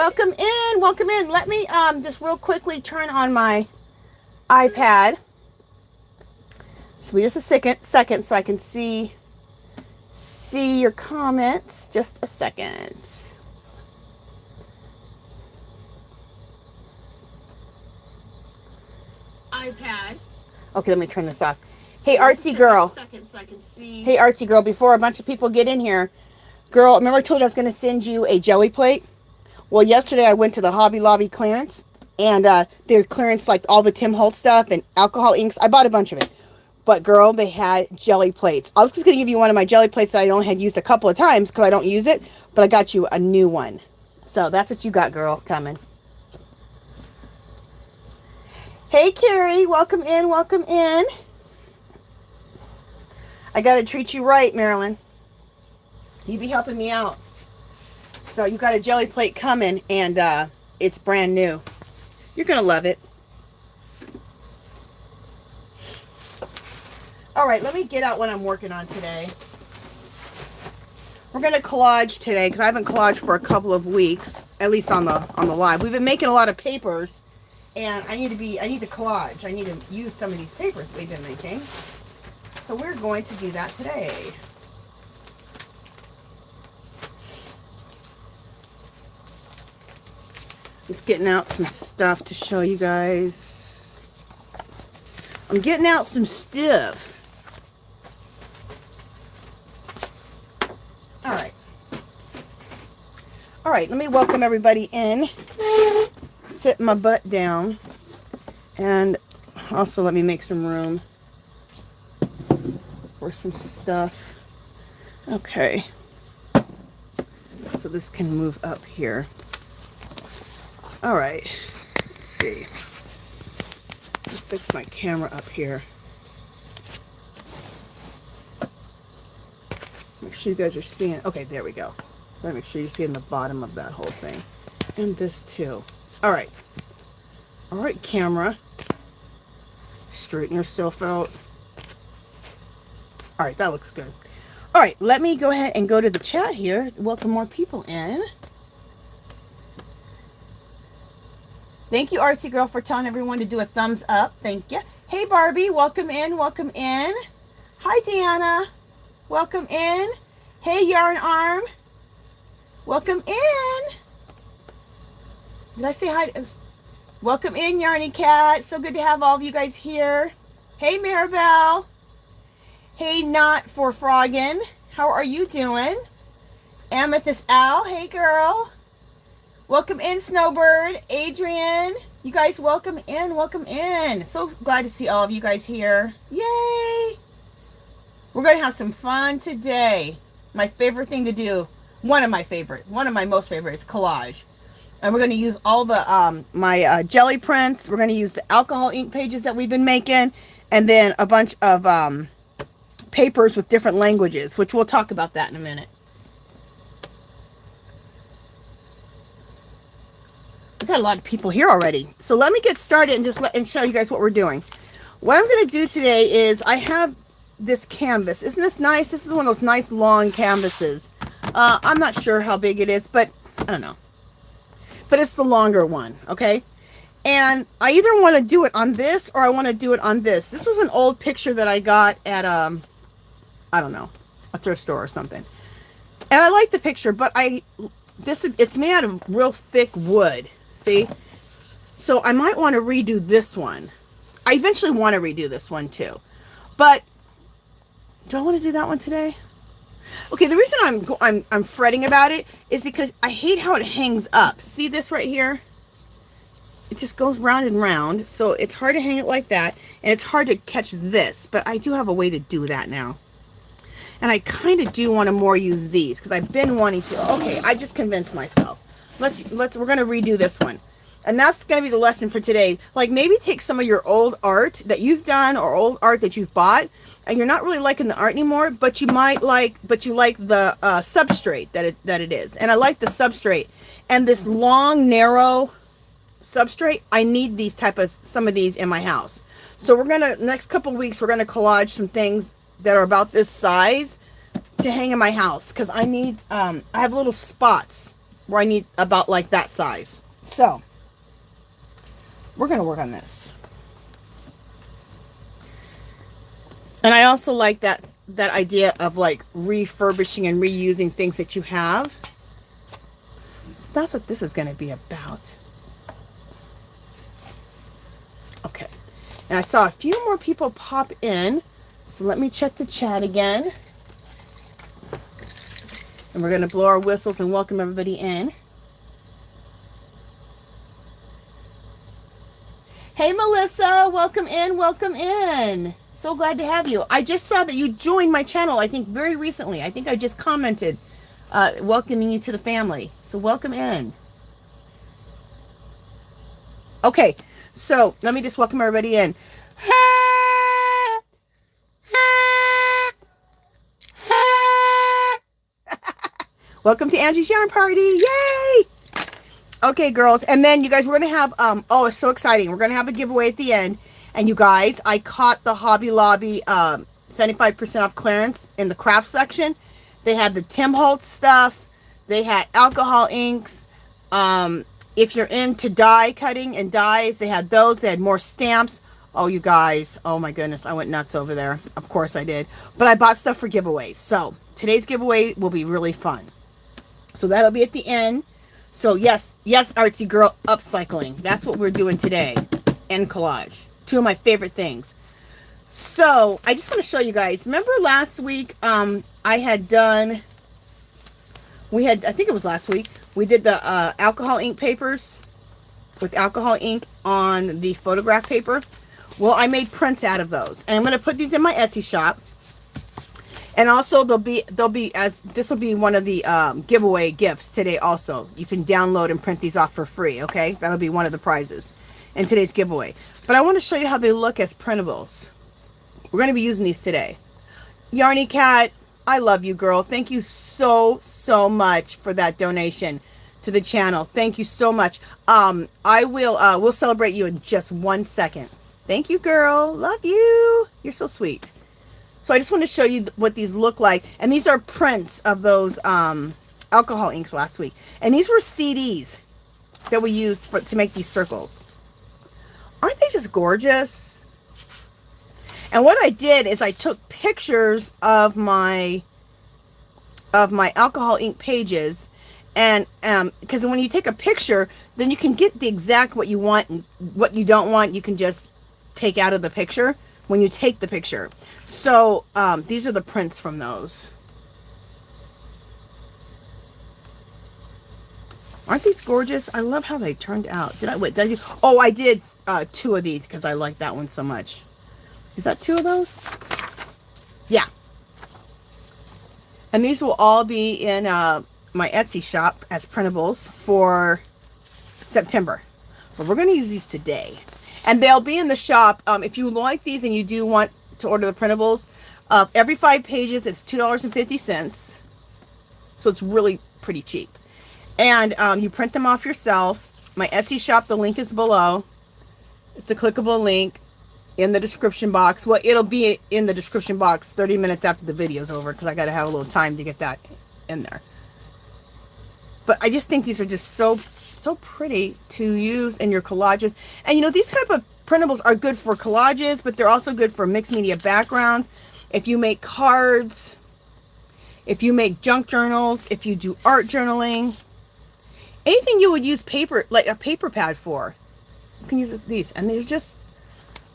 Welcome in, welcome in. Let me just real quickly turn on my iPad. So just a second so I can see your comments. Just a second. iPad. Okay, let me turn this off. Hey, Artsy Girl. Second so I can see. Hey, Artsy Girl, before a bunch of people get in here. Girl, remember I told you I was going to send you a jelly plate? Well, yesterday I went to the Hobby Lobby clearance, and they're clearance like all the Tim Holtz stuff and alcohol inks. I bought a bunch of it. But girl, they had jelly plates. I was just going to give you one of my jelly plates that I only had used a couple of times because I don't use it, but I got you a new one. So that's what you got, girl, coming. Hey, Carrie, welcome in, welcome in. I got to treat you right, Marilyn. You be helping me out. So you got a jelly plate coming, and it's brand new. You're going to love it. All right, let me get out what I'm working on today. We're going to collage today because I haven't collaged for a couple of weeks, at least on the live. We've been making a lot of papers, and I need to collage. I need to use some of these papers we've been making. So we're going to do that today. Just getting out some stuff to show you guys. I'm getting out some stuff. All right, let me welcome everybody in. Sit my butt down. And also let me make some room for some stuff. Okay. So this can move up here. All right, let's see. Let's fix my camera up here. Make sure you guys are seeing. Okay, there we go. Let me make sure you're seeing the bottom of that whole thing. And this too. All right. All right, camera. Straighten yourself out. All right, that looks good. All right, let me go ahead and go to the chat here. Welcome more people in. Thank you, Artsy Girl, for telling everyone to do a thumbs up. Thank you. Hey, Barbie, welcome in, welcome in. Hi, Deanna. Welcome in. Hey, Yarn Arm. Welcome in. Did I say hi? Welcome in, Yarny Cat. So good to have all of you guys here. Hey, Maribel. Hey, Not for Froggin. How are you doing? Amethyst Owl. Hey, girl. Welcome in, Snowbird, Adrian. You guys, welcome in, welcome in. So glad to see all of you guys here. Yay! We're going to have some fun today. My favorite thing to do, one of my most favorite is collage. And we're going to use all the my jelly prints. We're going to use the alcohol ink pages that we've been making, and then a bunch of papers with different languages, which we'll talk about that in a minute. We've got a lot of people here already. So let me get started and just show you guys what we're doing. What I'm going to do today is I have this canvas. Isn't this nice? This is one of those nice long canvases. I'm not sure how big it is, but I don't know. But it's the longer one, okay? And I either want to do it on this or I want to do it on this. This was an old picture that I got at, I don't know, a thrift store or something. And I like the picture, but it's made out of real thick wood. See? So I might want to redo this one. I eventually want to redo this one too. But do I want to do that one today? Okay, the reason I'm fretting about it is because I hate how it hangs up. See this right here? It just goes round and round. So it's hard to hang it like that. And it's hard to catch this. But I do have a way to do that now. And I kind of do want to more use these because I've been wanting to. Okay, I just convinced myself. We're going to redo this one. And that's going to be the lesson for today. Like maybe take some of your old art that you've done or old art that you've bought and you're not really liking the art anymore, but you like the substrate that it is. And I like the substrate and this long, narrow substrate. I need some of these in my house. So we're going to, next couple of weeks, we're going to collage some things that are about this size to hang in my house. Cause I need, I have little spots where I need about like that size. So we're going to work on this. And I also like that idea of like refurbishing and reusing things that you have. So that's what this is going to be about. Okay. And I saw a few more people pop in. So let me check the chat again. And we're going to blow our whistles and welcome everybody in. Hey, Melissa, welcome in, welcome in. So glad to have you. I just saw that you joined my channel, I think, very recently. I think I just commented welcoming you to the family. So welcome in. Okay, so let me just welcome everybody in. Welcome to Angie's Yarn Party. Yay! Okay, girls, and then you guys, we're going to have, oh, it's so exciting. We're going to have a giveaway at the end. And you guys, I caught the Hobby Lobby 75% off clearance in the craft section. They had the Tim Holtz stuff. They had alcohol inks. If you're into die cutting and dies, they had those. They had more stamps. Oh, you guys, oh my goodness, I went nuts over there. Of course I did. But I bought stuff for giveaways. So today's giveaway will be really fun. So that'll be at the end. So yes, Artsy Girl, upcycling. That's what we're doing today. And collage. Two of my favorite things. So I just want to show you guys. Remember last week, I had done, I think it was last week, we did the alcohol ink papers with alcohol ink on the photograph paper. Well, I made prints out of those. And I'm going to put these in my Etsy shop. And also they'll be this will be one of the giveaway gifts today also. You can download and print these off for free, okay? That'll be one of the prizes in today's giveaway. But I want to show you how they look as printables. We're going to be using these today. Yarny Cat, I love you, girl. Thank you so much for that donation to the channel. Thank you so much. I will we'll celebrate you in just 1 second. Thank you, girl. Love you. You're so sweet. So I just want to show you what these look like. And these are prints of those alcohol inks last week. And these were CDs that we used to make these circles. Aren't they just gorgeous? And what I did is I took pictures of my alcohol ink pages. And because when you take a picture, then you can get the exact what you want and what you don't want. You can just take out of the picture when you take the picture. So these are the prints from those. Aren't these gorgeous? I love how they turned out. Oh, I did 2 of these because I like that one so much. Is that 2 of those? Yeah. And these will all be in my Etsy shop as printables for September. But we're going to use these today. And they'll be in the shop. If you like these and you do want to order the printables, every 5 pages it's $2.50. So it's really pretty cheap. And you print them off yourself. My Etsy shop, the link is below. It's a clickable link in the description box. Well, it'll be in the description box 30 minutes after the video's over because I got to have a little time to get that in there. But I just think these are just so pretty to use in your collages. And you know, these type of printables are good for collages, but they're also good for mixed media backgrounds. If you make cards, if you make junk journals, if you do art journaling, anything you would use paper, like a paper pad for, you can use these. And they're just,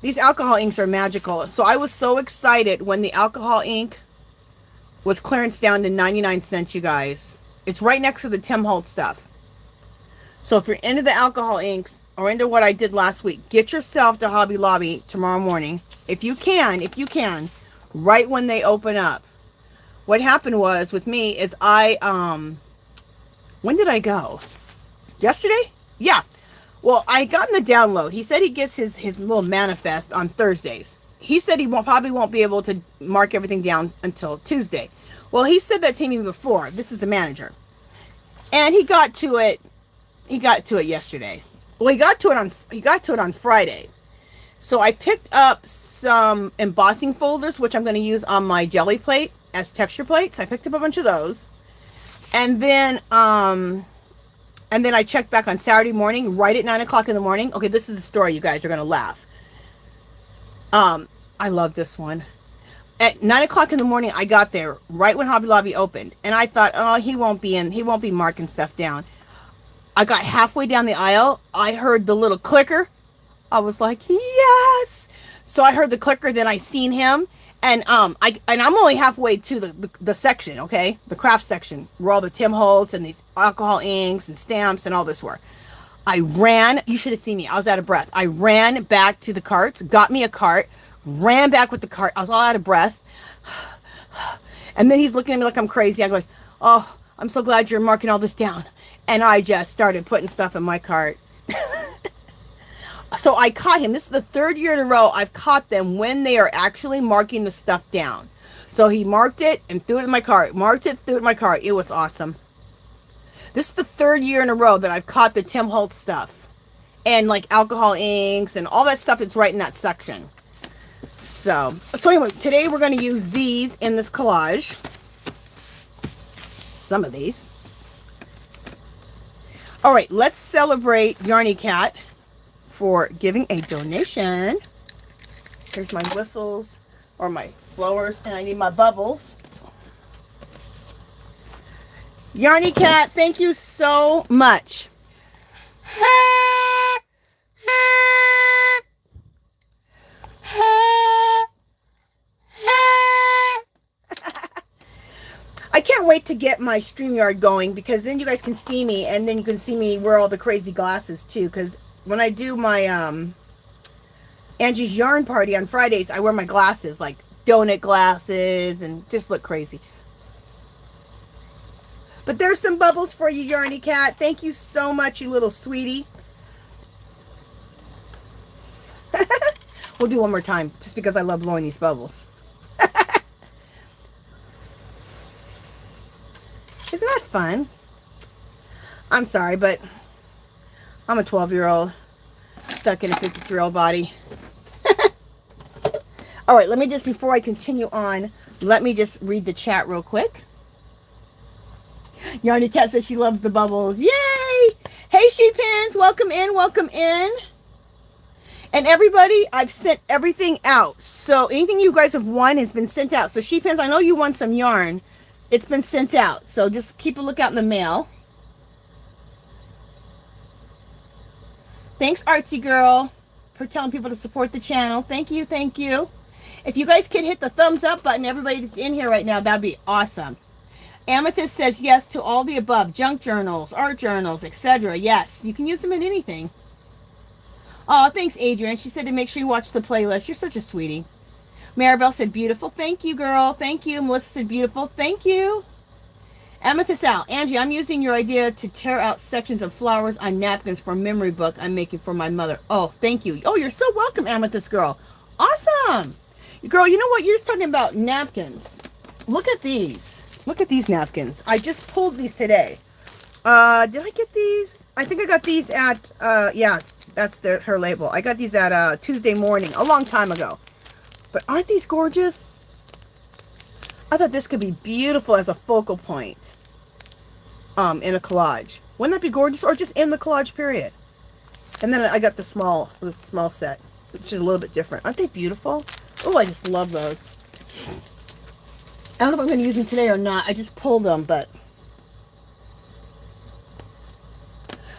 these alcohol inks are magical. So I was so excited when the alcohol ink was clearance down to 99 cents, you guys. It's right next to the Tim Holtz stuff. So if you're into the alcohol inks or into what I did last week, get yourself to Hobby Lobby tomorrow morning. If you can, right when they open up. What happened was with me is when did I go? Yesterday? Yeah. Well, I got in the download. He said he gets his little manifest on Thursdays. He said he probably won't be able to mark everything down until Tuesday. Well, he said that to me before. This is the manager. And he got to it yesterday. Well, he got to it on Friday. So I picked up some embossing folders, which I'm going to use on my jelly plate as texture plates. I picked up a bunch of those. And then And then I checked back on Saturday morning, right at 9 o'clock in the morning. Okay, this is the story. You guys are going to laugh. I love this one. At 9 o'clock in the morning, I got there right when Hobby Lobby opened. And I thought, oh, he won't be marking stuff down. I got halfway down the aisle. I heard the little clicker. I was like, yes. So I heard the clicker, then I seen him. And I'm only halfway to the section, okay? The craft section, where all the Tim Holtz and these alcohol inks and stamps and all this were. I ran. You should have seen me. I was out of breath. I ran back to the carts, got me a cart, ran back with the cart. I was all out of breath. And then he's looking at me like I'm crazy. I'm like, oh, I'm so glad you're marking all this down. And I just started putting stuff in my cart. So I caught him. This is the third year in a row I've caught them when they are actually marking the stuff down. So he marked it and threw it in my cart. Marked it, threw it in my cart. It was awesome. This is the third year in a row that I've caught the Tim Holtz stuff. And like alcohol inks and all that stuff that's right in that section. So anyway, today we're going to use these in this collage. Some of these. All right, let's celebrate Yarny Cat for giving a donation. Here's my whistles or my blowers, and I need my bubbles. Yarny Cat, thank you so much. I can't wait to get my StreamYard going, because then you guys can see me, and then you can see me wear all the crazy glasses too, because when I do my Angie's yarn party on Fridays, I wear my glasses, like donut glasses, and just look crazy. But there's some bubbles for you, Yarny Cat. Thank you so much, you little sweetie. We'll do one more time, just because I love blowing these bubbles. Isn't that fun? I'm sorry, but I'm a 12-year-old stuck in a 53-year-old body. All right, let me just, before I continue on, let me just read the chat real quick. Yarny Cat says she loves the bubbles. Yay! Hey, Sheepins, welcome in, welcome in. And everybody, I've sent everything out. So anything you guys have won has been sent out. So Sheepins, I know you won some yarn. It's been sent out. So just keep a lookout in the mail. Thanks, Artsy Girl, for telling people to support the channel. Thank you, thank you. If you guys could hit the thumbs up button, everybody that's in here right now, that'd be awesome. Amethyst says yes to all the above. Junk journals, art journals, etc. Yes, you can use them in anything. Oh, thanks, Adrian. She said to make sure you watch the playlist. You're such a sweetie. Maribel said beautiful. Thank you, girl. Thank you. Melissa said beautiful. Thank you. Amethyst out. Angie, I'm using your idea to tear out sections of flowers on napkins for a memory book I'm making for my mother. Oh, thank you. Oh, you're so welcome, Amethyst girl. Awesome. Girl, you know what? You're just talking about napkins. Look at these. Look at these napkins. I just pulled these today. Did I get these? I think I got these at, yeah, that's her label. I got these at Tuesday morning, a long time ago. But aren't these gorgeous? I thought this could be beautiful as a focal point in a collage. Wouldn't that be gorgeous? Or just in the collage period. And then I got the small set, which is a little bit different. Aren't they beautiful? Oh, I just love those. I don't know if I'm going to use them today or not. I just pulled them, but...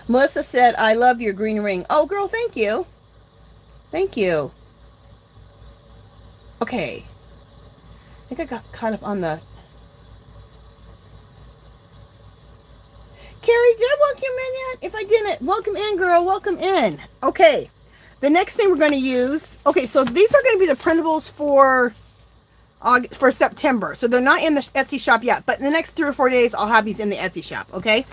Melissa said, I love your green ring. Oh, girl, thank you. Thank you. Okay. I think I got caught up on the... Carrie, did I welcome you in yet? If I didn't, welcome in, girl. Welcome in. Okay. The next thing we're going to use... Okay, so these are going to be the printables for September. So they're not in the Etsy shop yet. But in the next 3 or 4 days, I'll have these in the Etsy shop. Okay?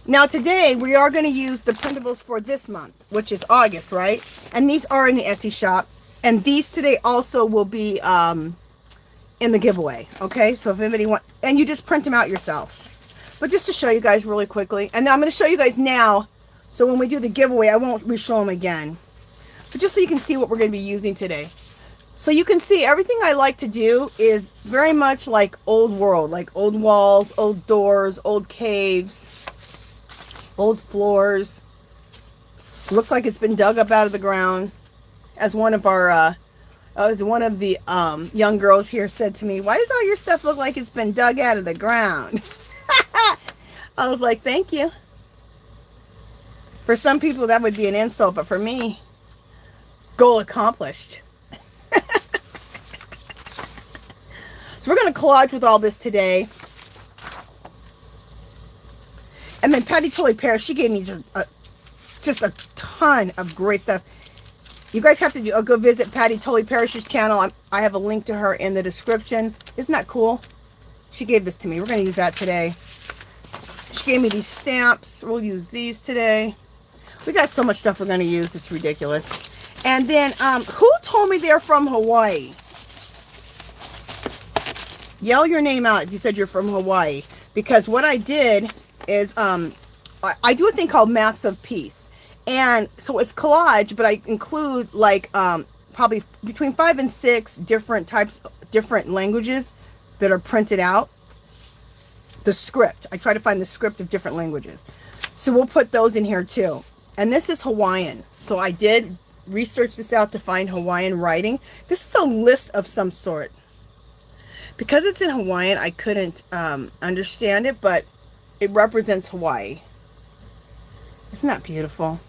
Now today, we are going to use the printables for this month, which is August, right? And these are in the Etsy shop. And these today also will be... in the giveaway, okay? So if anybody want, and you just print them out yourself. But just to show you guys really quickly, and then I'm going to show you guys now, so when we do the giveaway, I won't re-show them again. But just so you can see what we're going to be using today. So you can see everything I like to do is very much like old world, like old walls, old doors, old caves. old floors. Looks like it's been dug up out of the ground. As one of our, as one of the young girls here said to me, why does all your stuff look like it's been dug out of the ground? I was like, thank you. For some people that would be an insult, but for me, goal accomplished. So we're going to collage with all this today. And then Patti Tolly Parrish, she gave me just a ton of great stuff. You guys have to go visit Patti Tolly Parrish's channel. I have a link to her in the description. Isn't that cool? She gave this to me. We're going to use that today. She gave me these stamps. We'll use these today. We got so much stuff we're going to use. It's ridiculous. And then, who told me they're from Hawaii? Yell your name out if you said you're from Hawaii. Because what I did is, I do a thing called Maps of Peace. And so it's collage, but I include like, probably between 5 and 6 different languages that are printed out. The script. I try to find the script of different languages. So we'll put those in here too. And this is Hawaiian. So I did research this out to find Hawaiian writing. This is a list of some sort. Because it's in Hawaiian, I couldn't understand it, but it represents Hawaii. Isn't that beautiful?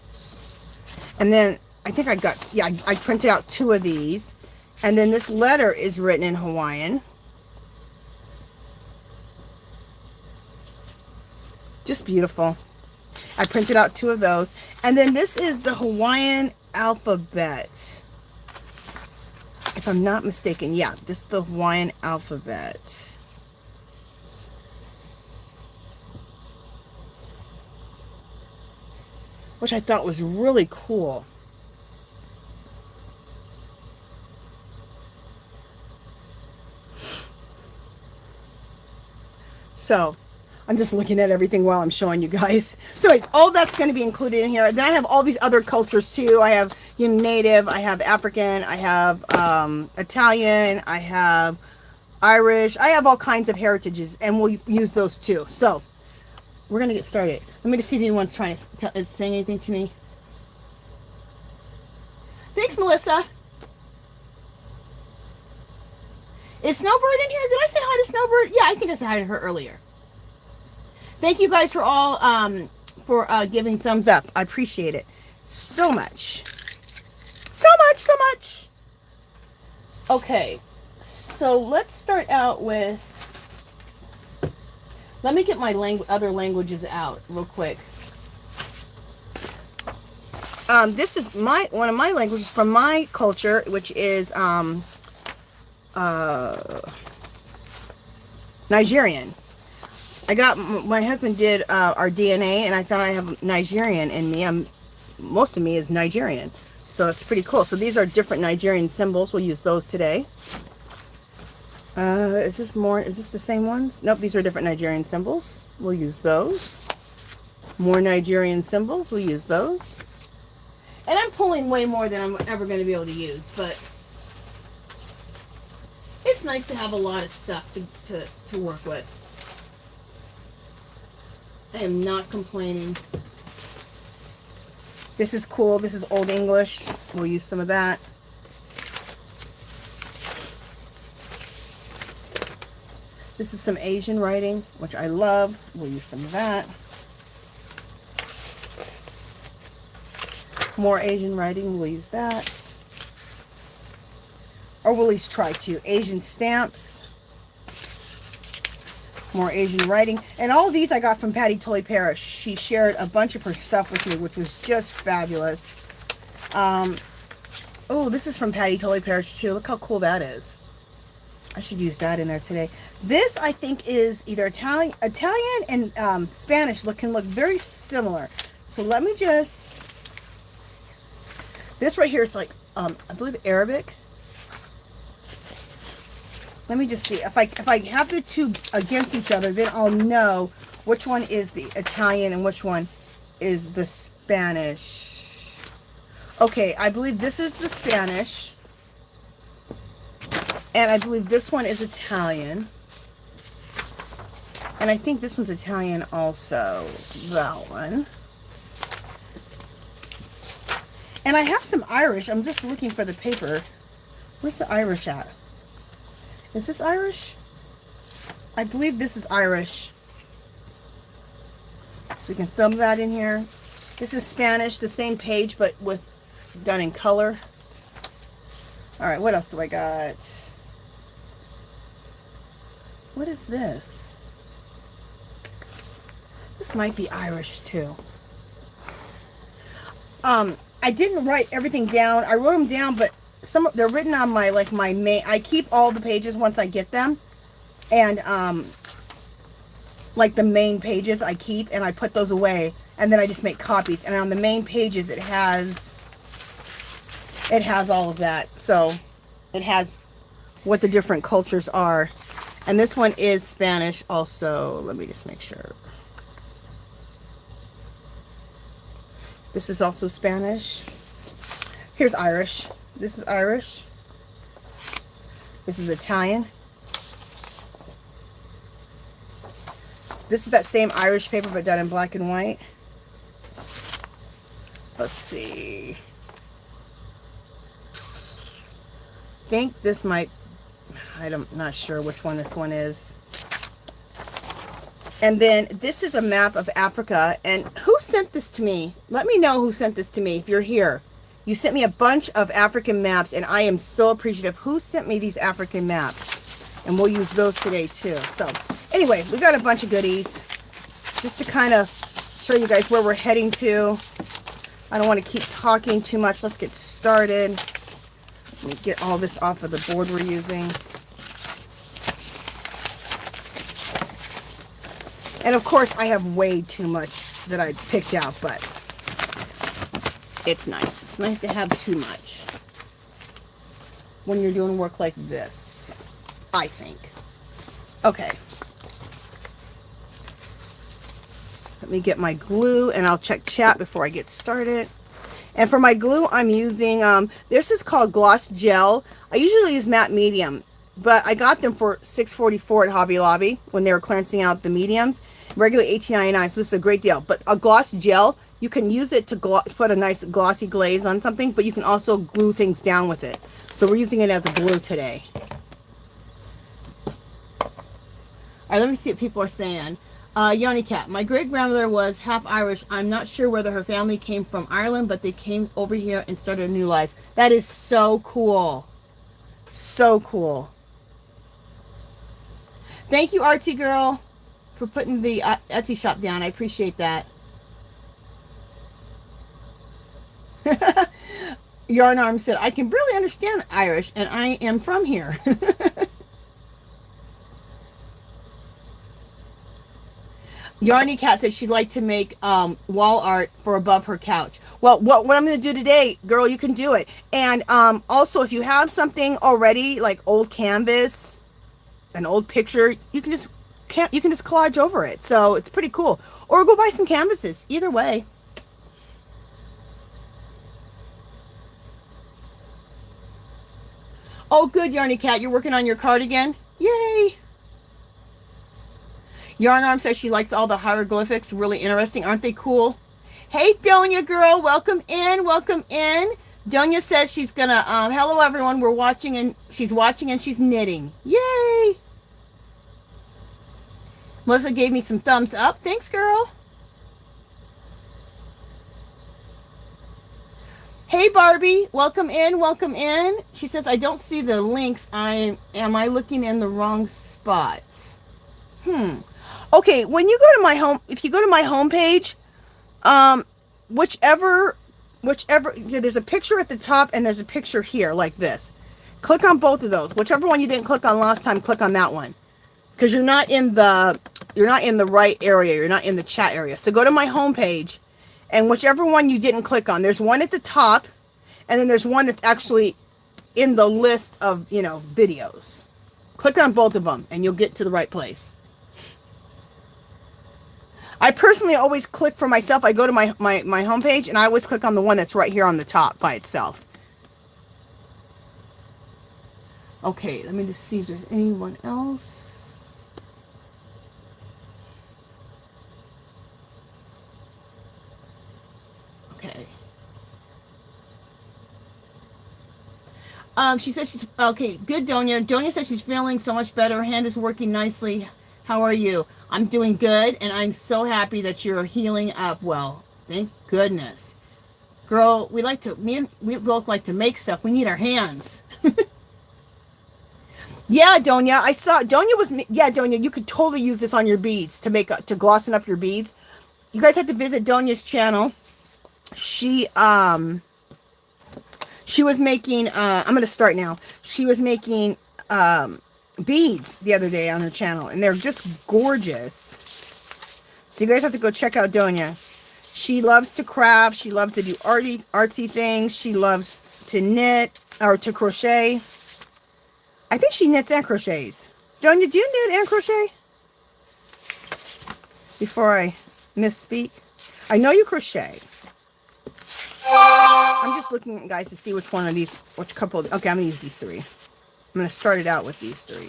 And then I think I printed out 2 of these. And then this letter is written in Hawaiian. Just beautiful. I printed out 2 of those. And then this is the Hawaiian alphabet. If I'm not mistaken, yeah, this is the Hawaiian alphabet. Which I thought was really cool. So, I'm just looking at everything while I'm showing you guys. So anyways, all that's going to be included in here. Then I have all these other cultures too. I have, you know, Native, I have African, I have Italian, I have Irish. I have all kinds of heritages, and we'll use those too. So we're going to get started. Let me just see if anyone's trying to say anything to me. Thanks, Melissa. Is Snowbird in here? Did I say hi to Snowbird? Yeah, I think I said hi to her earlier. Thank you guys for all for giving thumbs up. I appreciate it so much. So much. Okay, so let's start out with, let me get my other languages out real quick. This is one of my languages from my culture, which is Nigerian. My husband did our DNA, and I found I have Nigerian in me. Most of me is Nigerian, so it's pretty cool. So these are different Nigerian symbols. We'll use those today. Is this the same ones? Nope, these are different Nigerian symbols. We'll use those. More Nigerian symbols. We'll use those. And I'm pulling way more than I'm ever going to be able to use, but it's nice to have a lot of stuff to work with. I am not complaining. This is cool. This is Old English. We'll use some of that. This is some Asian writing, which I love. We'll use some of that. More Asian writing. We'll use that. Or we'll at least try to. Asian stamps. More Asian writing. And all of these I got from Patti Tolly Parrish. She shared a bunch of her stuff with me, which was just fabulous. Oh, this is from Patti Tolly Parrish too. Look how cool that is. I should use that in there today. This, I think, is either Italian and Spanish can look very similar. So let me just... This right here is like, I believe Arabic. Let me just see. If I have the two against each other, then I'll know which one is the Italian and which one is the Spanish. Okay, I believe this is the Spanish. And I believe this one is Italian. And I think this one's Italian also. That one. And I have some Irish. I'm just looking for the paper. Where's the Irish at? Is this Irish? I believe this is Irish. So we can thumb that in here. This is Spanish, the same page, but with done in color. All right, what else do I got? What is this? This might be Irish too. I didn't write everything down. I wrote them down, but they're written on my my main. I keep all the pages once I get them, and like the main pages I keep, and I put those away, and then I just make copies. And on the main pages, it has all of that. So it has what the different cultures are. And this one is Spanish also. Let me just make sure. This is also Spanish. Here's Irish. This is Irish. This is Italian. This is that same Irish paper but done in black and white. Let's see. I think this might, I'm not sure which one this one is. And then this is a map of Africa. And who sent this to me? Let me know who sent this to me if you're here. You sent me a bunch of African maps, and I am so appreciative. Who sent me these African maps? And we'll use those today too. So anyway, we got a bunch of goodies just to kind of show you guys where we're heading to. I don't want to keep talking too much. Let's get started. Let me get all this off of the board we're using. And of course, I have way too much that I picked out, but it's nice. It's nice to have too much when you're doing work like this, I think. Okay. Let me get my glue, and I'll check chat before I get started. And for my glue, I'm using, this is called Gloss Gel. I usually use matte medium, but I got them for $6.44 at Hobby Lobby when they were clearancing out the mediums. Regular $18.99, so this is a great deal. But a gloss gel, you can use it to put a nice glossy glaze on something, but you can also glue things down with it. So we're using it as a glue today. All right, let me see what people are saying. Yoni Cat, my great-grandmother was half Irish. I'm not sure whether her family came from Ireland, but they came over here and started a new life. That is so cool. So cool. Thank you, RT Girl, for putting the Etsy shop down. I appreciate that. Yarn Arm said, I can barely understand Irish, and I am from here. Yarny Cat said she'd like to make wall art for above her couch. Well, what I'm going to do today, girl, you can do it. And also, if you have something already, like old canvas, an old picture, you can just collage over it. So it's pretty cool. Or go buy some canvases. Either way. Oh, good, Yarny Cat. You're working on your cardigan? Yay! Yarn Arm says she likes all the hieroglyphics. Really interesting. Aren't they cool? Hey, Donia girl. Welcome in. Welcome in. Donia says she's going to, hello, everyone. We're watching, and she's watching, and she's knitting. Yay! Melissa gave me some thumbs up. Thanks, girl. Hey, Barbie. Welcome in. Welcome in. She says, I don't see the links. Am I looking in the wrong spot? Okay, when you go to my home, if you go to my homepage, whichever, there's a picture at the top and there's a picture here like this. Click on both of those. Whichever one you didn't click on last time, click on that one. Because you're not in the right area. You're not in the chat area. So go to my homepage, and whichever one you didn't click on, there's one at the top, and then there's one that's actually in the list of, videos. Click on both of them, and you'll get to the right place. I personally always click for myself. I go to my homepage, and I always click on the one that's right here on the top by itself. Okay, let me just see if there's anyone else. Okay. She said she's okay. Good, Donia. Donia said she's feeling so much better. Her hand is working nicely. How are you? I'm doing good, and I'm so happy that you're healing up well. Thank goodness, girl. We both like to make stuff. We need our hands. Yeah, Donia. I saw Donia was. Yeah, Donia. You could totally use this on your beads to glossing up your beads. You guys have to visit Donia's channel. She was making, I'm going to start now. She was making beads the other day on her channel, and they're just gorgeous. So you guys have to go check out Donia. She loves to craft. She loves to do artsy things. She loves to knit or to crochet. I think she knits and crochets. Donia, do you knit and crochet? Before I misspeak. I know you crochet. I'm just looking, guys, to see which one of these, which couple. Okay, I'm going to use these three. I'm going to start it out with these three.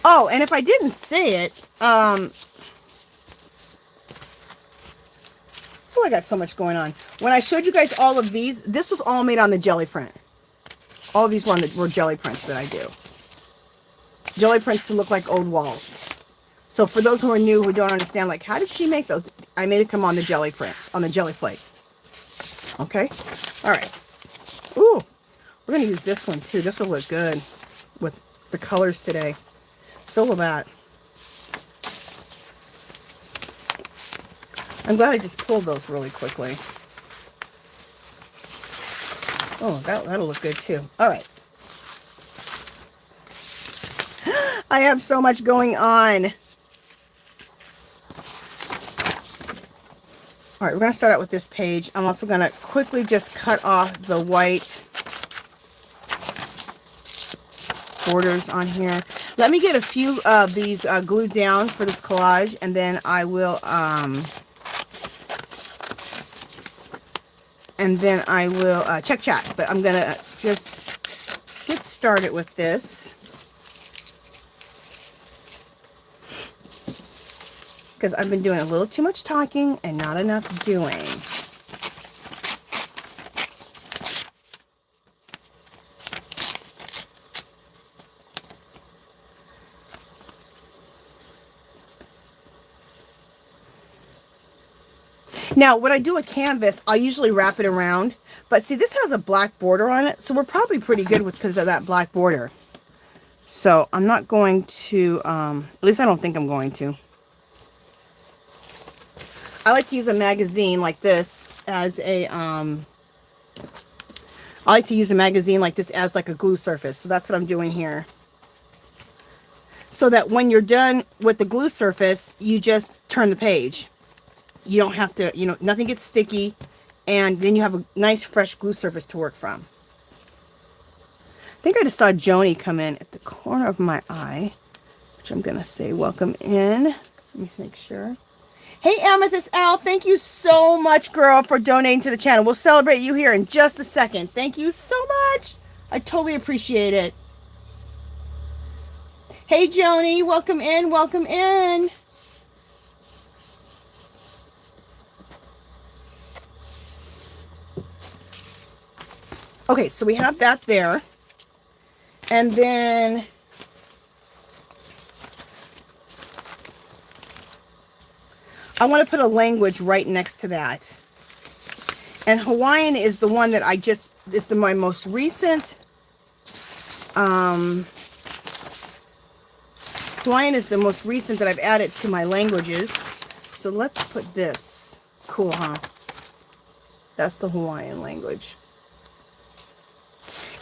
Oh, and if I didn't say it, oh, I got so much going on. When I showed you guys all of these, this was all made on the jelly print. All of these were jelly prints that I do. Jelly prints to look like old walls. So for those who are new, who don't understand, like, how did she make those? I made them on the jelly print, on the jelly plate. Okay? All right. Ooh, we're going to use this one, too. This will look good with the colors today. So will that. I'm glad I just pulled those really quickly. Oh, that'll look good, too. All right. I have so much going on. All right, we're going to start out with this page. I'm also going to quickly just cut off the white borders on here. Let me get a few of these glued down for this collage, and then I will check chat. But I'm going to just get started with this, because I've been doing a little too much talking and not enough doing. Now, when I do a canvas, I'll usually wrap it around. But see, this has a black border on it, so we're probably pretty good because of that black border. So I'm not going to, at least I don't think I'm going to. I like to use a magazine like this as a, I like to use a magazine like this as like a glue surface. So that's what I'm doing here. So that when you're done with the glue surface, you just turn the page. You don't have to, nothing gets sticky. And then you have a nice fresh glue surface to work from. I think I just saw Joni come in at the corner of my eye, which I'm going to say welcome in. Let me make sure. Hey, Amethyst Al, thank you so much, girl, for donating to the channel. We'll celebrate you here in just a second. Thank you so much. I totally appreciate it. Hey, Joni, welcome in, welcome in. Okay, so we have that there. And then I want to put a language right next to that. And Hawaiian is the one that my most recent, Hawaiian is the most recent that I've added to my languages. So let's put this. Cool, huh? That's the Hawaiian language.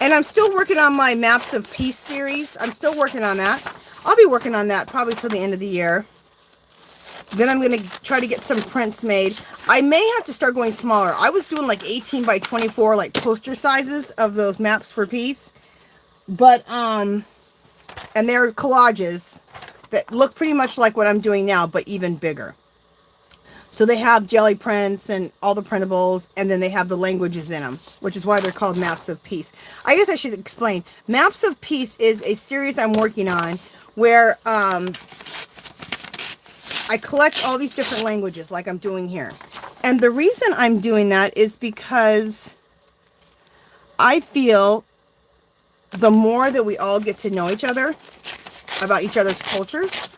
And I'm still working on my Maps of Peace series. I'm still working on that. I'll be working on that probably till the end of the year. Then I'm going to try to get some prints made. I may have to start going smaller. I was doing like 18 by 24 like poster sizes of those Maps for Peace. But, and they're collages that look pretty much like what I'm doing now, but even bigger. So they have jelly prints and all the printables, and then they have the languages in them, which is why they're called Maps of Peace. I guess I should explain. Maps of Peace is a series I'm working on where I collect all these different languages like I'm doing here. And the reason I'm doing that is because I feel the more that we all get to know each other, about each other's cultures,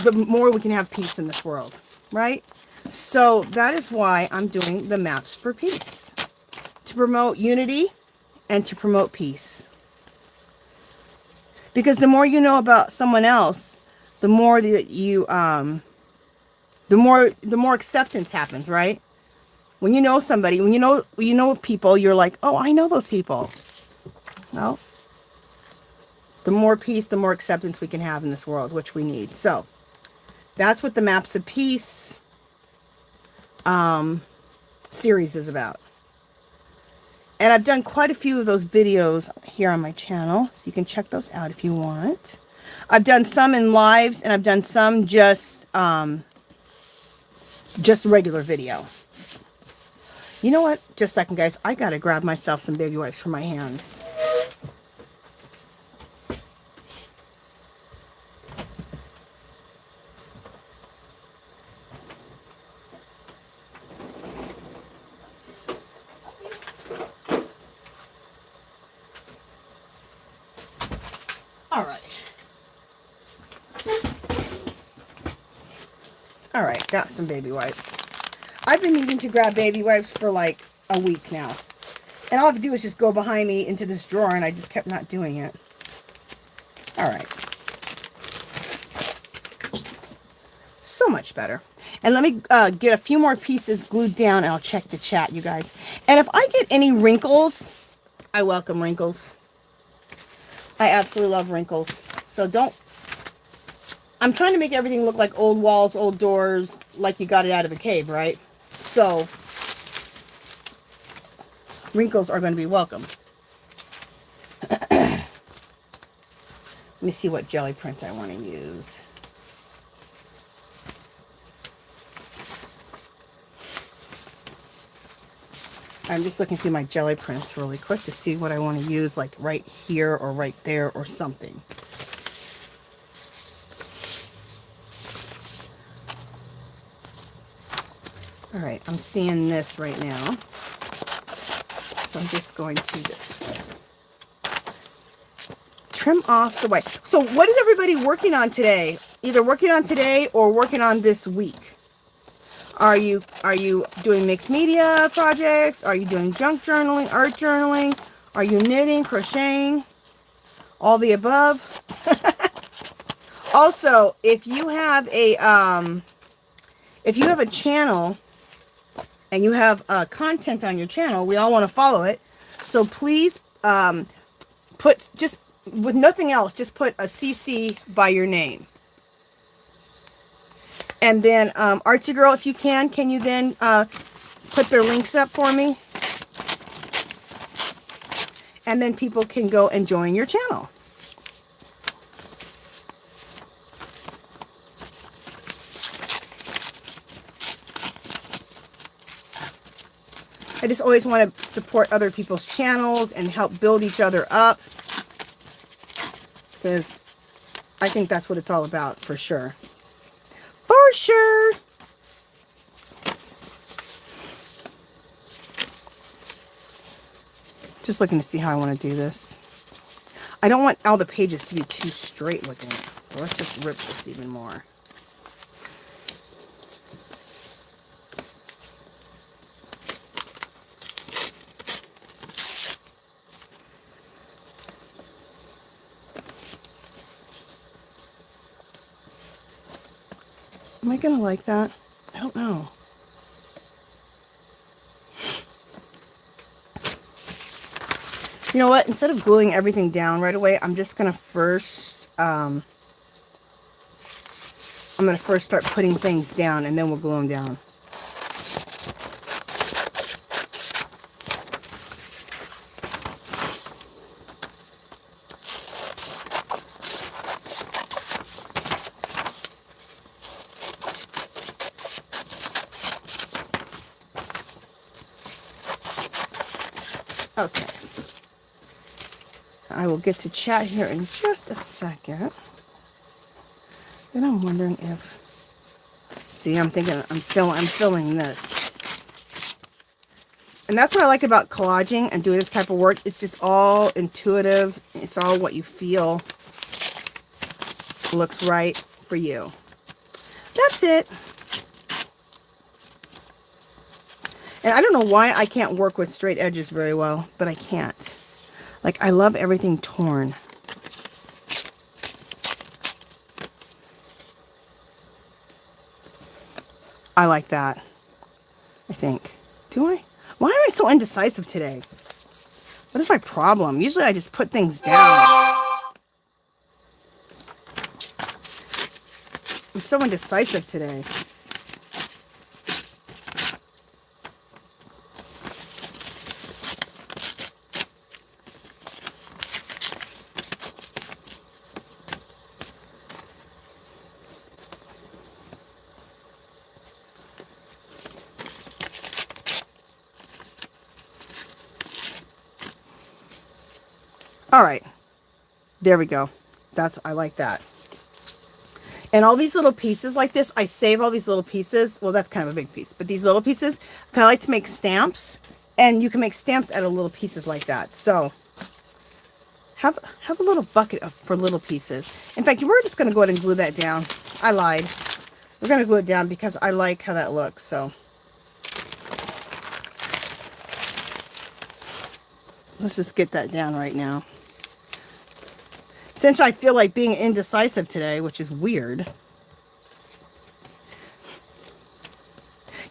the more we can have peace in this world, right? So that is why I'm doing the maps for peace, to promote unity and to promote peace. Because the more you know about someone else, the more that you, the more acceptance happens, right? When you know somebody, when you know people, you're like, oh, I know those people. Well, the more peace, the more acceptance we can have in this world, which we need. So that's what the Maps of Peace series is about. And I've done quite a few of those videos here on my channel, so you can check those out if you want. I've done some in lives, and I've done some just regular video. You know what? Just a second, guys. I gotta grab myself some baby wipes for my hands. Alright, got some baby wipes. I've been needing to grab baby wipes for like a week now. And all I have to do is just go behind me into this drawer, and I just kept not doing it. Alright. So much better. And let me get a few more pieces glued down, and I'll check the chat, you guys. And if I get any wrinkles, I welcome wrinkles. I absolutely love wrinkles. So don't... I'm trying to make everything look like old walls, old doors, like you got it out of a cave, right? So, wrinkles are going to be welcome. Let me see what jelly print I want to use. I'm just looking through my jelly prints really quick to see what I want to use, like right here or right there or something. Alright, I'm seeing this right now. So I'm just going to just trim off the white. So what is everybody working on today? Either working on today or working on this week? Are you doing mixed media projects? Are you doing junk journaling, art journaling? Are you knitting, crocheting? All the above? Also, if you have a channel and you have content on your channel, we all want to follow it. So please put, just with nothing else, just put a CC by your name. And then Archie Girl, if you can you then put their links up for me? And then people can go and join your channel. I just always want to support other people's channels and help build each other up, because I think that's what it's all about, for sure. For sure. Just looking to see how I want to do this. I don't want all the pages to be too straight looking, so let's just rip this even more. Am I going to like that? I don't know. You know what? Instead of gluing everything down right away, I'm just going to first, I'm going to first start putting things down, and then we'll glue them down. Okay, I will get to chat here in just a second. Then I'm wondering if See, I'm thinking, I'm filling this. And that's what I like about collaging and doing this type of work. It's just all intuitive. It's all what you feel looks right for you. That's it. And I don't know why I can't work with straight edges very well, but I can't. Like, I love everything torn. I like that, I think. Do I? Why am I so indecisive today? What is my problem? Usually I just put things down. I'm so indecisive today. All right, there we go. I like that. And all these little pieces like this, I save all these little pieces. Well, that's kind of a big piece, but these little pieces, I kind of like to make stamps, and you can make stamps out of little pieces like that. So have a little bucket for little pieces. In fact, we're just going to go ahead and glue that down. I lied. We're going to glue it down because I like how that looks. So let's just get that down right now. Since I feel like being indecisive today, which is weird.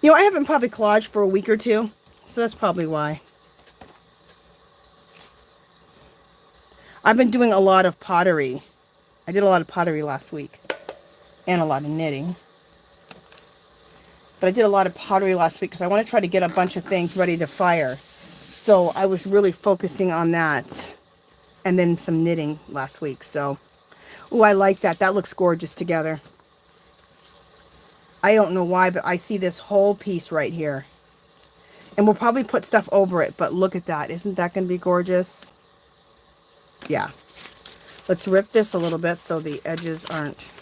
You know, I haven't probably collaged for a week or two, so that's probably why. I've been doing a lot of pottery. I did a lot of pottery last week, and a lot of knitting. But I did a lot of pottery last week because I want to try to get a bunch of things ready to fire. So I was really focusing on that. And then some knitting last week. So, oh, I like that. That looks gorgeous together. I don't know why, but I see this whole piece right here. And we'll probably put stuff over it, but look at that. Isn't that going to be gorgeous? Yeah. Let's rip this a little bit so the edges aren't...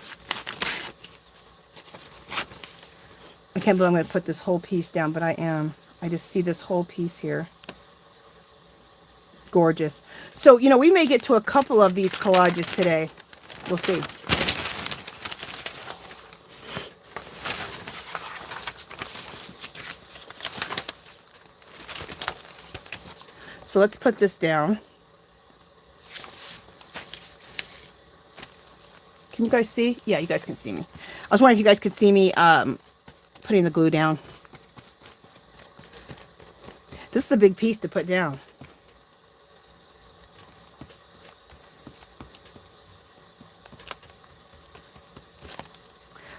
I can't believe I'm going to put this whole piece down, but I am. I just see this whole piece here. Gorgeous. So, you know, we may get to a couple of these collages today. We'll see. So let's put this down. Can you guys see? Yeah, you guys can see me. I was wondering if you guys could see me putting the glue down. This is a big piece to put down.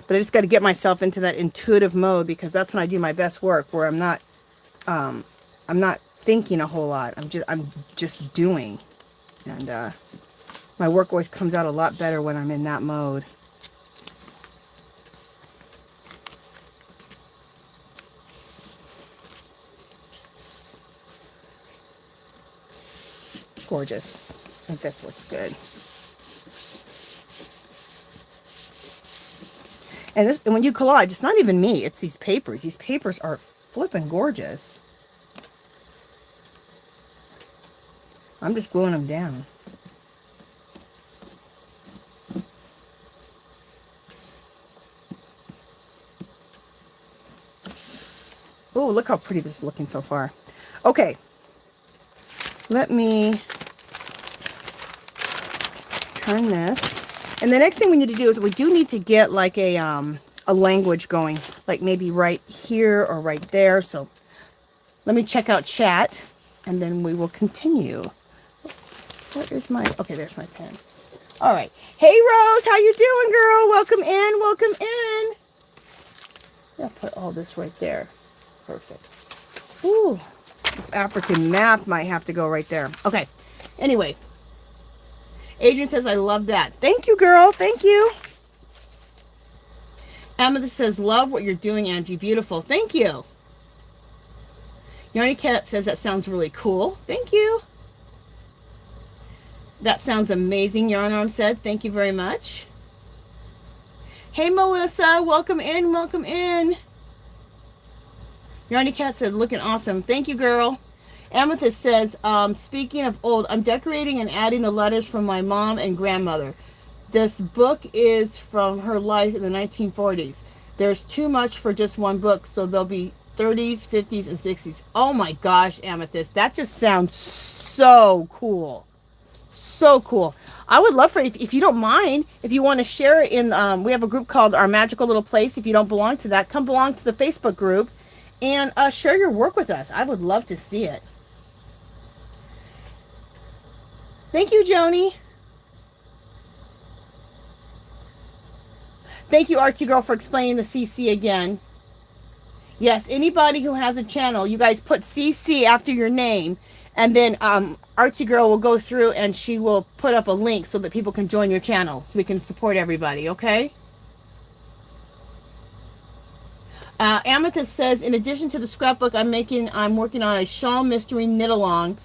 But I just got to get myself into that intuitive mode, because that's when I do my best work, where I'm not thinking a whole lot. I'm just doing, and my work always comes out a lot better when I'm in that mode. Gorgeous. I think this looks good. And when you collage, it's not even me, it's these papers. These papers are flipping gorgeous. I'm just gluing them down. Oh, look how pretty this is looking so far. Okay. Let me turn this. And the next thing we need to do is we do need to get like a language going, like maybe right here or right there. So let me check out chat, and then we will continue. Where is my, okay, there's my pen. All right. Hey, Rose, how you doing, girl? Welcome in, welcome in. I'll put all this right there. Perfect. Ooh, this African map might have to go right there. Okay. Anyway. Adrian says, I love that. Thank you, girl. Thank you. Amethyst says, love what you're doing, Angie. Beautiful. Thank you. Yarny Cat says, that sounds really cool. Thank you. That sounds amazing, Yarnarm said. Thank you very much. Hey, Melissa, welcome in, welcome in. Yarny Cat said, looking awesome. Thank you, girl. Amethyst says, speaking of old, I'm decorating and adding the letters from my mom and grandmother. This book is from her life in the 1940s. There's too much for just one book, so there'll be 30s, 50s, and 60s. Oh my gosh, Amethyst, that just sounds so cool. So cool. I would love for, if you don't mind, if you want to share it in, we have a group called Our Magical Little Place. If you don't belong to that, come belong to the Facebook group and share your work with us. I would love to see it. Thank you, Joni. Thank you, Archie Girl, for explaining the CC again. Yes, anybody who has a channel, you guys put CC after your name, and then Archie Girl will go through and she will put up a link so that people can join your channel so we can support everybody, okay? Amethyst says, in addition to the scrapbook I'm working on a shawl mystery knit along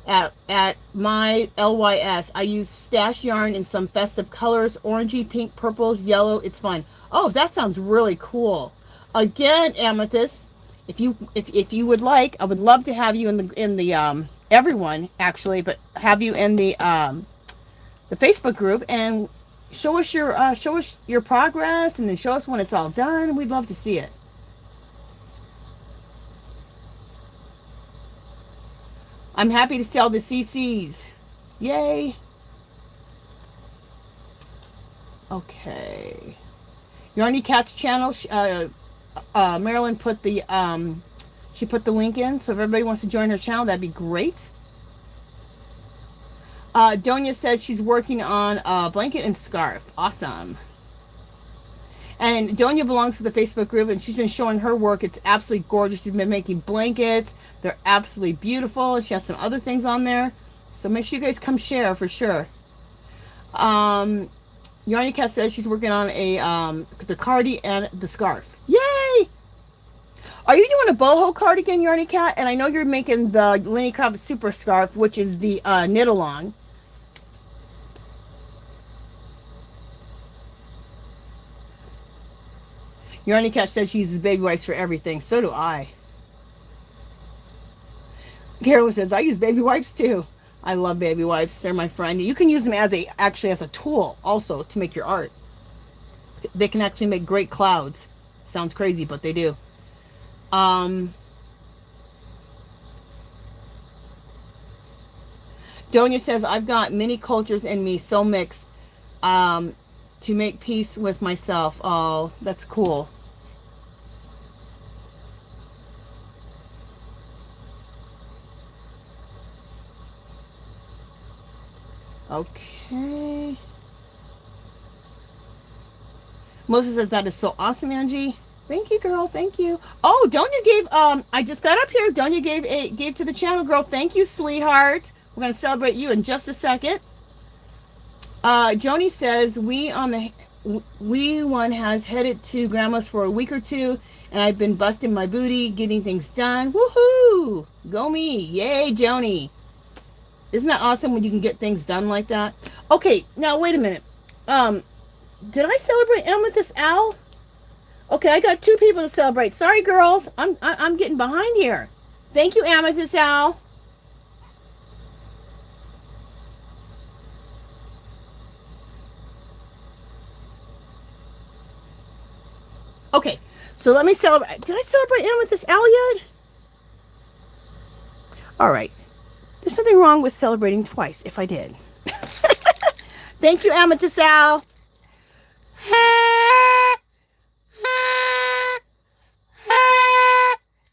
at my LYS. I use stash yarn in some festive colors, orangey, pink, purples, yellow. It's fun. Oh, that sounds really cool. Again, Amethyst, if you would like, I would love to have you in the everyone actually, but have you in the Facebook group and show us your progress, and then show us when it's all done. We'd love to see it. I'm happy to sell the CCs. Yay. Okay. Yarny Cat's channel, Marilyn put the she put the link in, so if everybody wants to join her channel, that'd be great. Donia said she's working on a blanket and scarf. Awesome. And Donia belongs to the Facebook group, and she's been showing her work. It's absolutely gorgeous. She's been making blankets. They're absolutely beautiful. She has some other things on there. So make sure you guys come share for sure. Yarny Cat says she's working on the cardi and the scarf. Yay! Are you doing a boho cardigan, Yarny Cat? And I know you're making the Lenny Kravitz Super Scarf, which is the knit along. Yarny Cat said she uses baby wipes for everything. So do I. Carolyn says, I use baby wipes too. I love baby wipes. They're my friend. You can use them actually as a tool also to make your art. They can actually make great clouds. Sounds crazy, but they do. Donia says, I've got many cultures in me, so mixed. To make peace with myself. Oh, that's cool. Okay. Melissa says, that is so awesome, Angie. Thank you, girl. Thank you. Oh, Donia gave, I just got up here. Donia gave to the channel, girl. Thank you, sweetheart. We're going to celebrate you in just a second. Joni says, we one has headed to grandma's for a week or two, and I've been busting my booty getting things done. Woohoo! Go me. Yay, Joni. Isn't that awesome when you can get things done like that? Okay, now wait a minute. Did I celebrate Amethyst Owl? Okay, I got 2 people to celebrate. Sorry, girls. I'm getting behind here. Thank you, Amethyst Owl. Okay, so let me celebrate. Did I celebrate Amethyst Owl yet? All right. There's nothing wrong with celebrating twice if I did. Thank you, Amethyst Owl.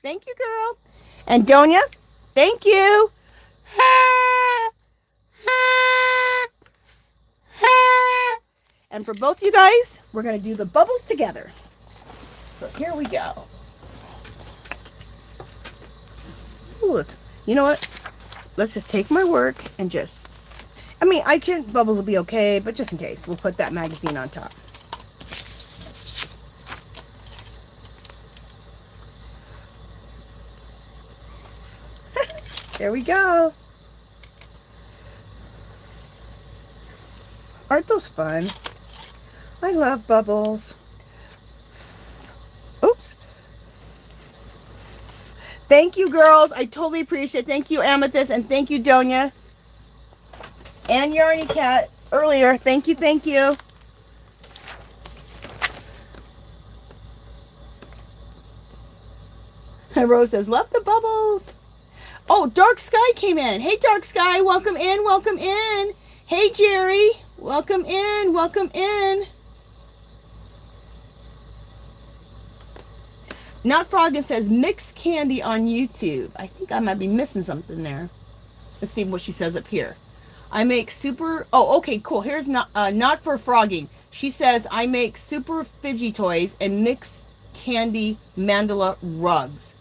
Thank you, girl. And Donia, thank you. And for both you guys, we're going to do the bubbles together. So here we go. Ooh, you know what? Let's just take my work and just, bubbles will be okay, but just in case, we'll put that magazine on top. There we go. Aren't those fun? I love bubbles. Oops. Thank you, girls. I totally appreciate it. Thank you, Amethyst, and thank you, Donia. And Yarny Cat earlier. Thank you, thank you. And Rose says, love the bubbles. Oh, Dark Sky came in. Hey, Dark Sky, welcome in, welcome in. Hey, Jerry, welcome in, welcome in. Not Froggin says, mixed candy on YouTube. I think I might be missing something there. Let's see what she says up here. I make super... Oh, okay, cool. Here's not for frogging. She says, I make super fidgy toys and mixed candy mandala rugs.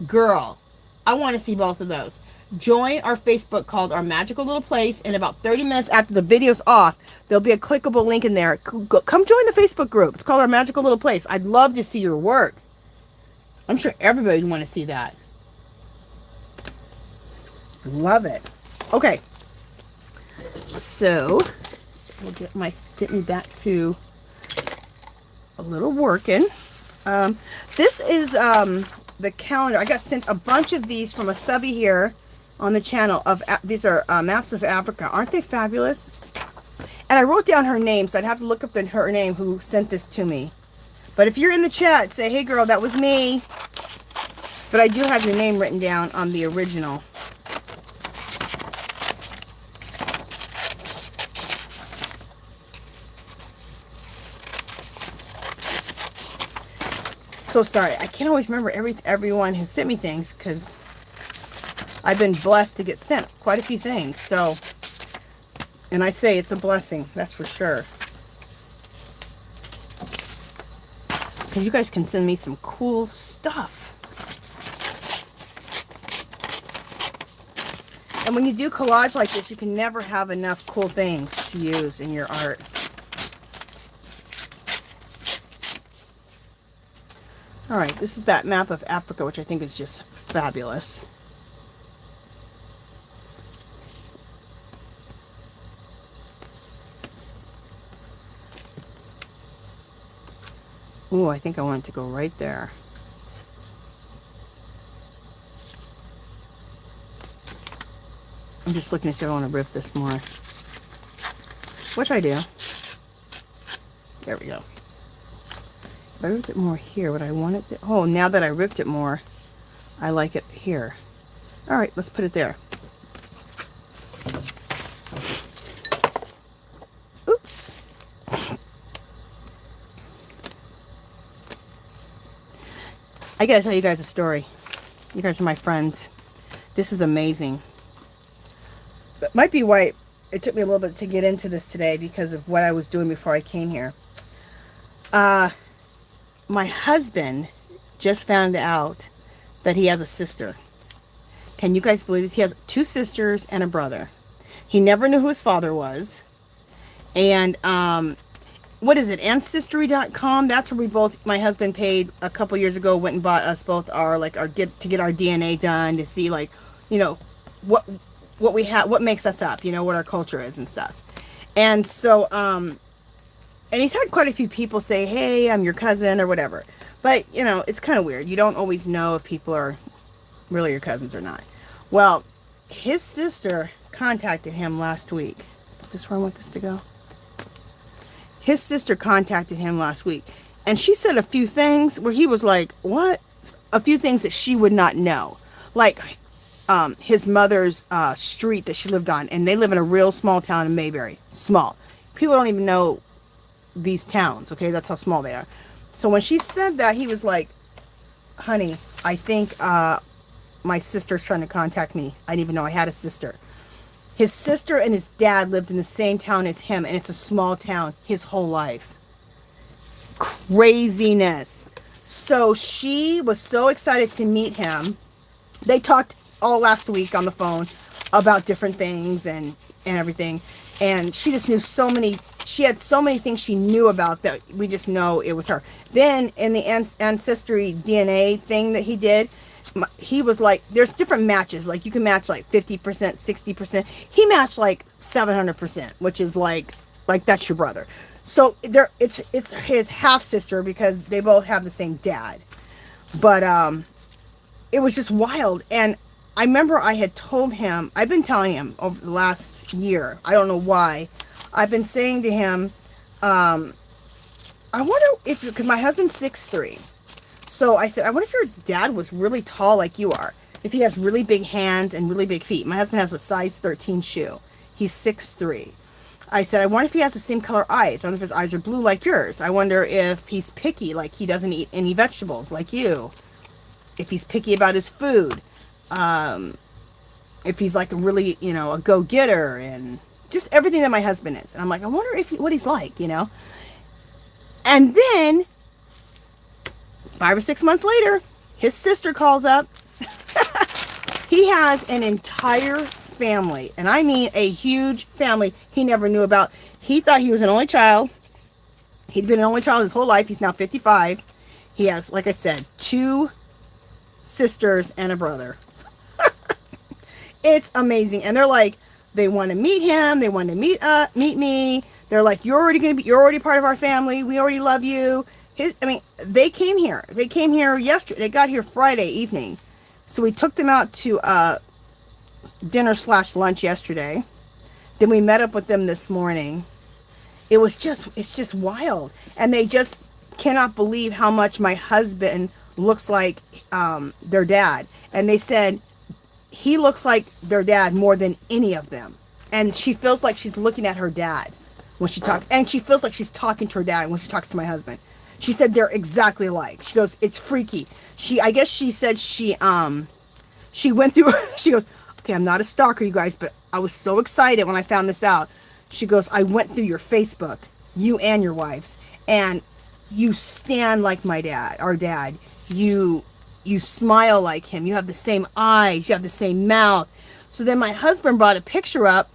Girl, I want to see both of those. Join our Facebook called Our Magical Little Place. In about 30 minutes after the video's off, there'll be a clickable link in there. Come join the Facebook group. It's called Our Magical Little Place. I'd love to see your work. I'm sure everybody would want to see that. Love it. Okay. So, we'll get me back to a little working. This is the calendar. I got sent a bunch of these from a subby here on the channel. These are maps of Africa. Aren't they fabulous? And I wrote down her name, so I'd have to look up her name who sent this to me. But if you're in the chat, say, hey girl, that was me. But I do have your name written down on the original. So sorry, I can't always remember everyone who sent me things, because I've been blessed to get sent quite a few things. So, and I say it's a blessing, that's for sure. Because you guys can send me some cool stuff. And when you do collage like this, you can never have enough cool things to use in your art. Alright, this is that map of Africa, which I think is just fabulous. Ooh, I think I want it to go right there. I'm just looking to see if I want to rip this more. Which I do. There we go. If I ripped it more here, would I want it there? Oh, now that I ripped it more, I like it here. Alright, let's put it there. Oops. I gotta tell you guys a story. You guys are my friends. This is amazing. That might be why it took me a little bit to get into this today, because of what I was doing before I came here. My husband just found out that he has a sister. Can you guys believe this? He has 2 sisters and a brother. He never knew who his father was. And what is it, Ancestry.com? That's where we both, my husband paid a couple years ago, went and bought us both our to get our DNA done, to see, like, you know, what we have, what makes us up, you know, what our culture is and stuff. And so and he's had quite a few people say, hey, I'm your cousin or whatever. But, you know, it's kind of weird. You don't always know if people are really your cousins or not. Well, his sister contacted him last week. Is this where I want this to go? His sister contacted him last week. And she said a few things where he was like, what? A few things that she would not know. Like his mother's street that she lived on. And they live in a real small town in Mayberry. Small. People don't even know these towns, okay? That's how small they are. So when she said that, he was like, honey, I think my sister's trying to contact me. I didn't even know I had a sister. His sister and his dad lived in the same town as him, and it's a small town his whole life. Craziness. So she was so excited to meet him. They talked all last week on the phone about different things and everything. And she just knew so many, she had so many things she knew about that we just know it was her. Then in the Ancestry DNA thing that he did, he was like, there's different matches. Like you can match like 50%, 60%. He matched like 700%, which is like that's your brother. So it's his half sister because they both have the same dad. But it was just wild. And I remember I had told him, I've been telling him over the last year, I don't know why, I've been saying to him, I wonder if, because my husband's 6'3". So I said, I wonder if your dad was really tall like you are. If he has really big hands and really big feet. My husband has a size 13 shoe. He's 6'3". I said, I wonder if he has the same color eyes. I wonder if his eyes are blue like yours. I wonder if he's picky, like he doesn't eat any vegetables like you. If he's picky about his food. If he's like a really, you know, a go-getter and just everything that my husband is. And I'm like, I wonder if what he's like, you know. And then 5 or 6 months later, his sister calls up. He has an entire family, and I mean a huge family he never knew about. He thought he was an only child. He'd been an only child his whole life. He's now 55. He has, like I said, 2 sisters and a brother. It's amazing. And they're like, they want to meet him. They want to meet me. They're like, you're already part of our family. We already love you. They came here. They came here yesterday. They got here Friday evening. So we took them out to dinner/lunch yesterday. Then we met up with them this morning. It's just wild. And they just cannot believe how much my husband looks like their dad. And they said he looks like their dad more than any of them. And she feels like she's looking at her dad when she talks. And she feels like she's talking to her dad when she talks to my husband. She said they're exactly alike. She goes, it's freaky. I guess she said she went through, she goes, okay, I'm not a stalker, you guys, but I was so excited when I found this out. She goes, I went through your Facebook, you and your wife's, and you stand like my dad, our dad. You smile like him. You have the same eyes. You have the same mouth. So then my husband brought a picture up,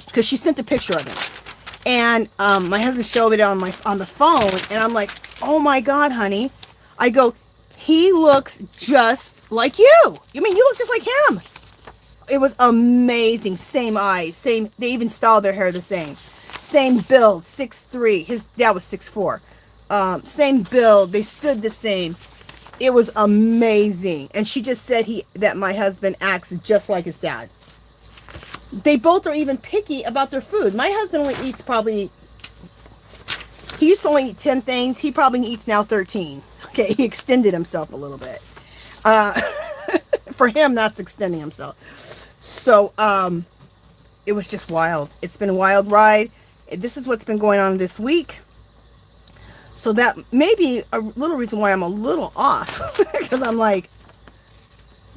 because she sent a picture of him. And my husband showed it on the phone, and I'm like, oh my God, honey. I go, he looks just like you. You mean, you look just like him. It was amazing. Same eyes, same. They even styled their hair the same. Same build, 6'3". His dad was 6'4". Same build. They stood the same. It was amazing. And she just said that my husband acts just like his dad. They both are even picky about their food. My husband only eats he used to only eat 10 things. He probably eats now 13. Okay, he extended himself a little bit. For him, that's extending himself. So, it was just wild. It's been a wild ride. This is what's been going on this week. So that may be a little reason why I'm a little off. Because I'm like,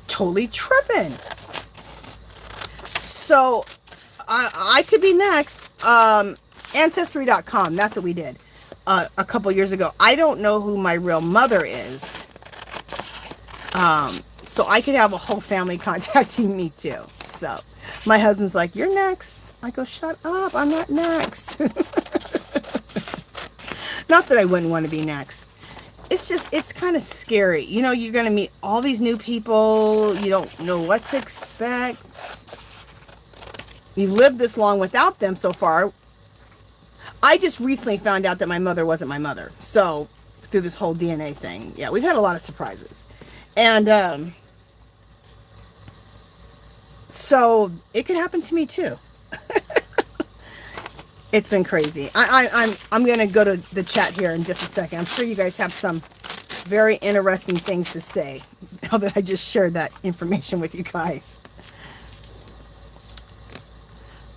totally tripping. So, I could be next. Ancestry.com, that's what we did a couple years ago. I don't know who my real mother is. So I could have a whole family contacting me too. So my husband's like, you're next. I go, shut up, I'm not next. Not that I wouldn't want to be next. It's kind of scary. You know, you're going to meet all these new people. You don't know what to expect. You've lived this long without them so far. I just recently found out that my mother wasn't my mother. So, through this whole DNA thing. Yeah, we've had a lot of surprises. And, so, it could happen to me too. It's been crazy. I'm going to go to the chat here in just a second. I'm sure you guys have some very interesting things to say now that I just shared that information with you guys.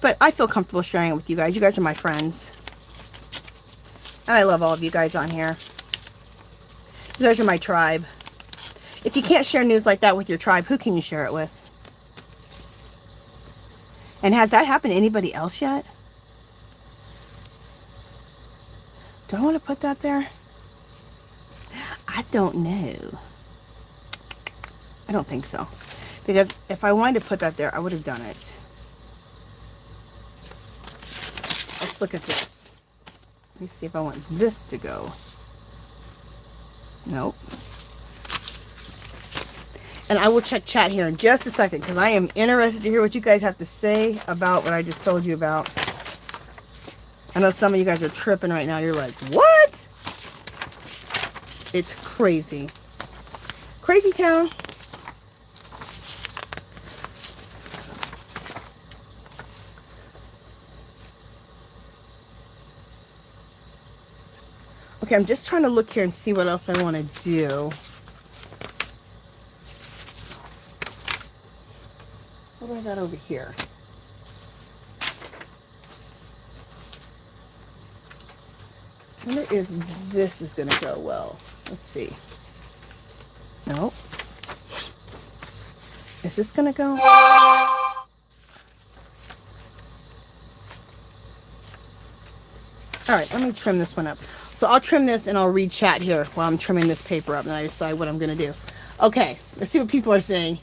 But I feel comfortable sharing it with you guys. You guys are my friends. And I love all of you guys on here. You guys are my tribe. If you can't share news like that with your tribe, who can you share it with? And has that happened to anybody else yet? Do I want to put that there? I don't know. I don't think so. Because if I wanted to put that there, I would have done it. Let's look at this. Let me see if I want this to go. Nope. And I will check chat here in just a second because I am interested to hear what you guys have to say about what I just told you about. I know some of you guys are tripping right now. You're like, what? It's crazy. Crazy Town. Okay, I'm just trying to look here and see what else I want to do. What do I got over here? I wonder if this is going to go well. Let's see. Nope. Is this going to go? All right, let me trim this one up. So I'll trim this and I'll read chat here while I'm trimming this paper up and I decide what I'm going to do. Okay, let's see what people are saying.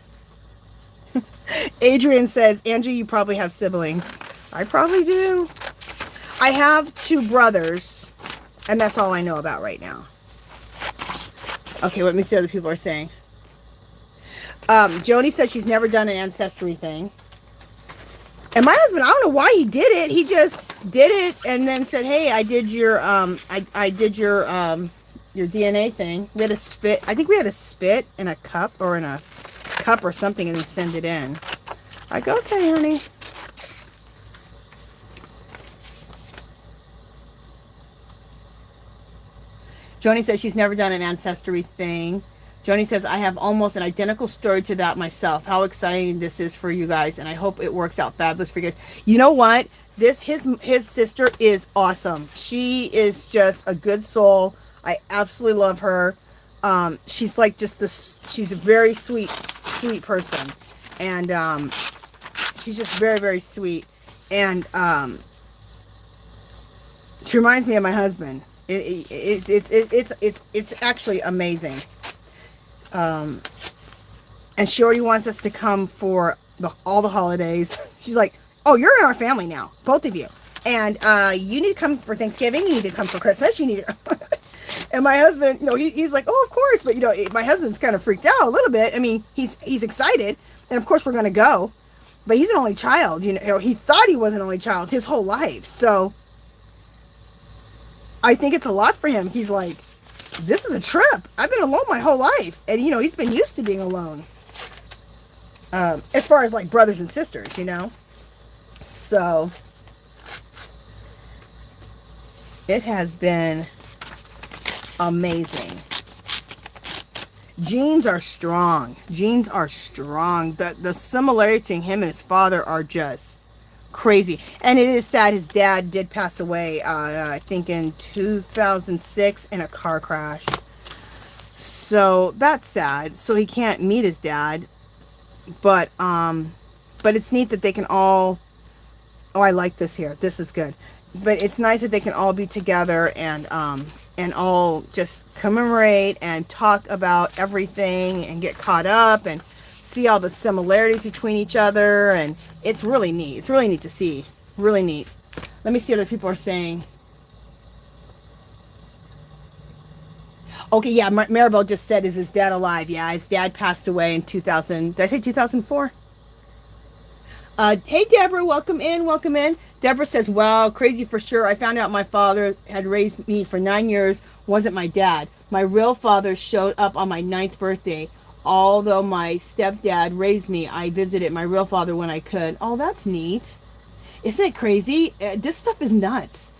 Adrian says, Angie, you probably have siblings. I probably do. I have 2 brothers, and that's all I know about right now. Okay, let me see what other people are saying. Joni said she's never done an ancestry thing. And my husband, I don't know why he did it. He just did it and then said, "Hey, I did your I did your DNA thing." We had a spit. I think we had a spit in a cup or in a cup or something and then send it in. I go, "Okay, honey." Joni says she's never done an ancestry thing. Joni says, I have almost an identical story to that myself. How exciting this is for you guys, and I hope it works out fabulous for you guys. You know what? His sister is awesome. She is just a good soul. I absolutely love her. She's like just this. She's a very sweet person, and she's just very, very sweet. And she reminds me of my husband. It's actually amazing. And she already wants us to come for all the holidays. She's like, "Oh, you're in our family now, both of you. And you need to come for Thanksgiving. You need to come for Christmas. You need to." And my husband, he's like, "Oh, of course." But my husband's kind of freaked out a little bit. I mean, he's excited, and of course we're going to go. But he's an only child. He thought he was an only child his whole life. So I think it's a lot for him. He's like, this is a trip. I've been alone my whole life. And, he's been used to being alone. As far as, like, brothers and sisters, So, it has been amazing. Genes are strong. Genes are strong. The similarity to him and his father are just crazy. And it is sad his dad did pass away, I think in 2006 in a car crash. So that's sad. So he can't meet his dad. But it's neat that they can all, oh, I like this here. This is good. But it's nice that they can all be together and all just commemorate and talk about everything and get caught up and see all the similarities between each other, and it's really neat. It's really neat to see. Really neat. Let me see what other people are saying. Okay, yeah, Maribel just said, is his dad alive? Yeah, his dad passed away in 2000. Did I say 2004? Hey, Deborah, welcome in, welcome in. Deborah says, wow, crazy for sure. I found out my father had raised me for 9 years, wasn't my dad. My real father showed up on my 9th birthday. Although my stepdad raised me, I visited my real father when I could. Oh, that's neat. Isn't it crazy? This stuff is nuts.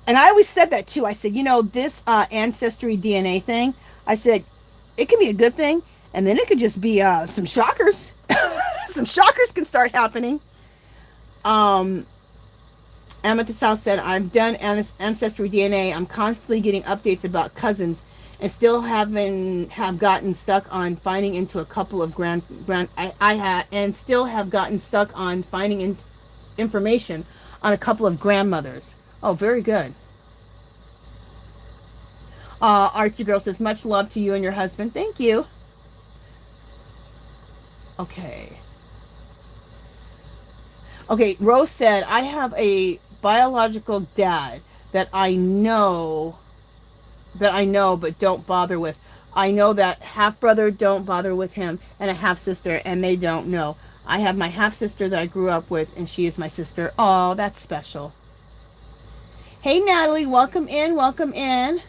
And I always said that too. I said, this ancestry DNA thing, I said, it can be a good thing. And then it could just be some shockers. Some shockers can start happening. Amethyst South said, I've done ancestry DNA. I'm constantly getting updates about cousins and still have gotten stuck on finding into a couple of information on a couple of grandmothers. Oh, very good. Archie Girl says, much love to you and your husband. Thank you. Okay. Okay, Rose said, I have a biological dad that I know but don't bother with. I know that half brother don't bother with him, and a half sister, and they don't know. I have my half sister that I grew up with, and she is my sister. Oh, that's special. Hey, Natalie, welcome in, welcome in.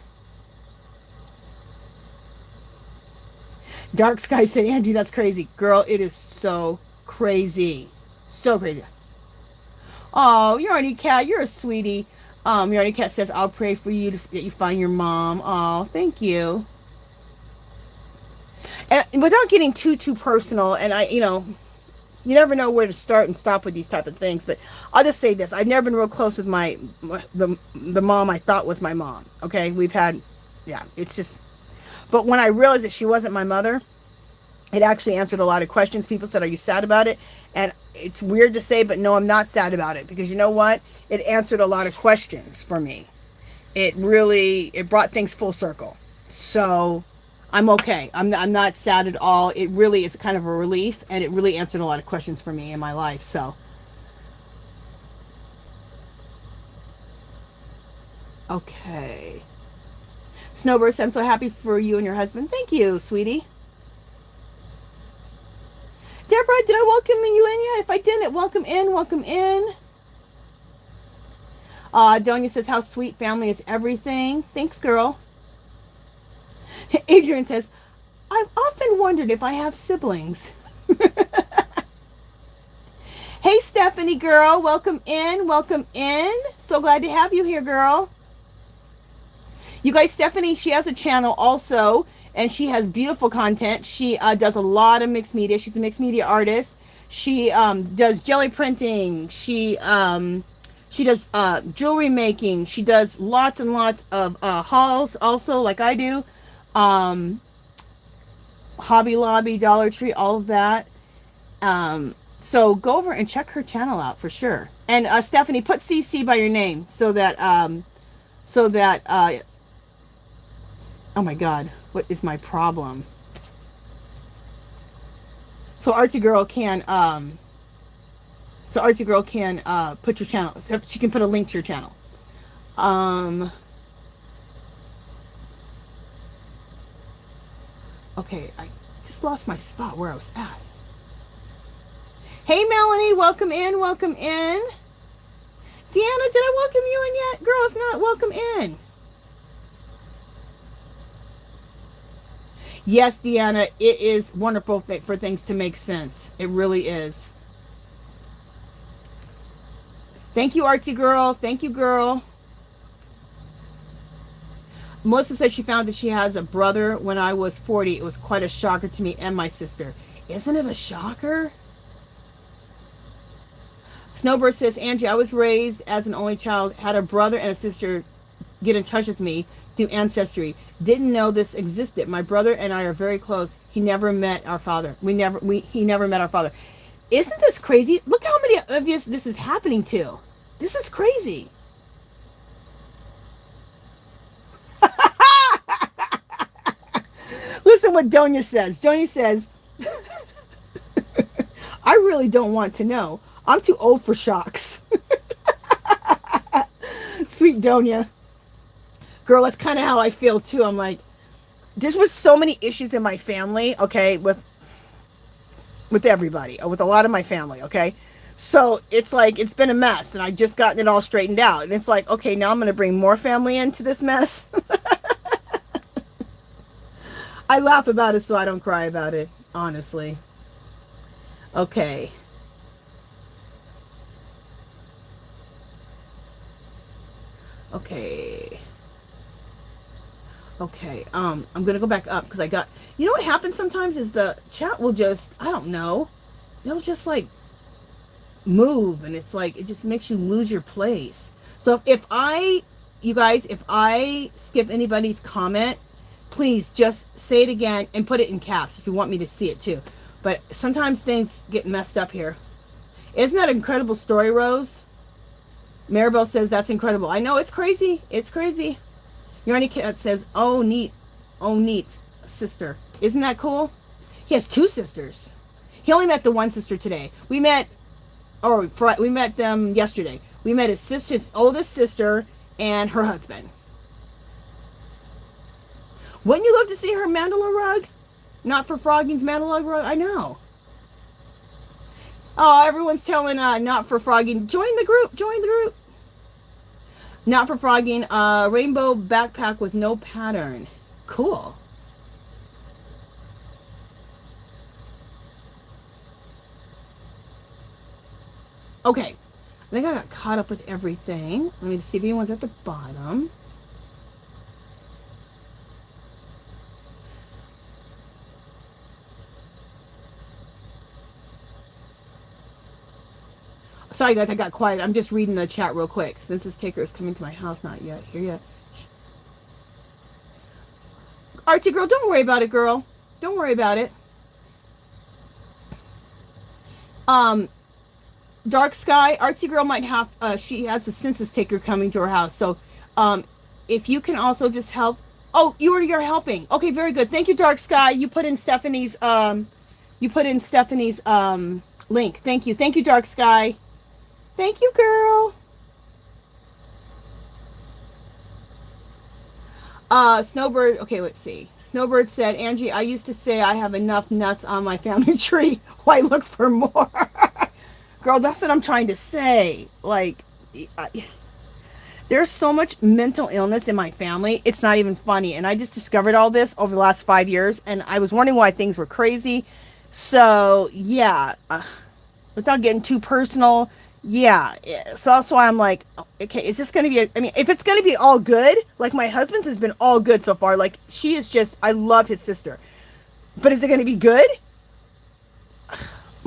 Dark Sky said, Angie, that's crazy. Girl, it is so crazy. So crazy. Oh, Yarny Cat, you're a sweetie. Yarny Cat says, I'll pray for you that you find your mom. Oh, thank you. And without getting too personal, and you never know where to start and stop with these type of things, but I'll just say this. I've never been real close with the mom I thought was my mom. Okay? We've had, yeah, it's just, but when I realized that she wasn't my mother, it actually answered a lot of questions. People said, are you sad about it? And it's weird to say, but no, I'm not sad about it, because you know what? It answered a lot of questions for me. It brought things full circle. So I'm okay. I'm not sad at all. It really is kind of a relief, and it really answered a lot of questions for me in my life. So, okay. Snowburst, I'm so happy for you and your husband. Thank you, sweetie. Deborah, did I welcome you in yet? If I didn't, welcome in, welcome in. Donia says, how sweet, family is everything. Thanks, girl. Adrian says, I've often wondered if I have siblings. Hey, Stephanie, girl, welcome in, welcome in. So glad to have you here, girl. You guys, Stephanie, she has a channel also, and she has beautiful content. She does a lot of mixed media. She's a mixed media artist. She does jelly printing. She does jewelry making. She does lots and lots of hauls also, like I do. Hobby Lobby, Dollar Tree, all of that. So go over and check her channel out for sure. And Stephanie, put CC by your name so that oh my God, what is my problem? So Archie Girl can put your channel, so she can put a link to your channel. Okay, I just lost my spot where I was at. Hey Melanie, welcome in, welcome in. Deanna, did I welcome you in yet? Girl, if not, welcome in. Yes, Deanna, it is wonderful for things to make sense. It really is. Thank you, Archie Girl. Thank you, girl. Melissa said she found that she has a brother when I was 40. It was quite a shocker to me and my sister. Isn't it a shocker? Snowbird says, Angie, I was raised as an only child, had a brother and a sister get in touch with me through Ancestry. Didn't know this existed. My brother and I are very close. He never met our father. He never met our father. Isn't this crazy? Look how many of us this is happening to. This is crazy. Listen what Donia says. Donia says, I really don't want to know. I'm too old for shocks. Sweet Donia. Girl, that's kind of how I feel too. I'm like, there was so many issues in my family, okay, with everybody, with a lot of my family, okay? So it's like, it's been a mess, and I've just gotten it all straightened out. And it's like, okay, now I'm going to bring more family into this mess. I laugh about it so I don't cry about it, honestly. Okay. Okay. Okay, I'm gonna go back up because I got, you know what happens sometimes is the chat will just, I don't know, it'll just like move, and it's like, it just makes you lose your place. So you guys, if I skip anybody's comment, please just say it again and put it in caps if you want me to see it too. But sometimes things get messed up here. Isn't that an incredible story, Rose? Maribel says, that's incredible. I know, it's crazy. It's crazy. Yarny Cat says, oh, neat, sister. Isn't that cool? He has two sisters. He only met the one sister today. We met them yesterday. We met his oldest sister and her husband. Wouldn't you love to see her mandala rug? Not for Frogging's mandala rug? I know. Oh, everyone's telling Not for Frogging, join the group, join the group. Not for Frogging, rainbow backpack with no pattern. Cool. Okay, I think I got caught up with everything. Let me see if anyone's at the bottom. Sorry guys, I got quiet. I'm just reading the chat real quick. Census taker is coming to my house. Not yet. Here yet. Archie girl, don't worry about it, girl. Don't worry about it. Dark Sky, Artsy Girl might have, she has the census taker coming to her house. So, if you can also just help. Oh, you already are helping. Okay, very good. Thank you, Dark Sky. You put in Stephanie's, link. Thank you. Thank you, Dark Sky. Thank you, girl. Snowbird, okay, let's see. Snowbird said, Angie, I used to say I have enough nuts on my family tree. Why look for more? Girl, that's what I'm trying to say. Like, there's so much mental illness in my family. It's not even funny. And I just discovered all this over the last 5 years. And I was wondering why things were crazy. So, yeah. Without getting too personal, yeah. So that's why I'm like, okay, is this going to be, I mean, if it's going to be all good, like my husband's has been all good so far. Like, she is just, I love his sister. But is it going to be good?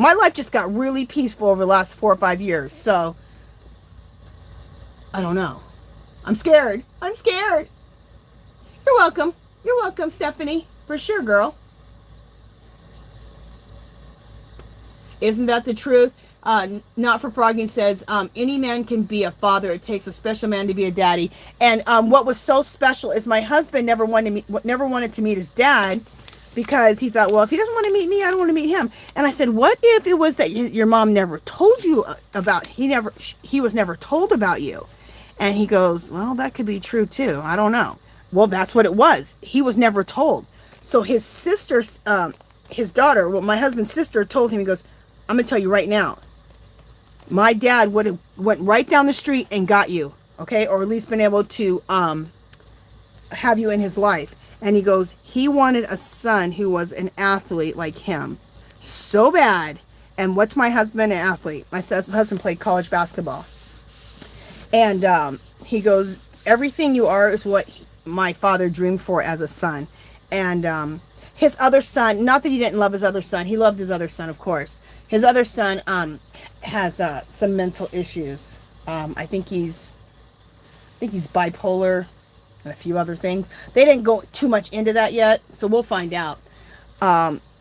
My life just got really peaceful over the last 4 or 5 years. So, I don't know. I'm scared. I'm scared. You're welcome. You're welcome, Stephanie. For sure, girl. Isn't that the truth? Not for Frogging says, any man can be a father. It takes a special man to be a daddy. And what was so special is my husband never wanted to meet his dad, because he thought, well, if he doesn't want to meet me, I don't want to meet him. And I said, what if it was that your mom never told you about, he was never told about you? And he goes, well, that could be true too. I don't know. Well, that's what it was. He was never told. So his sister, his daughter, well, my husband's sister told him, he goes, I'm going to tell you right now, my dad would have went right down the street and got you, okay? Or at least been able to have you in his life. And he goes, he wanted a son who was an athlete like him. So bad. And what's my husband, an athlete? My husband played college basketball. And he goes, everything you are is what my father dreamed for as a son. And his other son, not that he didn't love his other son. He loved his other son, of course. His other son has some mental issues. I think he's bipolar and a few other things. They didn't go too much into that yet, so we'll find out.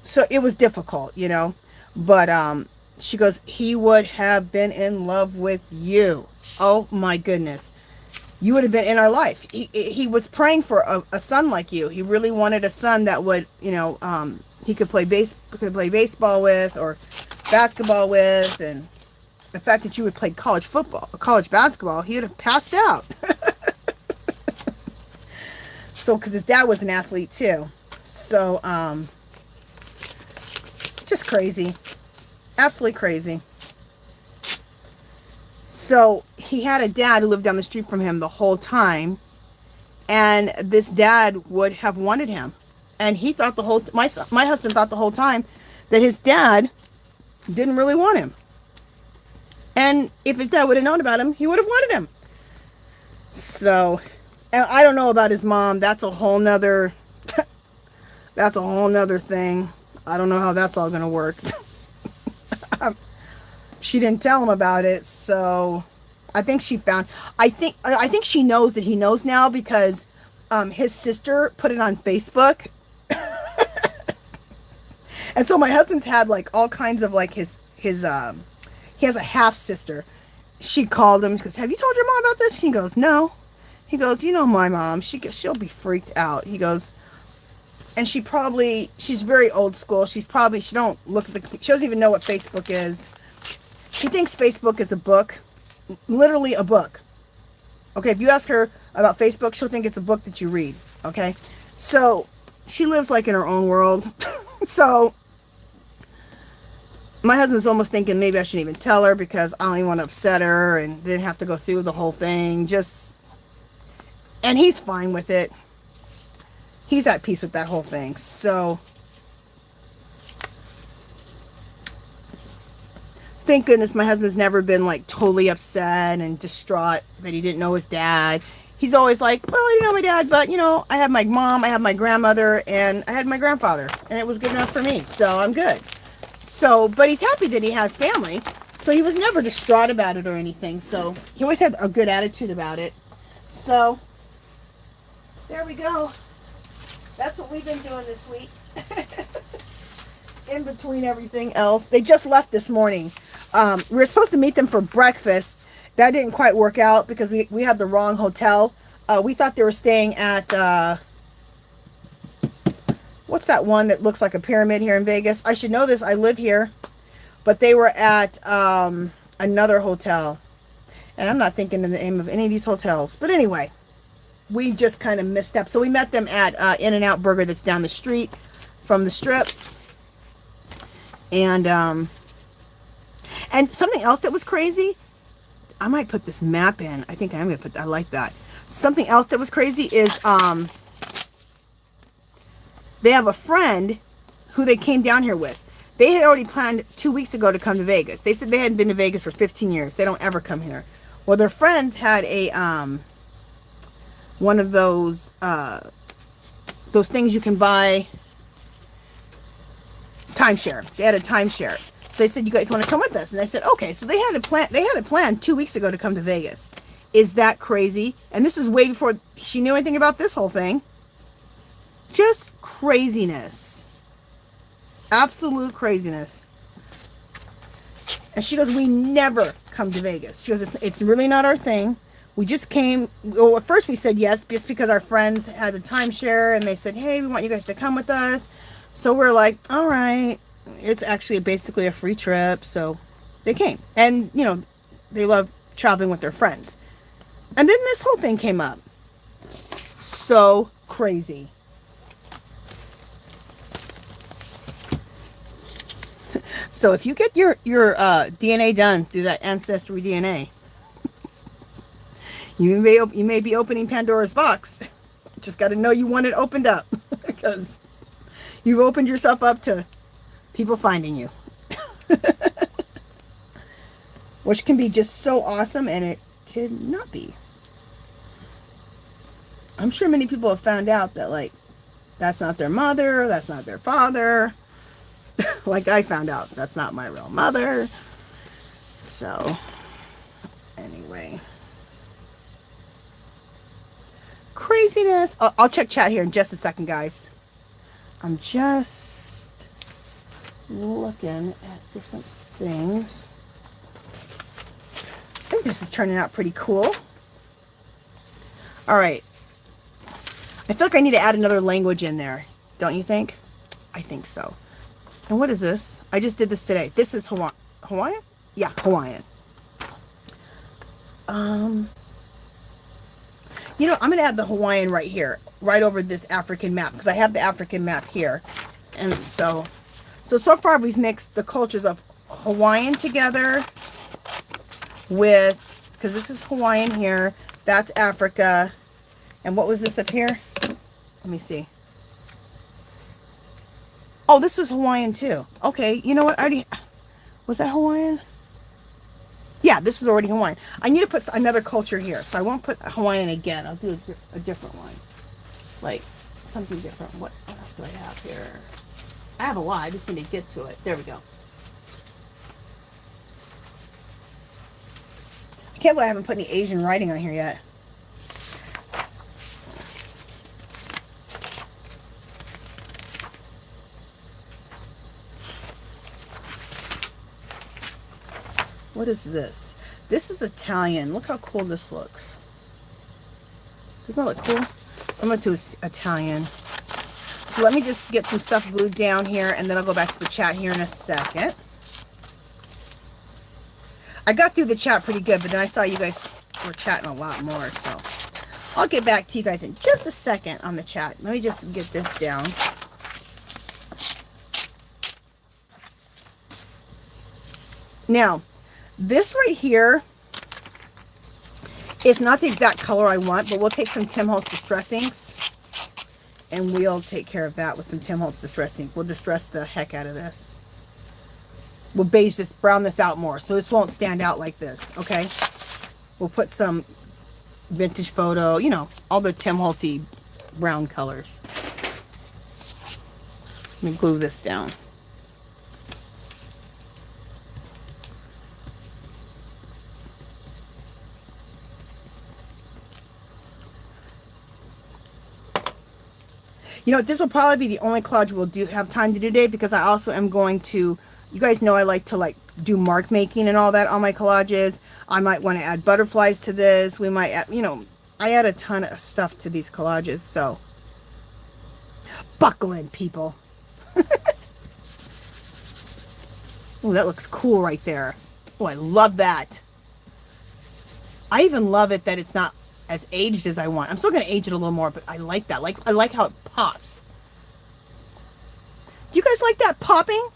So it was difficult, you know. But she goes, he would have been in love with you. Oh my goodness. You would have been in our life. He was praying for a son like you. He really wanted a son that would, you know, he could play baseball with, or basketball with. And the fact that you would play college basketball, he would have passed out. So, because his dad was an athlete too. So, just crazy. Absolutely crazy. So, he had a dad who lived down the street from him the whole time. And this dad would have wanted him. And he thought my husband thought the whole time that his dad didn't really want him. And if his dad would have known about him, he would have wanted him. So, and I don't know about his mom. That's a whole nother thing. I don't know how that's all going to work. She didn't tell him about it, so I think she she knows that he knows now, because his sister put it on Facebook. And so my husband's had like all kinds of like his he has a half sister. She called him, she goes, have you told your mom about this? She goes, no. He goes, you know my mom, she'll be freaked out. He goes, and she's very old school. She don't look at she doesn't even know what Facebook is. She thinks Facebook is a book, literally a book. Okay, if you ask her about Facebook, she'll think it's a book that you read. Okay, so she lives like in her own world. So my husband's almost thinking maybe I shouldn't even tell her, because I don't even want to upset her and then have to go through the whole thing. And he's fine with it. He's at peace with that whole thing. So thank goodness my husband's never been like totally upset and distraught that he didn't know his dad. He's always like, well, I didn't know my dad, but you know, I have my mom, I have my grandmother, and I had my grandfather, and it was good enough for me, so I'm good. So, but he's happy that he has family, so he was never distraught about it or anything, so he always had a good attitude about it. So, there we go. That's what we've been doing this week. In between everything else. They just left this morning. We were supposed to meet them for breakfast. That didn't quite work out because we had the wrong hotel. We thought they were staying at, what's that one that looks like a pyramid here in Vegas? I should know this. I live here. But they were at another hotel. And I'm not thinking in the name of any of these hotels. But anyway, we just kind of missed up. So we met them at In-N-Out Burger that's down the street from the Strip. And something else that was crazy, I might put this map in. I think I'm going to put that. I like that. Something else that was crazy is they have a friend who they came down here with. They had already planned 2 weeks ago to come to Vegas. They said they hadn't been to Vegas for 15 years. They don't ever come here. Well, their friends had a one of those things you can buy, timeshare. They had a timeshare. So they said, you guys want to come with us? And I said, okay. So they had a plan 2 weeks ago to come to Vegas. Is that crazy? And this is way before she knew anything about this whole thing. Just craziness. Absolute craziness. And she goes, we never come to Vegas. She goes, it's really not our thing. We just came. Well, at first we said yes, just because our friends had a timeshare and they said, hey, we want you guys to come with us. So we're like, all right. It's actually basically a free trip. So they came. And, you know, they love traveling with their friends. And then this whole thing came up. So crazy. So if you get your DNA done through that Ancestry DNA, you may be opening Pandora's box. Just got to know you want it opened up, because you've opened yourself up to people finding you, which can be just so awesome, and it can not be. I'm sure many people have found out that, like, that's not their mother, that's not their father. Like I found out that's not my real mother. So anyway, craziness. I'll check chat here in just a second, guys. I'm just looking at different things. I think this is turning out pretty cool. All right. I feel like I need to add another language in there. Don't you think? I think so. And what is this? I just did this today. This is Hawaiian? Yeah, Hawaiian. You know, I'm going to add the Hawaiian right here, right over this African map, because I have the African map here. And so far we've mixed the cultures of Hawaiian together with, because this is Hawaiian here, that's Africa. And what was this up here? Let me see. Oh, this was Hawaiian too. Okay, you know what? Was that Hawaiian? Yeah, this was already Hawaiian. I need to put another culture here, so I won't put Hawaiian again. I'll do a different one. Like, something different. What else do I have here? I have a lot. I just need to get to it. There we go. I can't believe I haven't put any Asian writing on here yet. What is this? This is Italian. Look how cool this looks. Doesn't that look cool? I'm going to do Italian. So let me just get some stuff glued down here, and then I'll go back to the chat here in a second. I got through the chat pretty good, but then I saw you guys were chatting a lot more, so I'll get back to you guys in just a second on the chat. Let me just get this down. Now, this right here is not the exact color I want, but we'll take some Tim Holtz Distress inks, and we'll take care of that with some Tim Holtz Distress ink. We'll distress the heck out of this. We'll beige this, brown this out more, so this won't stand out like this, okay? We'll put some vintage photo, you know, all the Tim Holtz brown colors. Let me glue this down. You know, this will probably be the only collage we'll have time to do today, because I also am going to, you guys know I like to like do mark making and all that on my collages. I might want to add butterflies to this. We might add, you know, I add a ton of stuff to these collages, so buckle in, people. Oh, that looks cool right there. Oh, I love that. I even love it that it's not as aged as I want. I'm still going to age it a little more, but I like that. I like how it pops. Do you guys like that popping?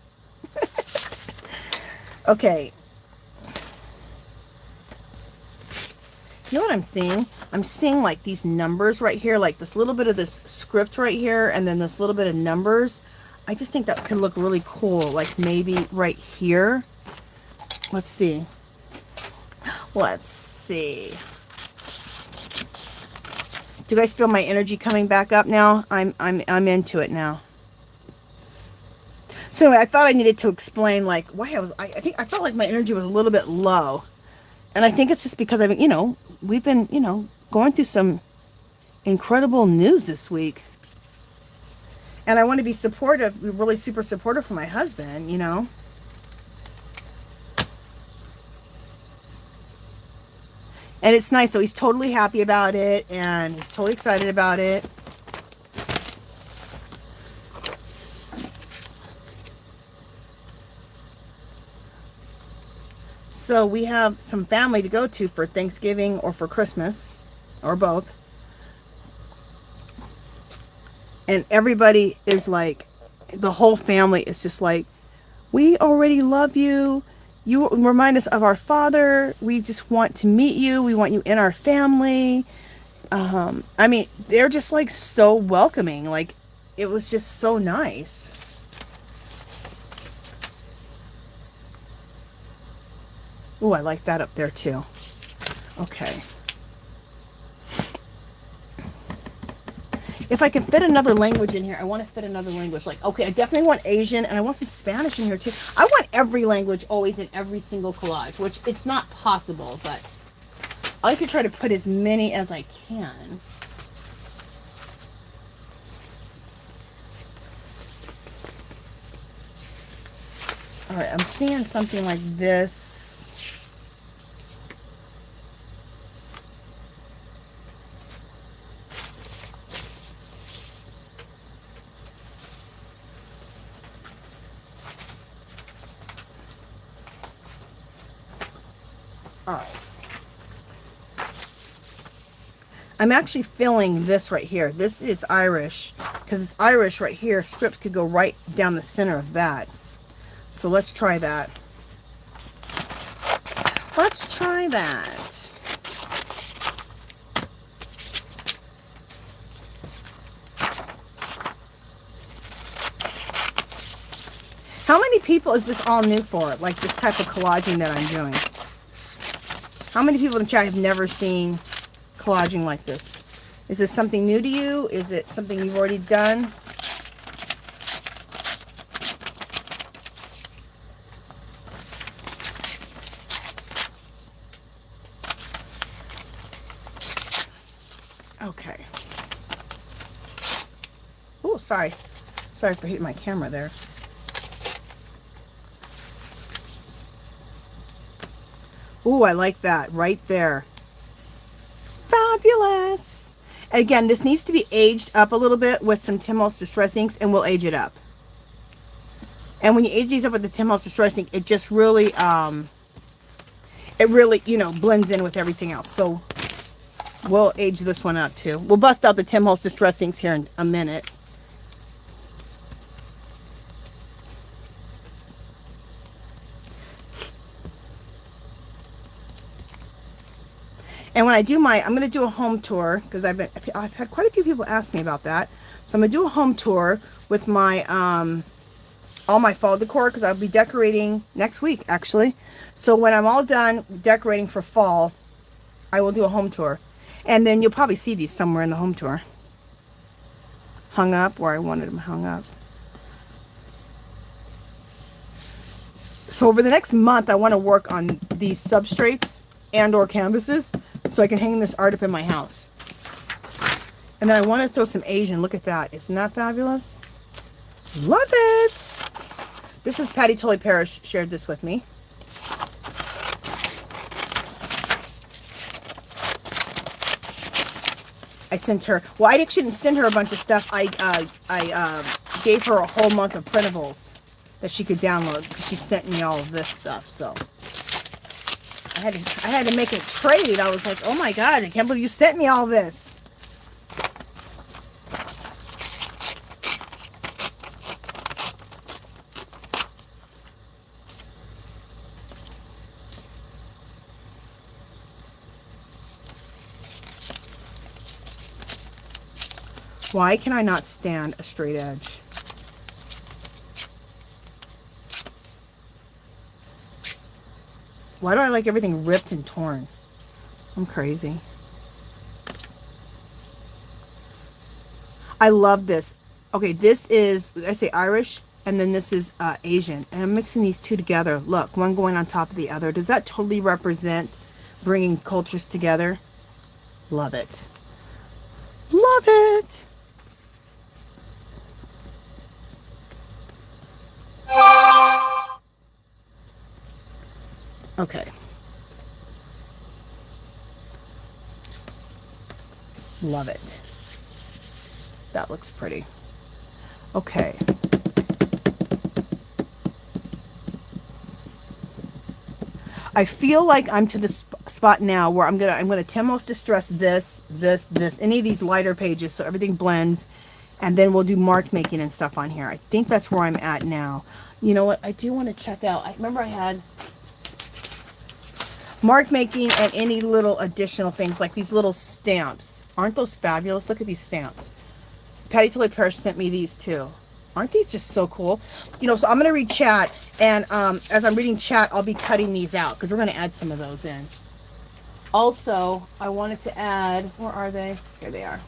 Okay. You know what I'm seeing? I'm seeing like these numbers right here, like this little bit of this script right here, and then this little bit of numbers. I just think that could look really cool, like maybe right here. Let's see. Let's see. Do you guys feel my energy coming back up now? I'm into it now. So anyway, I thought I needed to explain like why I felt like my energy was a little bit low. And I think it's just because you know, we've been, you know, going through some incredible news this week. And I want to be supportive, really super supportive for my husband, you know. And it's nice, so he's totally happy about it, and he's totally excited about it. So we have some family to go to for Thanksgiving or for Christmas, or both. And everybody is like, the whole family is just like, we already love you. You remind us of our father. We just want to meet you. We want you in our family. I mean, they're just like so welcoming. Like, it was just so nice. Ooh, I like that up there too. Okay. If I can fit another language in here, I want to fit another language. Like, okay, I definitely want Asian, and I want some Spanish in here too. I want every language always in every single collage, which it's not possible, but I like to try to put as many as I can. All right, I'm seeing something like this. All right. I'm actually filling this right here. This is Irish, because it's Irish right here. Script could go right down the center of that. So let's try that. Let's try that. How many people is this all new for? Like this type of collaging that I'm doing? How many people in the chat have never seen collaging like this? Is this something new to you? Is it something you've already done? Okay. Oh, sorry. Sorry for hitting my camera there. Ooh, I like that right there. Fabulous. And again, this needs to be aged up a little bit with some Tim Holtz Distress inks, and we'll age it up. And when you age these up with the Tim Holtz Distress ink, it just really, you know, blends in with everything else. So we'll age this one up too. We'll bust out the Tim Holtz Distress inks here in a minute. And when I do I'm going to do a home tour, because I've had quite a few people ask me about that. So I'm going to do a home tour with my all my fall decor, because I'll be decorating next week, actually. So when I'm all done decorating for fall, I will do a home tour. And then you'll probably see these somewhere in the home tour. Hung up where I wanted them hung up. So over the next month, I want to work on these substrates and or canvases so I can hang this art up in my house. And then I want to throw some Asian. Look at that. Isn't that fabulous? Love it. This is Patti Tolly Parrish shared this with me. I sent her, well, I actually didn't send her a bunch of stuff. I gave her a whole month of printables that she could download because she sent me all of this stuff. So I had to make it trade. I was like, oh my God, I can't believe you sent me all this. Why can I not stand a straight edge? Why do I like everything ripped and torn? I'm crazy. I love this. Okay, this is, I say Irish, and then this is Asian. And I'm mixing these two together. Look, one going on top of the other. Does that totally represent bringing cultures together? Love it. Love it. Okay. Love it. That looks pretty. Okay. I feel like I'm to the spot now where I'm gonna Temos distress this, any of these lighter pages so everything blends, and then we'll do mark making and stuff on here. I think that's where I'm at now. You know what? I do want to check out. I remember I had mark making and any little additional things like these little stamps. Aren't those fabulous? Look at these stamps. Patti Tolly Parrish sent me these too. Aren't these just so cool? You know, so I'm going to read chat, and as I'm reading chat, I'll be cutting these out because we're going to add some of those in. Also, I wanted to add, where are they? Here they are.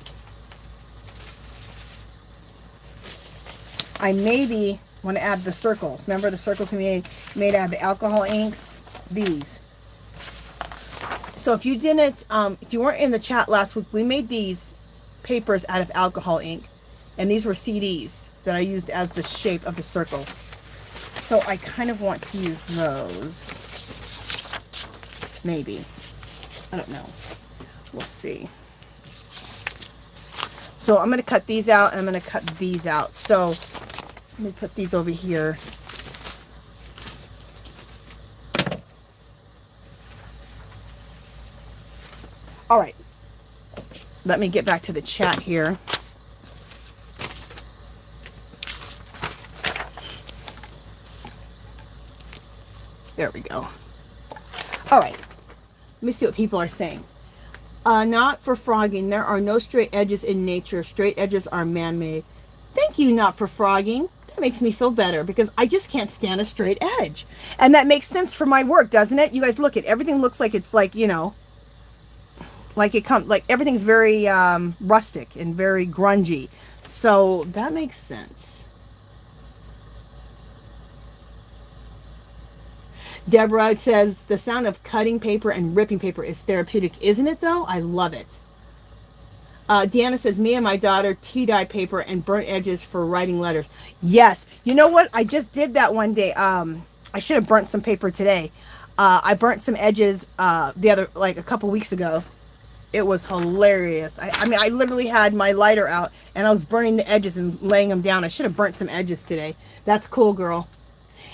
I maybe want to add the circles. Remember the circles we made out of the alcohol inks? These. So if you didn't, if you weren't in the chat last week, we made these papers out of alcohol ink, and these were CDs that I used as the shape of the circles. So I kind of want to use those. Maybe. I don't know. We'll see. So I'm going to cut these out, and I'm going to cut these out. So let me put these over here. All right, let me get back to the chat here. There we go. All right, let me see what people are saying. Not for frogging. There are no straight edges in nature. Straight edges are man-made. Thank you, Not for Frogging. That makes me feel better because I just can't stand a straight edge. And that makes sense for my work, doesn't it? You guys look at everything looks like it's like, you know, like it comes like everything's very rustic and very grungy, so that makes sense. Deborah says the sound of cutting paper and ripping paper is therapeutic, isn't it though? I love it. Deanna says me and my daughter tea-dye paper and burnt edges for writing letters. Yes, you know what, I just did that one day. I should have burnt some paper today. I burnt some edges like a couple weeks ago. It was hilarious. I mean, I literally had my lighter out and I was burning the edges and laying them down. I should have burnt some edges today. That's cool, girl.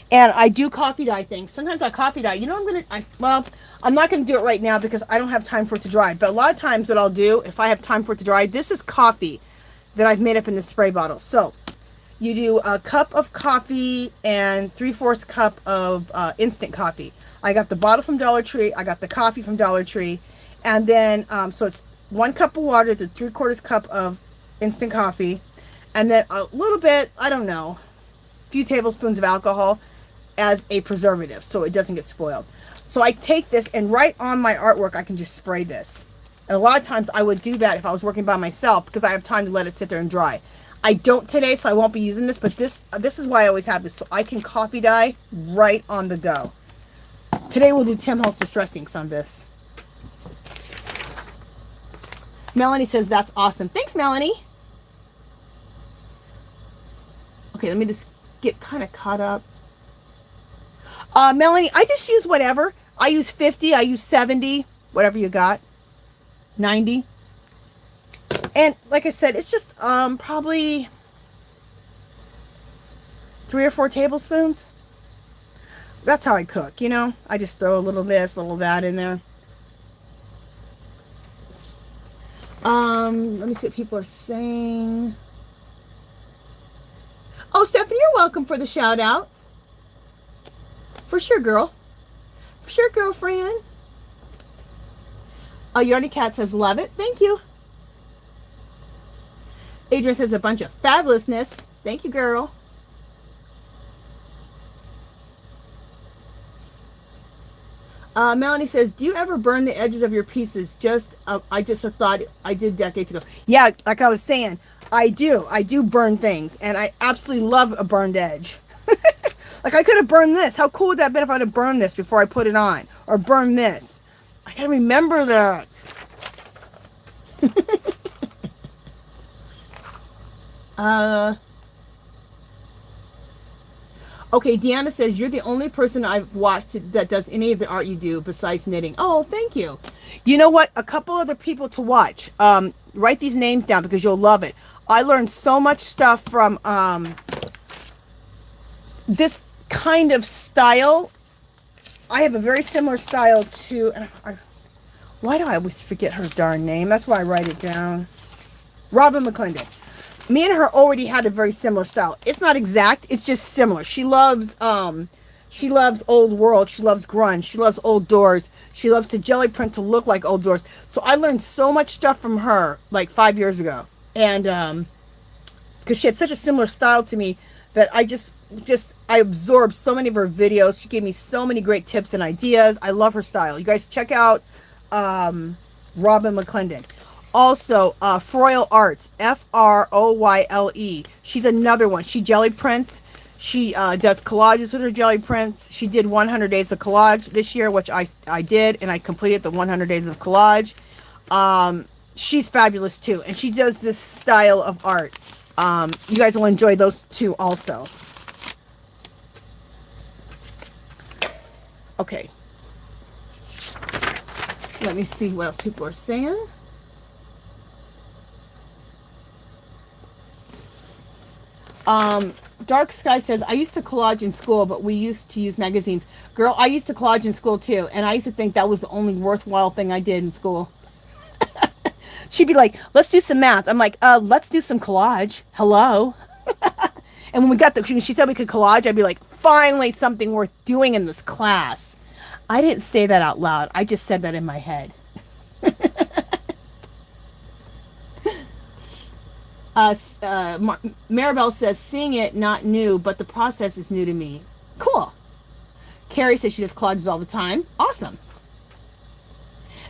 And I do coffee dye things. Sometimes I coffee dye. You know, well, I'm not going to do it right now because I don't have time for it to dry. But a lot of times what I'll do, if I have time for it to dry, this is coffee that I've made up in the spray bottle. So you do a cup of coffee and 3/4 cup of instant coffee. I got the bottle from Dollar Tree. I got the coffee from Dollar Tree. And then, so it's 1 cup of water, the 3/4 cup of instant coffee, and then a little bit, I don't know, few tablespoons of alcohol as a preservative so it doesn't get spoiled. So I take this, and right on my artwork I can just spray this. And a lot of times I would do that if I was working by myself because I have time to let it sit there and dry. I don't today, so I won't be using this, but this is why I always have this, so I can coffee dye right on the go. Today we'll do Tim Holtz Distress Inks on this. Melanie says that's awesome. Thanks, Melanie. Okay, let me just get kind of caught up. Melanie, I just use whatever. I use 50, I use 70, whatever you got. 90. And like I said, it's just probably 3 or 4 tablespoons. That's how I cook, you know. I just throw a little this, a little that in there. Let me see what people are saying. Oh, Stephanie, you're welcome for the shout out. For sure, girl. For sure, girlfriend. Oh, Yardy Cat says, love it. Thank you. Adrian says, a bunch of fabulousness. Thank you, girl. Melanie says, do you ever burn the edges of your pieces? I just thought I did decades ago. Yeah, like I was saying, I do burn things, and I absolutely love a burned edge. Like, I could have burned this. How cool would that have been if I'd have burned this before I put it on? Or burn this. I gotta remember that. Okay, Deanna says, you're the only person I've watched that does any of the art you do besides knitting. Oh, thank you. You know what? A couple other people to watch. Write these names down because you'll love it. I learned so much stuff from this kind of style. I have a very similar style to... why do I always forget her darn name? That's why I write it down. ROBYN McClendon. Me and her already had a very similar style. It's not exact. It's just similar. She loves old world. She loves grunge. She loves old doors. She loves to jelly print to look like old doors. So I learned so much stuff from her like 5 years ago. And because she had such a similar style to me that I absorbed so many of her videos. She gave me so many great tips and ideas. I love her style. You guys check out ROBYN McClendon. Also, FROYLE Arts, FROYLE. She's another one. She jelly prints. She does collages with her jelly prints. She did 100 days of collage this year, which I did, and I completed the 100 days of collage. She's fabulous too, and she does this style of art. You guys will enjoy those two also. Okay. Let me see what else people are saying. Dark Sky says, I used to collage in school, but we used to use magazines. Girl, I used to collage in school too, and I used to think that was the only worthwhile thing I did in school. She'd be like, let's do some math. I'm like, let's do some collage. Hello. And when we got when she said we could collage, I'd be like, finally something worth doing in this class. I didn't say that out loud. I just said that in my head. Maribel says, seeing it, not new, but the process is new to me. Cool. Carrie says she does collages all the time. Awesome.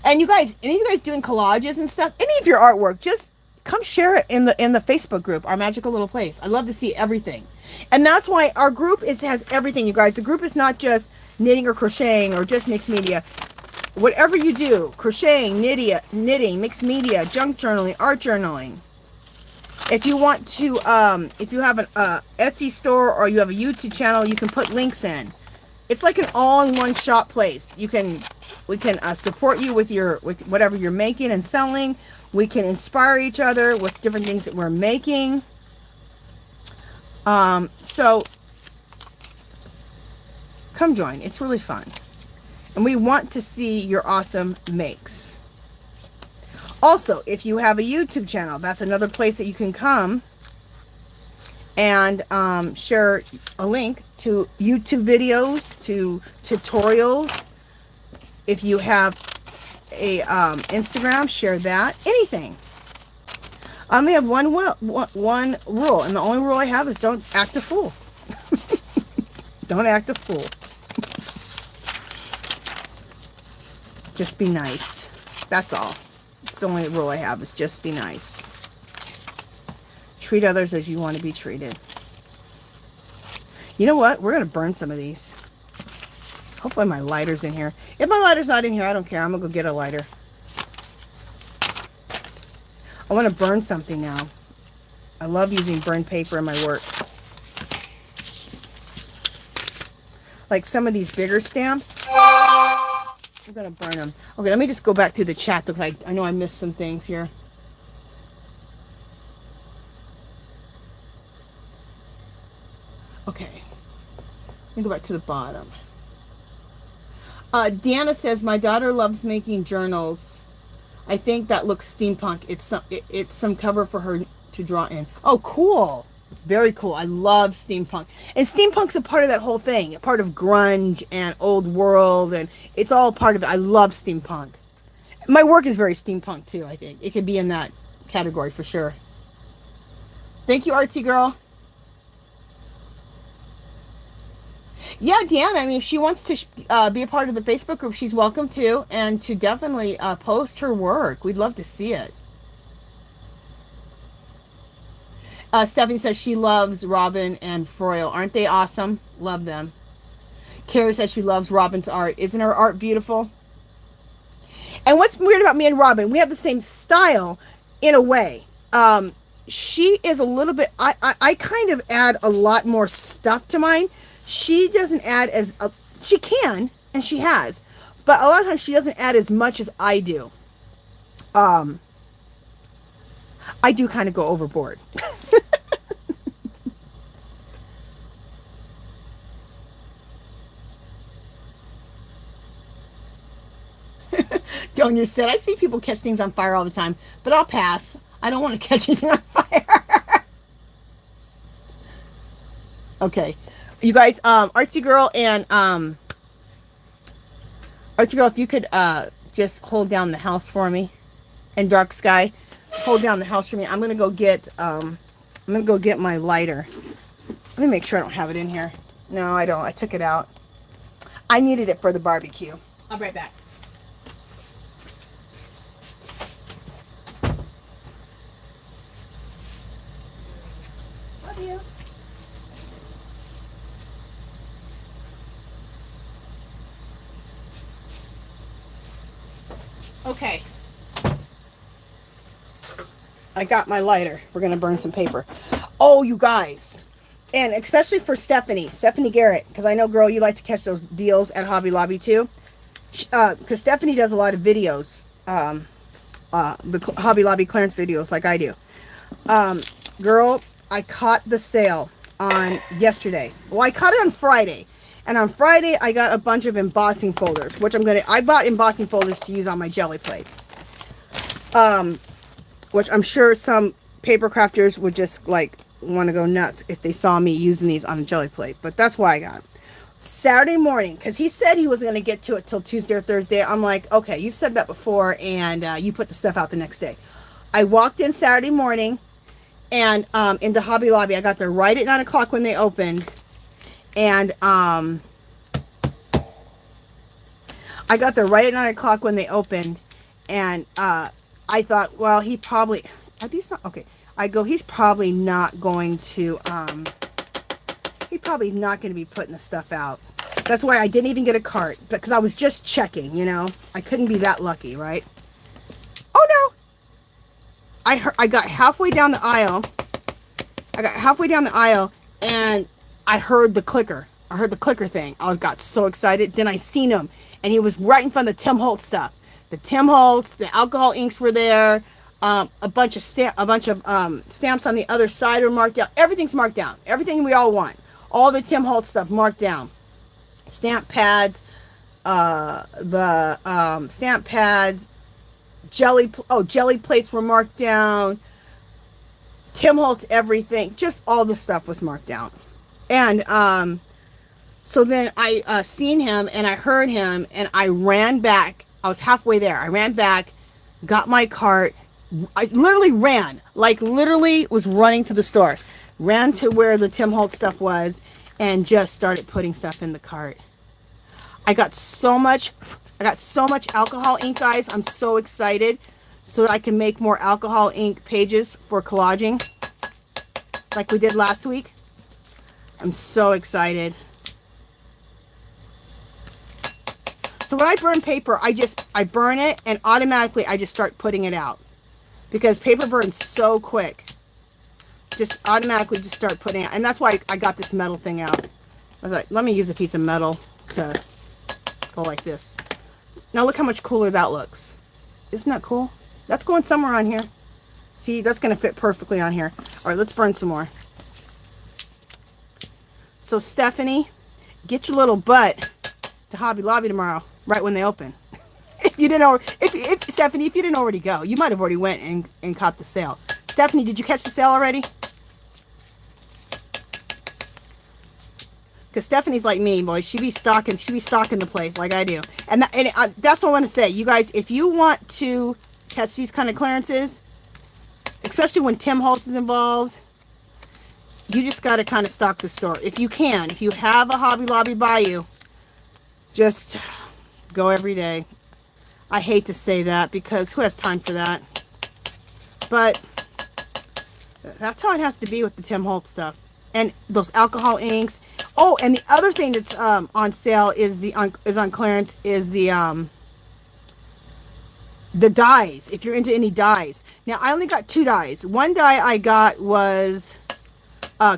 And you guys, any of you guys doing collages and stuff, any of your artwork, just come share it in the Facebook group, Our Magical Little Place. I love to see everything. And that's why our group has everything, you guys. The group is not just knitting or crocheting or just mixed media. Whatever you do, crocheting, knitting, mixed media, junk journaling, art journaling. If you want to, if you have an Etsy store or you have a YouTube channel, you can put links in. It's like an all-in-one shop place. We can support you with whatever you're making and selling. We can inspire each other with different things that we're making. So come join. It's really fun. And we want to see your awesome makes. Also, if you have a YouTube channel, that's another place that you can come and share a link to YouTube videos, to tutorials. If you have a Instagram, share that. Anything. I only have one rule, and the only rule I have is don't act a fool. Don't act a fool. Just be nice. That's all. It's the only rule I have, is just be nice. Treat others as you want to be treated. You know what? We're going to burn some of these. Hopefully my lighter's in here. If my lighter's not in here, I don't care. I'm going to go get a lighter. I want to burn something now. I love using burned paper in my work. Like some of these bigger stamps. I'm going to burn them. Okay, let me just go back through the chat. Because I know I missed some things here. Okay. Let me go back to the bottom. Deanna says, my daughter loves making journals. I think that looks steampunk. It's some cover for her to draw in. Oh, cool. Very cool. I love steampunk. And steampunk's a part of that whole thing. A part of grunge and old world. And it's all part of it. I love steampunk. My work is very steampunk too, I think. It could be in that category for sure. Thank you, Artsy Girl. Yeah, Dan, I mean, if she wants to be a part of the Facebook group, she's welcome to, and to definitely post her work. We'd love to see it. Stephanie says she loves Robyn and FROYLE. Aren't they awesome? Love them. Carrie says she loves Robyn's art. Isn't her art beautiful? And what's weird about me and Robyn, we have the same style in a way. She is a little bit, I kind of add a lot more stuff to mine. She doesn't add she can, and she has, but a lot of times she doesn't add as much as I do. I do kind of go overboard. Donia said, I see people catch things on fire all the time, but I'll pass. I don't want to catch anything on fire. Okay. You guys, Artsy Girl and Artsy Girl, if you could just hold down the house for me, and Dark Sky, hold down the house for me. I'm gonna go get my lighter. Let me make sure I don't have it in here. No, I don't. I took it out. I needed it for the barbecue. I'll be right back. Love you. Okay, I got my lighter. We're going to burn some paper. Oh, you guys, and especially for Stephanie Garrett, because I know, girl, you like to catch those deals at Hobby Lobby too, because Stephanie does a lot of videos, the Hobby Lobby clearance videos like I do. Girl, I caught the sale on yesterday. Well, I caught it on Friday. And on Friday, I got a bunch of embossing folders, which I bought embossing folders to use on my jelly plate. Which I'm sure some paper crafters would just like want to go nuts if they saw me using these on a jelly plate. But that's why I got them. Saturday morning, because he said he wasn't going to get to it till Tuesday or Thursday. I'm like, okay, you've said that before, and you put the stuff out the next day. I walked in Saturday morning, and into Hobby Lobby. I got there right at 9 o'clock when they opened. And I got there right at 9 o'clock when they opened, and I thought, well, he probably, are these not, okay, I go, he's probably not going to be putting the stuff out. That's why I didn't even get a cart, because I was just checking, you know. I couldn't be that lucky, right? Oh no, I got halfway down the aisle. And I heard the clicker. I heard the clicker thing. I got so excited. Then I seen him, and he was right in front of the Tim Holtz stuff. The Tim Holtz, the alcohol inks were there. A bunch of stamps on the other side are marked down. Everything's marked down. Everything we all want. All the Tim Holtz stuff marked down. Stamp pads, stamp pads, jelly plates were marked down. Tim Holtz, everything, just all the stuff was marked down. And so then I seen him, and I heard him, and I ran back. I was halfway there. I ran back, got my cart. I literally ran, like literally was running to the store. Ran to where the Tim Holtz stuff was, and just started putting stuff in the cart. I got so much alcohol ink, guys. I'm so excited so that I can make more alcohol ink pages for collaging like we did last week. I'm so excited. So when I burn paper, I burn it and automatically I just start putting it out because paper burns so quick. Just automatically just start putting it, and that's why I got this metal thing out. I was like, let me use a piece of metal to go like this. Now look how much cooler that looks. Isn't that cool? That's going somewhere on here. See, that's going to fit perfectly on here. All right, let's burn some more. So Stephanie, get your little butt to Hobby Lobby tomorrow, right when they open. If you didn't, Stephanie, if you didn't already go, you might have already went and caught the sale. Stephanie, did you catch the sale already? Because Stephanie's like me, boy. She be stalking the place like I do. And that's what I want to say. You guys, if you want to catch these kind of clearances, especially when Tim Holtz is involved, you just got to kind of stock the store. If you can. If you have a Hobby Lobby by you, just go every day. I hate to say that because who has time for that? But that's how it has to be with the Tim Holtz stuff. And those alcohol inks. Oh, and the other thing that's on sale is on clearance is the dyes. If you're into any dyes. Now I only got 2 dyes. One dye I got was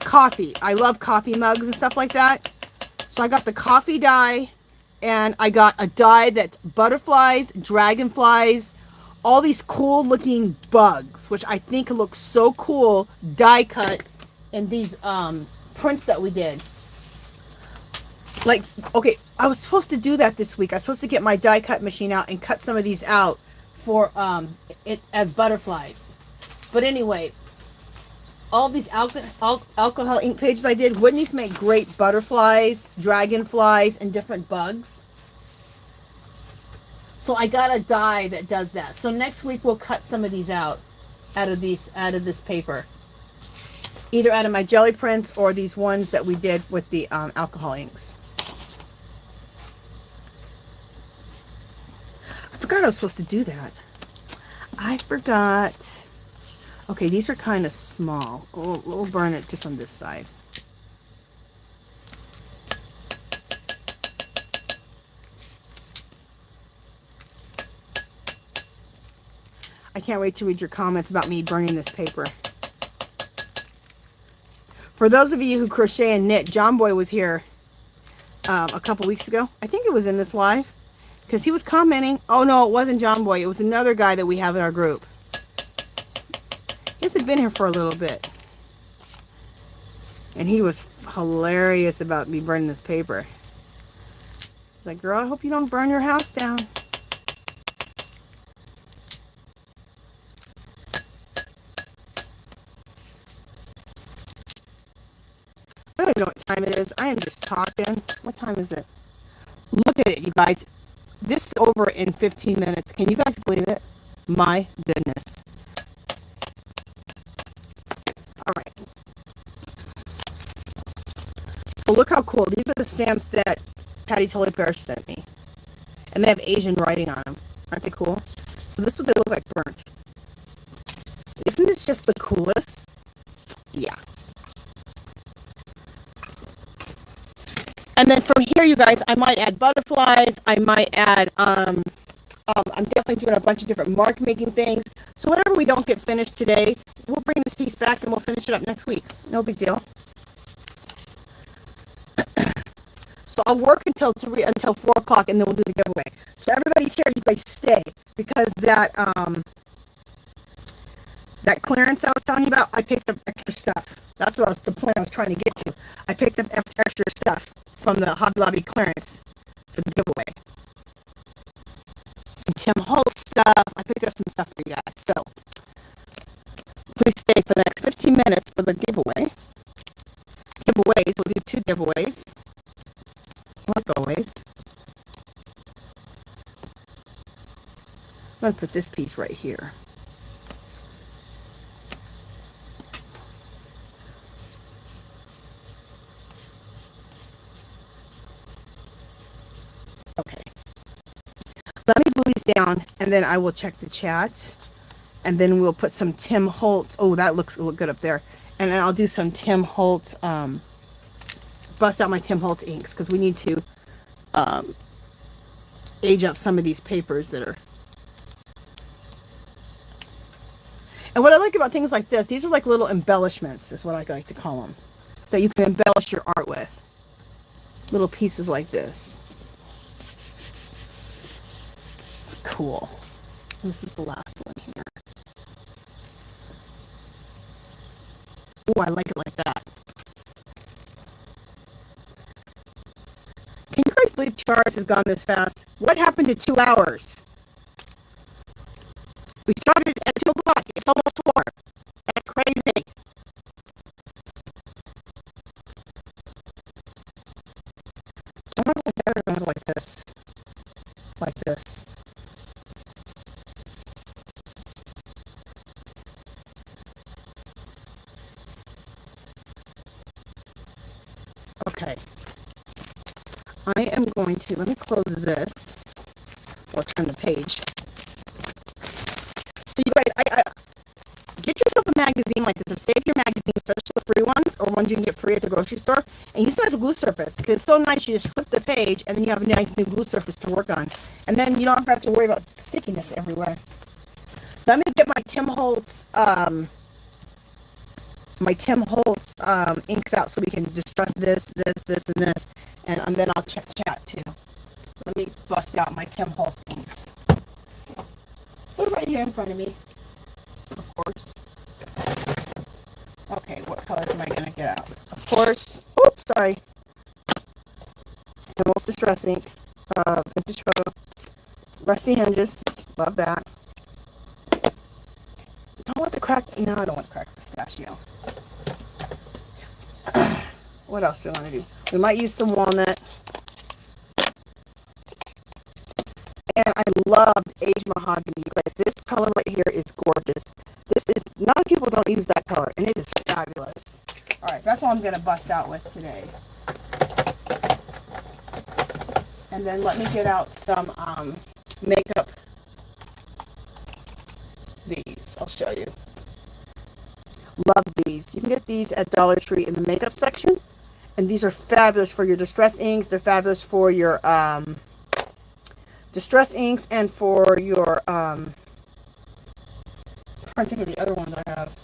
coffee. I love coffee mugs and stuff like that. So I got the coffee dye, and I got a dye that's butterflies, dragonflies, all these cool looking bugs, which I think looks so cool, die cut in these prints that we did. Like, okay, I was supposed to do that this week. I was supposed to get my die cut machine out and cut some of these out for it as butterflies. But anyway, all these alcohol ink pages I did, wouldn't these make great butterflies, dragonflies, and different bugs? So I got a die that does that. So next week we'll cut some of these out of this paper. Either out of my jelly prints or these ones that we did with the alcohol inks. I forgot I was supposed to do that. I forgot. Okay, these are kind of small. We'll burn it just on this side. I can't wait to read your comments about me burning this paper. For those of you who crochet and knit, John Boy was here a couple weeks ago. I think it was in this live. Because he was commenting. Oh no, it wasn't John Boy. It was another guy that we have in our group. He hasn't been here for a little bit. And he was hilarious about me burning this paper. He's like, girl, I hope you don't burn your house down. I don't even know what time it is. I am just talking. What time is it? Look at it, you guys. This is over in 15 minutes. Can you guys believe it? My goodness. All right. So look how cool. These are the stamps that Patti Parrish sent me. And they have Asian writing on them. Aren't they cool? So this is what they look like burnt. Isn't this just the coolest? Yeah. And then from here, you guys, I might add butterflies. I might add, I'm definitely doing a bunch of different mark making things. So whatever we don't get finished today, we'll bring this piece back and we'll finish it up next week. No big deal. So I'll work until 4 o'clock, and then we'll do the giveaway. So everybody's here, you guys stay, because that clearance I was telling you about, I picked up extra stuff. That's what the point I was trying to get to. I picked up extra stuff from the Hobby Lobby clearance for the giveaway. Some Tim Holtz stuff. I picked up some stuff for you guys. So please stay for the next 15 minutes for the giveaway. Giveaways. We'll do 2 giveaways. Like always. I'm going to put this piece right here. and then I will check the chat, and then we'll put some Tim Holtz. Oh, that looks good up there. And then I'll do some Tim Holtz, bust out my Tim Holtz inks, because we need to age up some of these papers that are. And what I like about things like this, these are like little embellishments, is what I like to call them, that you can embellish your art with. Little pieces like this. Cool. This is the last one here. Oh, I like it like that. Can you guys believe 2 hours has gone this fast? What happened to 2 hours? We started at 2 o'clock. It's almost 4. That's crazy. I want to like that, or I want to like this. Like this. Okay. I am going to, let me close this. Or turn the page. So you guys, I get yourself a magazine like this, or save your magazine, especially the free ones, or ones you can get free at the grocery store, and use them as a glue surface, because it's so nice. You just flip the page, and then you have a nice new glue surface to work on, and then you don't have to worry about stickiness everywhere. Let me get my Tim Holtz inks out, so we can distress this, and this, and then I'll check chat too. Let me bust out my Tim Holtz inks. Put it right here in front of me, of course. Okay, what colors am I going to get out? Of course, oops, sorry. The most distress ink, Vintage Photo, Rusty Hinges, love that. Don't want the crack, no, I don't want cracked pistachio. What else do we want to do? We might use some walnut. And I loved aged mahogany. You guys, this color right here is gorgeous. This is, a lot of people don't use that color, and it is fabulous. Alright, that's all I'm going to bust out with today. And then let me get out some makeup. These, I'll show you. Love these. You can get these at Dollar Tree in the makeup section. And these are fabulous for your distress inks. They're fabulous for your distress inks and for your I'm trying to think of the other ones I have.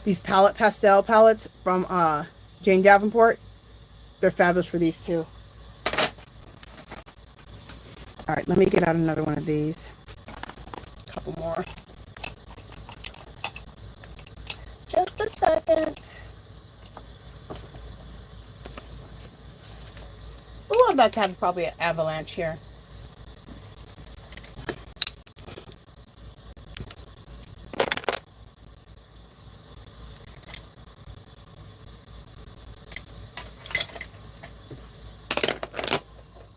These pastel palettes from Jane Davenport. They're fabulous for these too. Alright, let me get out another one of these. A couple more. Just a second. Oh, I'm about to have probably an avalanche here.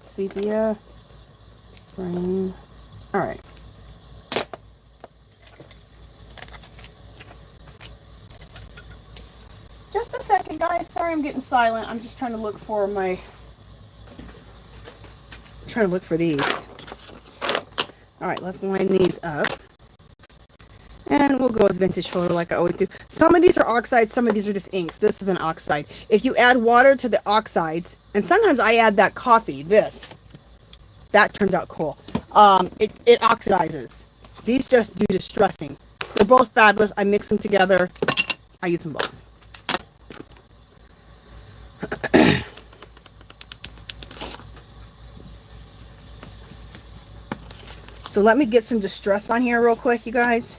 Sepia. Green. Alright. Just a second, guys. Sorry I'm getting silent. I'm just trying to look for my... trying to look for these. Alright, let's line these up. And we'll go with Vintage Photo like I always do. Some of these are oxides, some of these are just inks. This is an oxide. If you add water to the oxides, and sometimes I add that coffee, this. That turns out cool. It oxidizes. These just do distressing. They're both fabulous. I mix them together. I use them both. So let me get some distress on here real quick, you guys.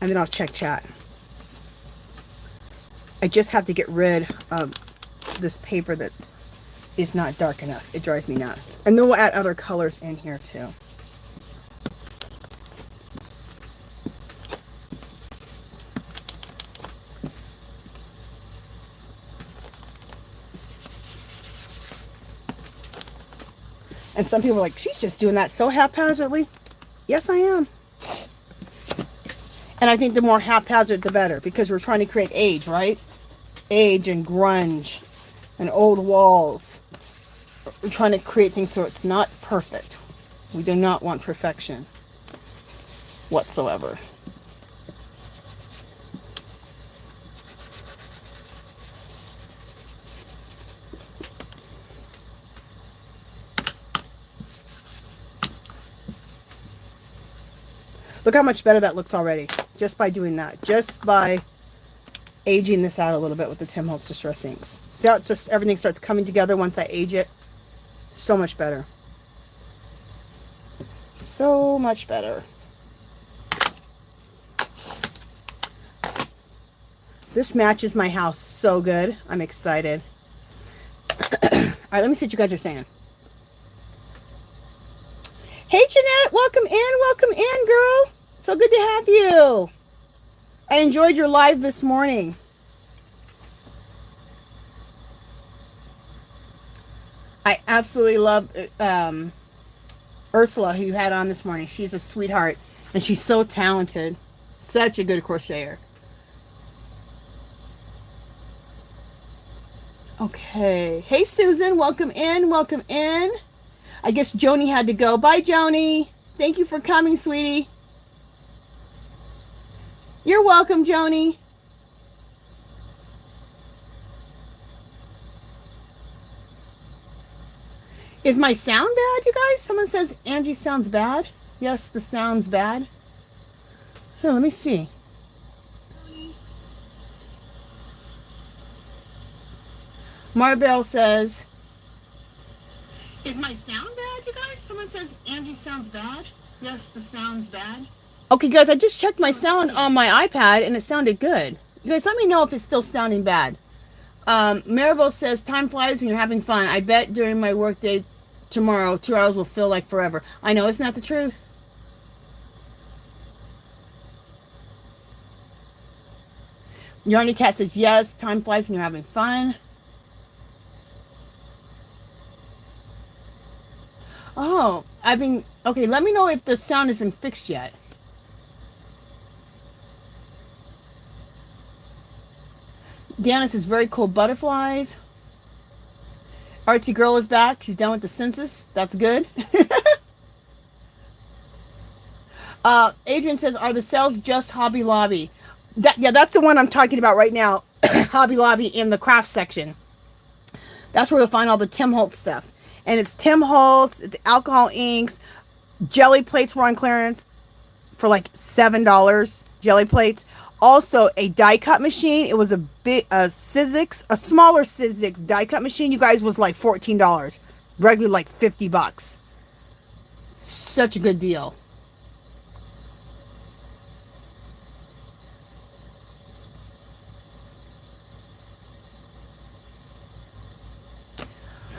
And then I'll check chat. I just have to get rid of this paper that is not dark enough. It drives me nuts. And then we'll add other colors in here too. And some people are like, she's just doing that so haphazardly. Yes, I am. And I think the more haphazard, the better, because we're trying to create age, right? Age and grunge and old walls. We're trying to create things so it's not perfect. We do not want perfection whatsoever. Look how much better that looks already, just by doing that, just by aging this out a little bit with the Tim Holtz Distress Inks. See how it's just everything starts coming together once I age it? So much better. So much better. This matches my house so good. I'm excited. All right, let me see what you guys are saying. Hey, Jeanette, welcome in, girl. So good to have you. I enjoyed your live this morning. I absolutely love Ursula, who you had on this morning. She's a sweetheart, and she's so talented. Such a good crocheter. Okay. Hey, Susan, welcome in, welcome in. I guess Joni had to go. Bye, Joni. Thank you for coming, sweetie. You're welcome, Joni. Is my sound bad, you guys? Someone says Angie sounds bad. Yes, the sound's bad. Here, let me see. Marbell says, is my sound bad, you guys? Someone says Angie sounds bad. Yes, the sound's bad. Okay, guys, I just checked my sound on my iPad, and it sounded good. You guys, let me know if it's still sounding bad. Maribel says, time flies when you're having fun. I bet during my work day tomorrow, 2 hours will feel like forever. I know, isn't that the truth? Yarny Cat says, yes, time flies when you're having fun. Oh, okay, let me know if the sound hasn't fixed yet. Deanna says, very cool butterflies. Archie Girl is back. She's done with the census. That's good. Adrian says, are the sales just Hobby Lobby? Yeah, that's the one I'm talking about right now. Hobby Lobby in the craft section. That's where you'll find all the Tim Holtz stuff. And it's Tim Holtz, the alcohol inks, jelly plates were on clearance for like $7. Jelly plates. Also, a die cut machine. It was a Sizzix, a smaller Sizzix die cut machine. You guys was like $14. Regularly like $50. Such a good deal.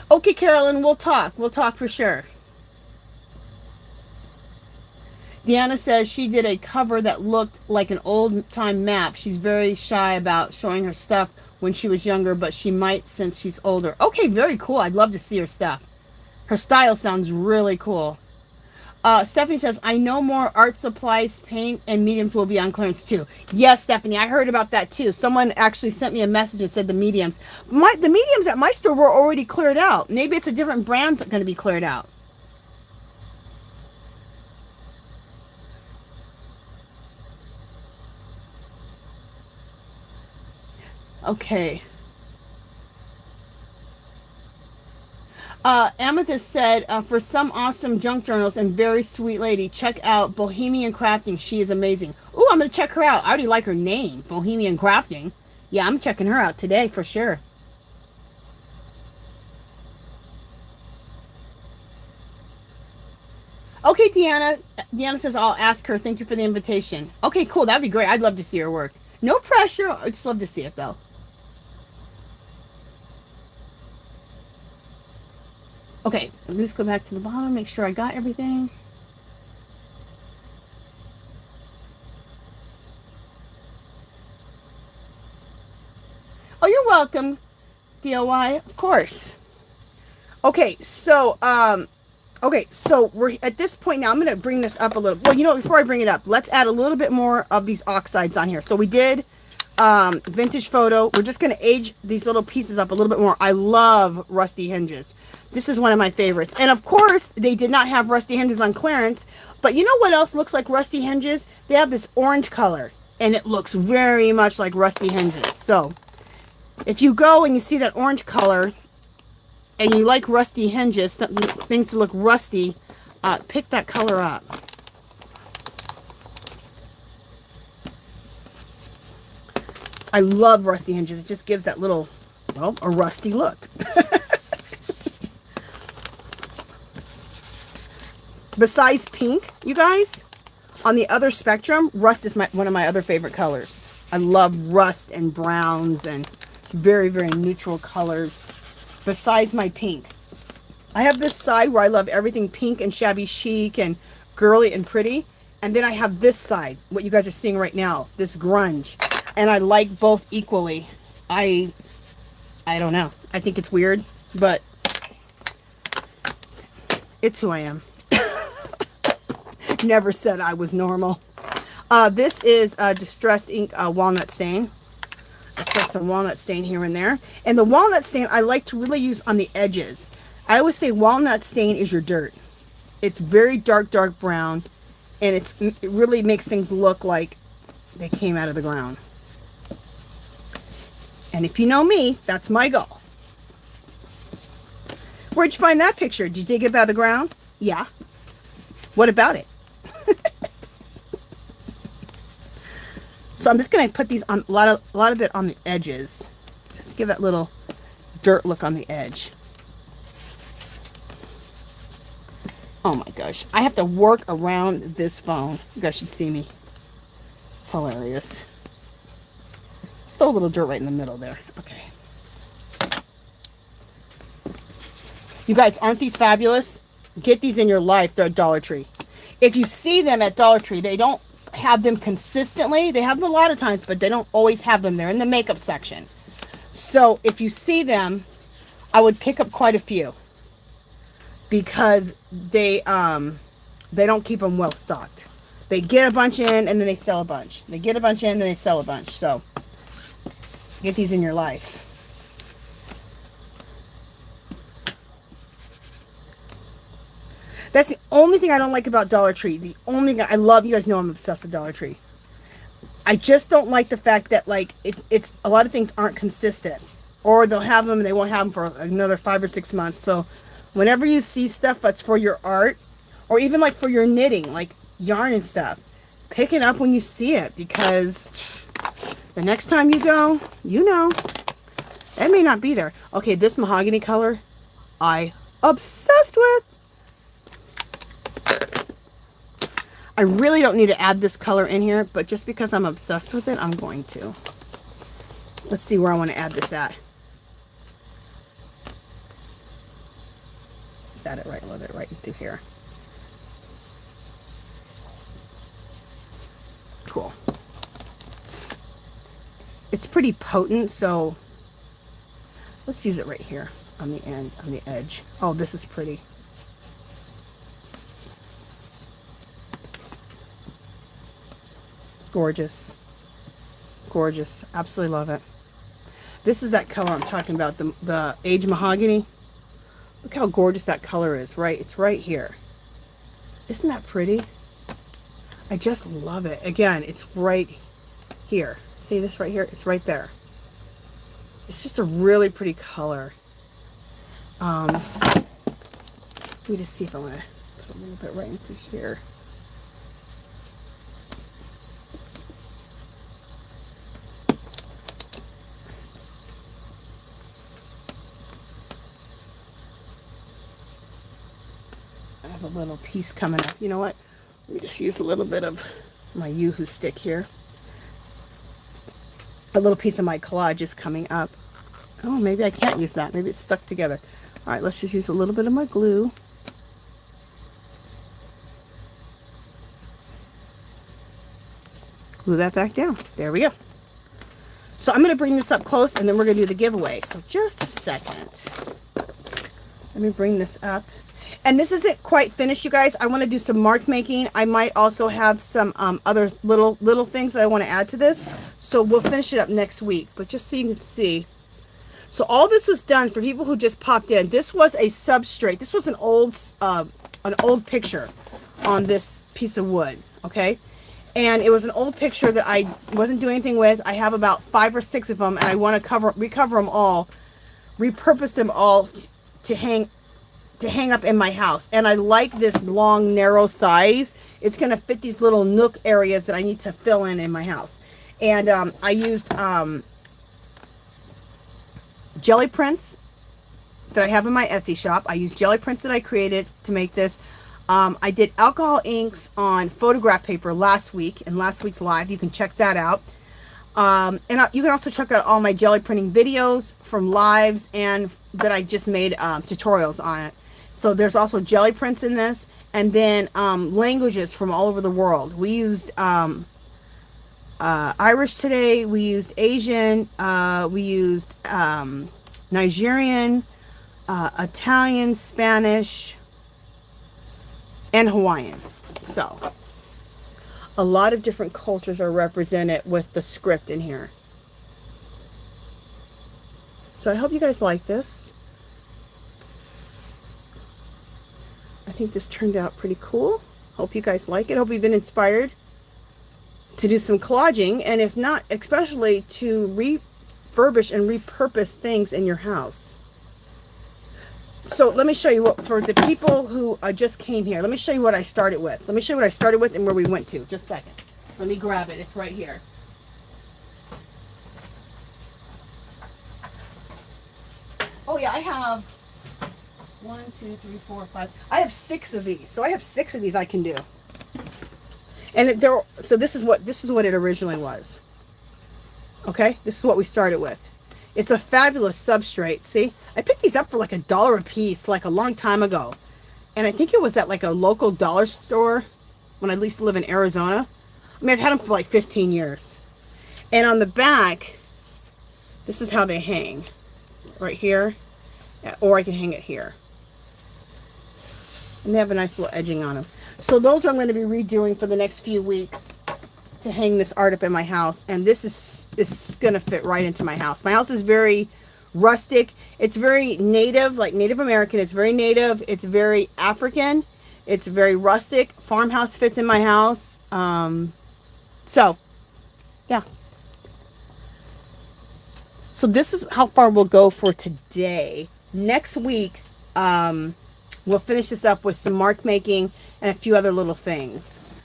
Okay, Carolyn, we'll talk. We'll talk for sure. Deanna says she did a cover that looked like an old-time map. She's very shy about showing her stuff when she was younger, but she might since she's older. Okay, very cool. I'd love to see her stuff. Her style sounds really cool. Stephanie says, I know more art supplies, paint, and mediums will be on clearance too. Yes, Stephanie, I heard about that too. Someone actually sent me a message and said the mediums. The mediums at my store were already cleared out. Maybe it's a different brand that's going to be cleared out. Okay. Amethyst said, for some awesome junk journals and very sweet lady, check out Bohemian Crafting. She is amazing. Ooh, I'm going to check her out. I already like her name, Bohemian Crafting. Yeah, I'm checking her out today for sure. Okay, Deanna. Deanna says, I'll ask her. Thank you for the invitation. Okay, cool. That'd be great. I'd love to see her work. No pressure. I'd just love to see it, though. Okay, let me just go back to the bottom, make sure I got everything. Oh, you're welcome, DOI, of course. Okay, so, we're at this point now. I'm going to bring this up a little. Well, you know, before I bring it up, let's add a little bit more of these oxides on here. So we did vintage photo. We're just going to age these little pieces up a little bit more. I love rusty hinges. This is one of my favorites. And of course, they did not have rusty hinges on clearance. But you know what else looks like rusty hinges? They have this orange color. And it looks very much like rusty hinges. So, if you go and you see that orange color, and you like rusty hinges, things to look rusty, pick that color up. I love rusty hinges. It just gives that little, well, a rusty look. Besides pink, you guys, on the other spectrum, rust is one of my other favorite colors. I love rust and browns and very, very neutral colors. Besides my pink. I have this side where I love everything pink and shabby chic and girly and pretty. And then I have this side, what you guys are seeing right now, this grunge. And I like both equally. I don't know. I think it's weird, but it's who I am. Never said I was normal. This is Distressed Ink Walnut Stain. Let's put some walnut stain here and there. And the walnut stain I like to really use on the edges. I always say walnut stain is your dirt. It's very dark, dark brown. And it really makes things look like they came out of the ground. And if you know me, that's my goal. Where'd you find that picture? Did you dig it out of the ground? Yeah. What about it? So I'm just going to put these on a lot of it on the edges, just to give that little dirt look on the edge. Oh my gosh, I have to work around this phone. You guys should see me. It's hilarious. Still a little dirt right in the middle there. Okay. You guys, aren't these fabulous? Get these in your life. They're at Dollar Tree. If you see them at Dollar Tree, they don't have them consistently. They have them a lot of times, but they don't always have them. They're in the makeup section. So if you see them, I would pick up quite a few because they don't keep them well stocked. They get a bunch in and then they sell a bunch. They get a bunch in and then they sell a bunch. So get these in your life. That's the only thing I don't like about Dollar Tree. The only thing I love, you guys know I'm obsessed with Dollar Tree. I just don't like the fact that like it's a lot of things aren't consistent, or they'll have them and they won't have them for another 5 or 6 months. So whenever you see stuff that's for your art, or even like for your knitting, like yarn and stuff, pick it up when you see it, because the next time you go, you know, it may not be there. Okay, this mahogany color, I obsessed with. I really don't need to add this color in here, but just because I'm obsessed with it, I'm going to. Let's see where I want to add this at. Let's add it right a little bit right through here. Cool. It's pretty potent, so let's use it right here on the end, on the edge. Oh, this is pretty. Gorgeous. Gorgeous. Absolutely love it. This is that color I'm talking about, the Age Mahogany. Look how gorgeous that color is, right? It's right here. Isn't that pretty? I just love it. Again, it's right here. See this right here? It's right there. It's just a really pretty color. Let me just see if I want to put a little bit right into here. I have a little piece coming up. You know what? Let me just use a little bit of my Yoo-hoo stick here. A little piece of my collage is coming up. Oh, maybe I can't use that. Maybe it's stuck together. All right, let's just use a little bit of my glue. Glue that back down. There we go. So I'm going to bring this up close, and then we're going to do the giveaway. So just a second. Let me bring this up. And this isn't quite finished, you guys. I want to do some mark making. I might also have some other little things that I want to add to this. So we'll finish it up next week. But just so you can see. So all this was done for people who just popped in. This was a substrate. This was an old picture on this piece of wood. Okay. And it was an old picture that I wasn't doing anything with. I have about 5 or 6 of them, and I want to recover them all, repurpose them all to hang up in my house. And I like this long, narrow size. It's going to fit these little nook areas that I need to fill in my house. And I used jelly prints that I have in my Etsy shop. I used jelly prints that I created to make this. I did alcohol inks on photograph paper last week, in last week's live. You can check that out. You can also check out all my jelly printing videos from lives and that I just made tutorials on it. So there's also jelly prints in this, and then languages from all over the world. We used Irish today, we used Asian, we used Nigerian, Italian, Spanish, and Hawaiian. So a lot of different cultures are represented with the script in here. So I hope you guys like this. I think this turned out pretty cool. Hope you guys like it. Hope you've been inspired to do some collaging, and if not, especially to refurbish and repurpose things in your house. So let me show you what, for the people who just came here, let me show you what I started with. Let me show you what I started with and where we went to. Just a second. Let me grab it. It's right here. Oh yeah, I have 1, 2, 3, 4, 5. I have 6 of these. So I have 6 of these I can do. And so this is what it originally was. Okay, this is what we started with. It's a fabulous substrate. See, I picked these up for like $1 a piece, like a long time ago, and I think it was at like a local dollar store when I used to live in Arizona. I mean, I've had them for like 15 years. And on the back, this is how they hang, right here, or I can hang it here. And they have a nice little edging on them. So those I'm going to be redoing for the next few weeks to hang this art up in my house. And this is going to fit right into my house. My house is very rustic. It's very native, like Native American. It's very native. It's very African. It's very rustic. Farmhouse fits in my house. So, yeah. So this is how far we'll go for today. Next week, we'll finish this up with some mark making and a few other little things.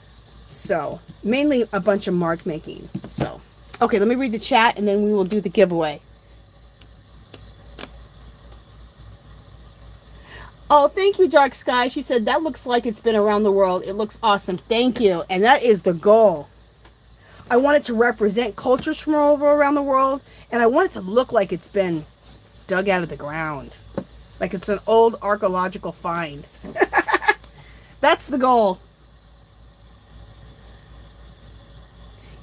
So, mainly a bunch of mark making. So, okay, let me read the chat and then we will do the giveaway. Oh, thank you, Dark Sky. She said, that looks like it's been around the world. It looks awesome. Thank you. And that is the goal. I want it to represent cultures from all over around the world. And I want it to look like it's been dug out of the ground. Like it's an old archaeological find. That's the goal.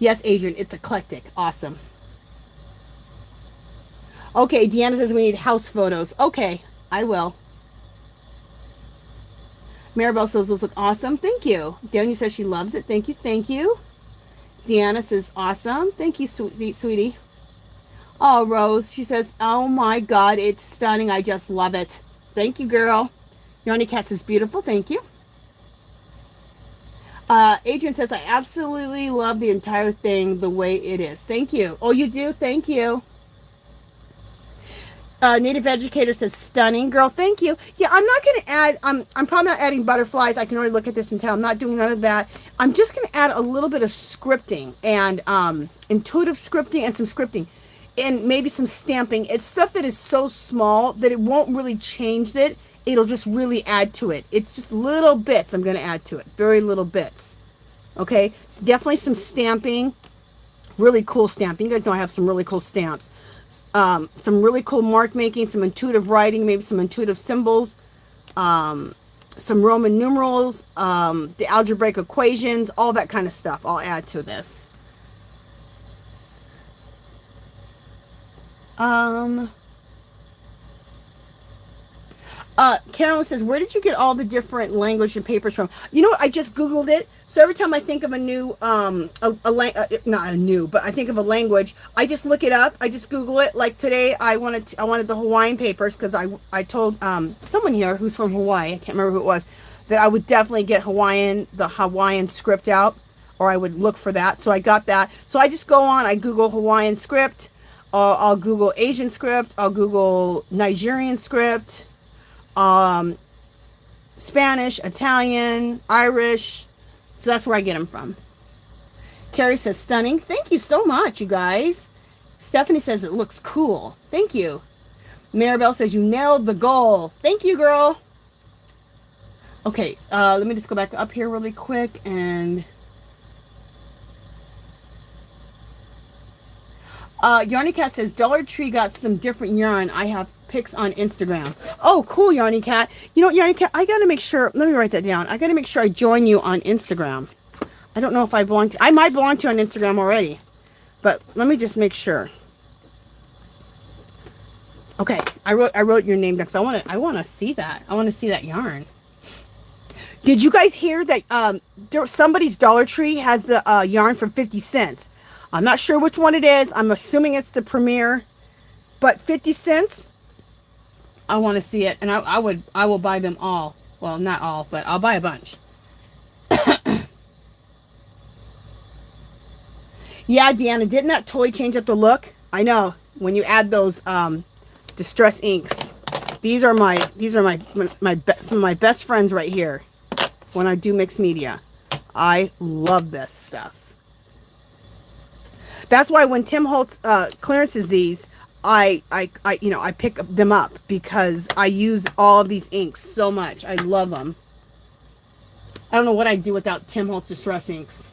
Yes, Adrian, it's eclectic. Awesome. Okay, Deanna says we need house photos. Okay, I will. Maribel says those look awesome. Thank you. Daniel says she loves it. Thank you. Thank you. Deanna says awesome. Thank you, sweetie. Oh, Rose, she says, oh my God, it's stunning. I just love it. Thank you, girl. Yoni Cat says beautiful. Thank you. Adrian says, I absolutely love the entire thing the way it is. Thank you. Oh, you do? Thank you. Native Educator says, stunning, girl. Thank you. Yeah, I'm not going to add, I'm probably not adding butterflies. I can already look at this and tell I'm not doing none of that. I'm just going to add a little bit of scripting and intuitive scripting and some scripting and maybe some stamping. It's stuff that is so small that it won't really change it. It'll just really add to it. It's just little bits I'm going to add to it. Very little bits. Okay? It's definitely some stamping. Really cool stamping. You guys know I have some really cool stamps. Some really cool mark making, some intuitive writing, maybe some intuitive symbols, some Roman numerals, the algebraic equations, all that kind of stuff I'll add to this. Carolyn says, where did you get all the different language and papers from? You know what? I just Googled it. So every time I think of a new, not a new, but I think of a language, I just look it up. I just Google it. Like today, I wanted the Hawaiian papers because I told someone here who's from Hawaii, I can't remember who it was, that I would definitely get the Hawaiian script out, or I would look for that. So I got that. So I just go on, I Google Hawaiian script, I'll Google Asian script, I'll Google Nigerian script, Spanish, Italian, Irish. So that's where I get them from. Carrie says, stunning. Thank you so much, you guys. Stephanie says, it looks cool. Thank you. Maribel says, you nailed the goal. Thank you, girl. Okay, let me just go back up here really quick and... Yarny Cat says, Dollar Tree got some different yarn. I have pics on Instagram. Oh, cool, Yarny Cat. You know what, Yarny Cat, I gotta make sure, let me write that down. I gotta make sure I join you on Instagram. I don't know if I belong to, I might belong to you on Instagram already, but let me just make sure. Okay, I wrote your name down because I want to see that. I want to see that yarn. Did you guys hear that somebody's Dollar Tree has the yarn for 50 cents? I'm not sure which one it is. I'm assuming it's the Premier, but 50 cents. I want to see it, and I will buy them all. Well, not all, but I'll buy a bunch. Yeah, Deanna, didn't that toy change up the look? I know. When you add those distress inks, these are some of my best friends right here. When I do mixed media, I love this stuff. That's why when Tim Holtz clearances these, I pick them up because I use all these inks so much. I love them. I don't know what I'd do without Tim Holtz distress inks.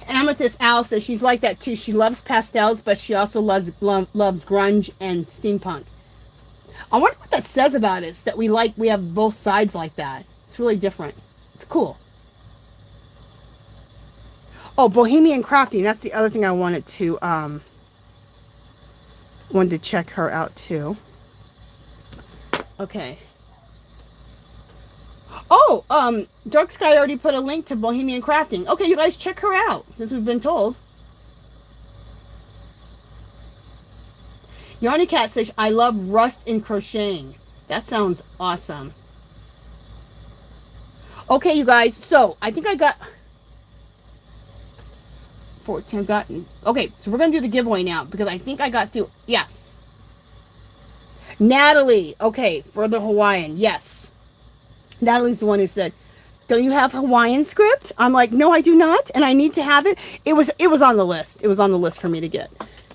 Amethyst Owl says she's like that too. She loves pastels, but she also loves grunge and steampunk. I wonder what that says about us, that we have both sides like that. It's really different. It's cool. Oh, Bohemian Crafting. That's the other thing I wanted to check her out too. Okay. Oh, Dark Sky already put a link to Bohemian Crafting. Okay, you guys check her out, since we've been told. Yarny Cat says, I love rust in crocheting. That sounds awesome. Okay, you guys, so I think I got 14 gotten. Okay, so we're gonna do the giveaway now because I think I got through. Yes. Natalie, okay, for the Hawaiian, yes. Natalie's the one who said, don't you have Hawaiian script? I'm like, no, I do not, and I need to have it. It was on the list. It was on the list for me to get.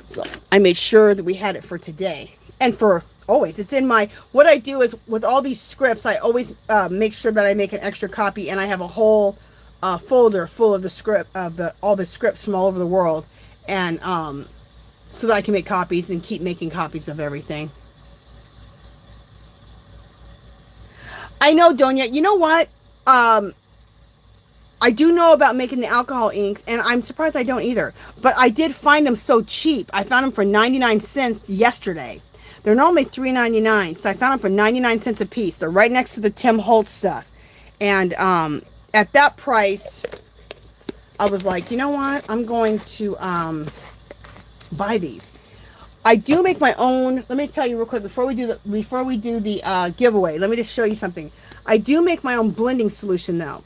So I made sure that we had it for today. And for always. It's in my, what I do is with all these scripts, I always make sure that I make an extra copy, and I have a whole folder full of the script, all the scripts from all over the world. And so that I can make copies and keep making copies of everything. I know, Donya. You know what? I do know about making the alcohol inks, and I'm surprised I don't either. But I did find them so cheap. I found them for 99 cents yesterday. They're normally $3.99, so I found them for 99 cents a piece. They're right next to the Tim Holtz stuff. And at that price, I was like, you know what? I'm going to buy these. I do make my own. Let me tell you real quick before we do the giveaway. Let me just show you something. I do make my own blending solution though.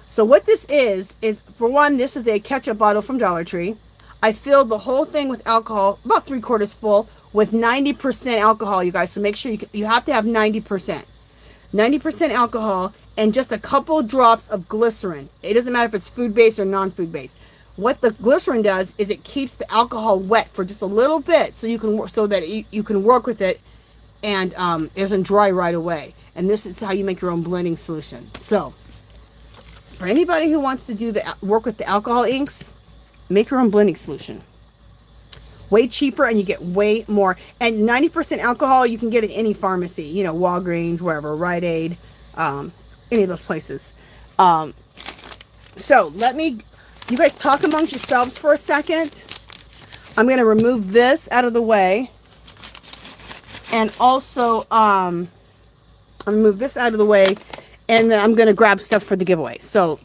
So what this is for one, this is a ketchup bottle from Dollar Tree. I filled the whole thing with alcohol, about 3/4 full, with 90% alcohol, you guys. So make sure you have to have 90%. 90% alcohol and just a couple drops of glycerin. It doesn't matter if it's food-based or non-food based. What the glycerin does is it keeps the alcohol wet for just a little bit, so that you can work with it, and it doesn't dry right away. And this is how you make your own blending solution. So, for anybody who wants to work with the alcohol inks, make your own blending solution. Way cheaper, and you get way more. And 90% alcohol, you can get at any pharmacy. You know, Walgreens, wherever, Rite Aid, any of those places. So let me. You guys talk amongst yourselves for a second. I'm going to remove this out of the way. And also, I'll move this out of the way. And then I'm going to grab stuff for the giveaway. So,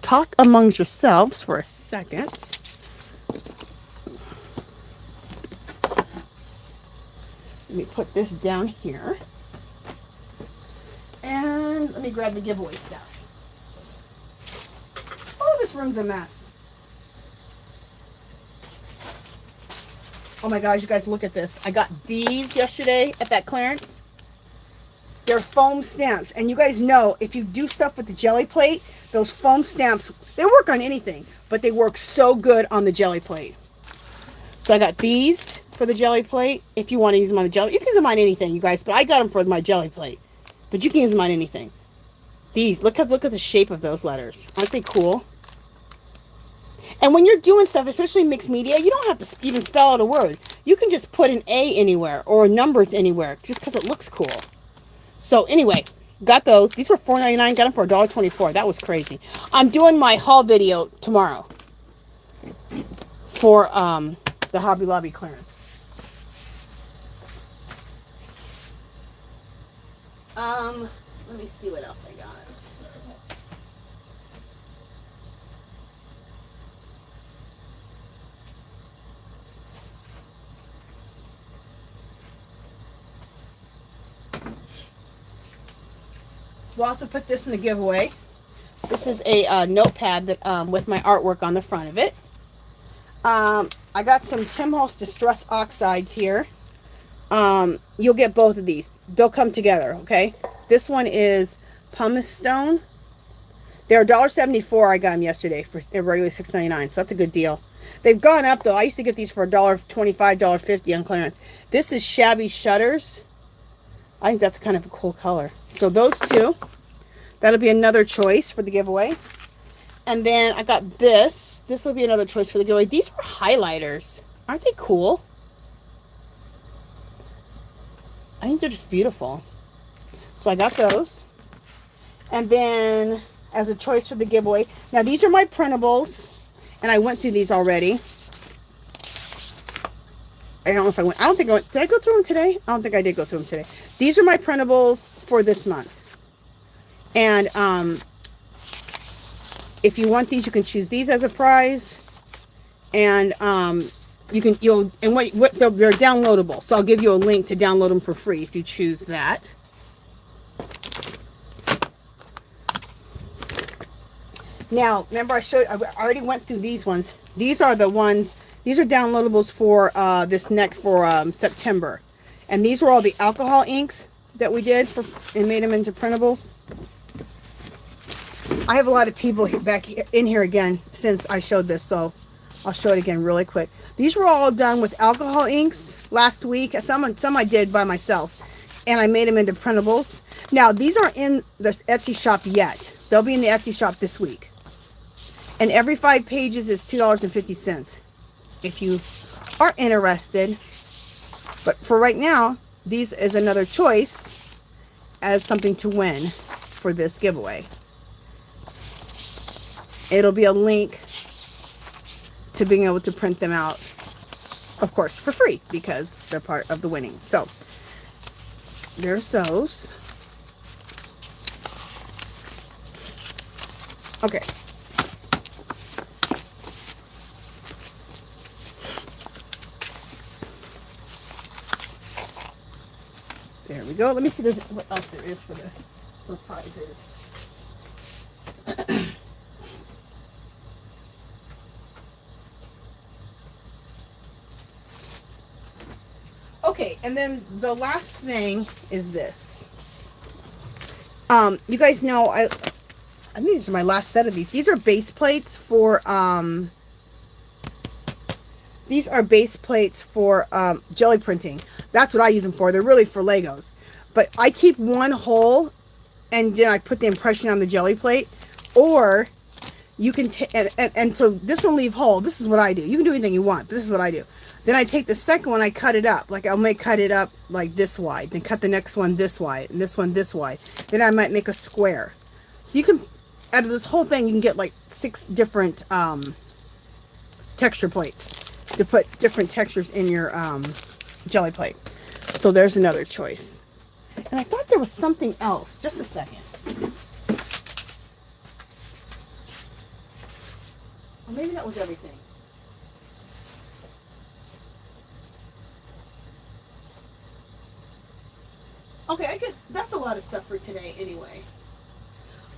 talk amongst yourselves for a second. Let me put this down here. And let me grab the giveaway stuff. Oh, this room's a mess. Oh my gosh, you guys, look at this. I got these yesterday at that clearance. They're foam stamps. And you guys know, if you do stuff with the jelly plate, those foam stamps, they work on anything, but they work so good on the jelly plate. So I got these for the jelly plate. If you want to use them on the jelly, you can use them on anything, you guys, but I got them for my jelly plate. But you can use them on anything. These, look at the shape of those letters. Aren't they cool? And when you're doing stuff, especially mixed media, you don't have to even spell out a word. You can just put an A anywhere or numbers anywhere just because it looks cool. So anyway, got those. These were $4.99. Got them for $1.24. That was crazy. I'm doing my haul video tomorrow for the Hobby Lobby clearance. Let me see what else I got. We'll also put this in the giveaway. This is a notepad that with my artwork on the front of it. I got some Tim Holtz Distress Oxides here. You'll get both of these. They'll come together, okay? This one is pumice stone. They're $1.74. I got them yesterday for regularly $6.99, so that's a good deal. They've gone up though. I used to get these for $1.25, $1.50 on clearance. This is Shabby Shutters. I think that's kind of a cool color. So those two, that'll be another choice for the giveaway. And then I got this. This will be another choice for the giveaway. These are highlighters. Aren't they cool? I think they're just beautiful. So I got those. And then as a choice for the giveaway. Now these are my printables. And I went through these already. I don't know if I went. I don't think I went. Did I go through them today? I don't think I did go through them today. These are my printables for this month. And if you want these, you can choose these as a prize. And they're downloadable. So I'll give you a link to download them for free if you choose that. Now, remember I already went through these ones. These are the ones. These are downloadables for this next for September. And these were all the alcohol inks that we did and made them into printables. I have a lot of people back in here again since I showed this, so I'll show it again really quick. These were all done with alcohol inks last week. Some I did by myself, and I made them into printables. Now, these aren't in the Etsy shop yet. They'll be in the Etsy shop this week. And every 5 pages is $2.50. If you are interested. But for right now, these is another choice as something to win for this giveaway. It'll be a link to being able to print them out, of course, for free because they're part of the winning. So there's those. Okay. There we go. Let me see what else there is for prizes. Okay, and then the last thing is this. You guys know I think these are my last set of these. These are base plates for jelly printing. That's what I use them for. They're really for Legos. But I keep one whole and then I put the impression on the jelly plate. Or you can and so this one leave whole. This is what I do. You can do anything you want, but this is what I do. Then I take the second one, I cut it up. Like I might cut it up like this wide. Then cut the next one this wide and this one this wide. Then I might make a square. So you can, out of this whole thing, you can get like 6 different texture plates. to put different textures in your jelly plate. So there's another choice. And I thought there was something else. Just a second. Or maybe that was everything. Okay, I guess that's a lot of stuff for today anyway.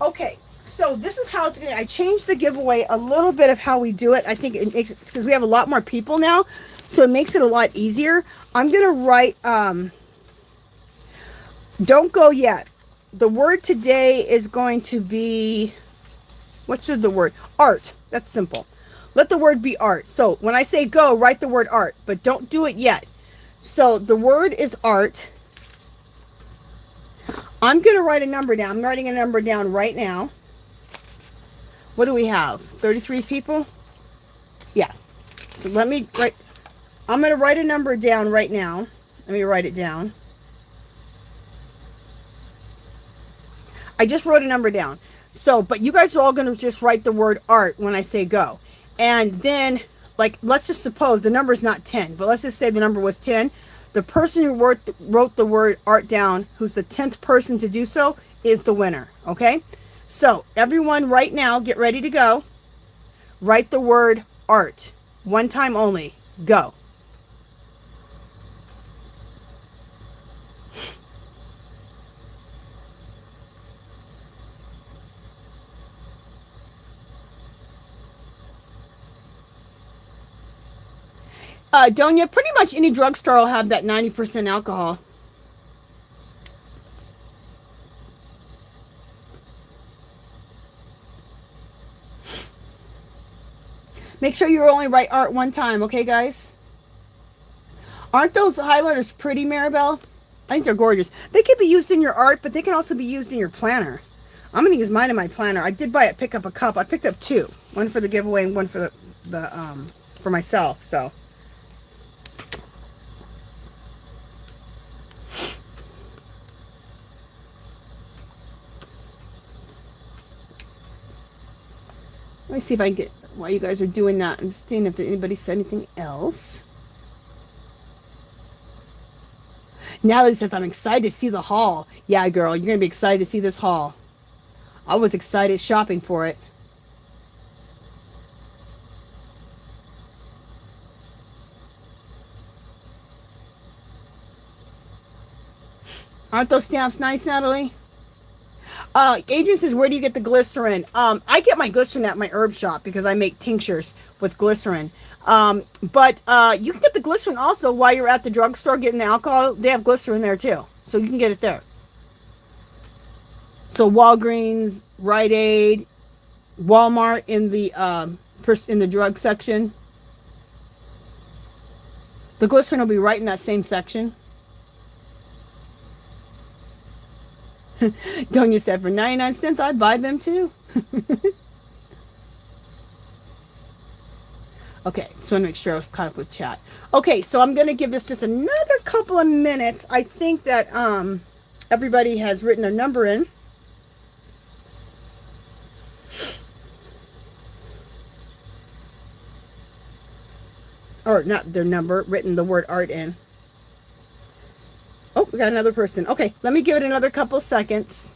Okay, so this is how today I changed the giveaway a little bit of how we do it. I think it makes it, because we have a lot more people now, so it makes it a lot easier. I'm going to write, don't go yet. The word today is going to be, what should the word? Art. That's simple. Let the word be art. So when I say go, write the word art, but don't do it yet. So the word is art. I'm going to write a number down. I'm writing a number down right now. What do we have? 33 people? Yeah. So let me write. I'm going to write a number down right now. Let me write it down. I just wrote a number down. So, but you guys are all going to just write the word art when I say go. And then, like, let's just suppose the number is not 10, but let's just say the number was 10. The person who wrote the word art down, who's the 10th person to do so, is the winner. Okay? So, everyone right now, get ready to go. Write the word art. One time only. Go. Donya, pretty much any drugstore will have that 90% alcohol. Make sure you only write art one time, okay, guys? Aren't those highlighters pretty, Maribel? I think they're gorgeous. They can be used in your art, but they can also be used in your planner. I'm going to use mine in my planner. I did pick up a couple. I picked up two. One for the giveaway and one for for myself, so. Let me see if I can get, while you guys are doing that, I'm just seeing if anybody said anything else. Natalie says, I'm excited to see the haul. Yeah, girl, you're going to be excited to see this haul. I was excited shopping for it. Aren't those stamps nice, Natalie? Adrian says, where do you get the glycerin? I get my glycerin at my herb shop because I make tinctures with glycerin. But you can get the glycerin also while you're at the drugstore getting the alcohol. They have glycerin there too. So you can get it there. So Walgreens, Rite Aid, Walmart in the drug section. The glycerin will be right in that same section. Donya said, for 99 cents, I'd buy them too. Okay, just want to make sure I was caught up with chat. Okay, so I'm going to give this just another couple of minutes. I think that everybody has written their number in. Or not their number, written the word art in. Oh, we got another person. Okay, let me give it another couple seconds.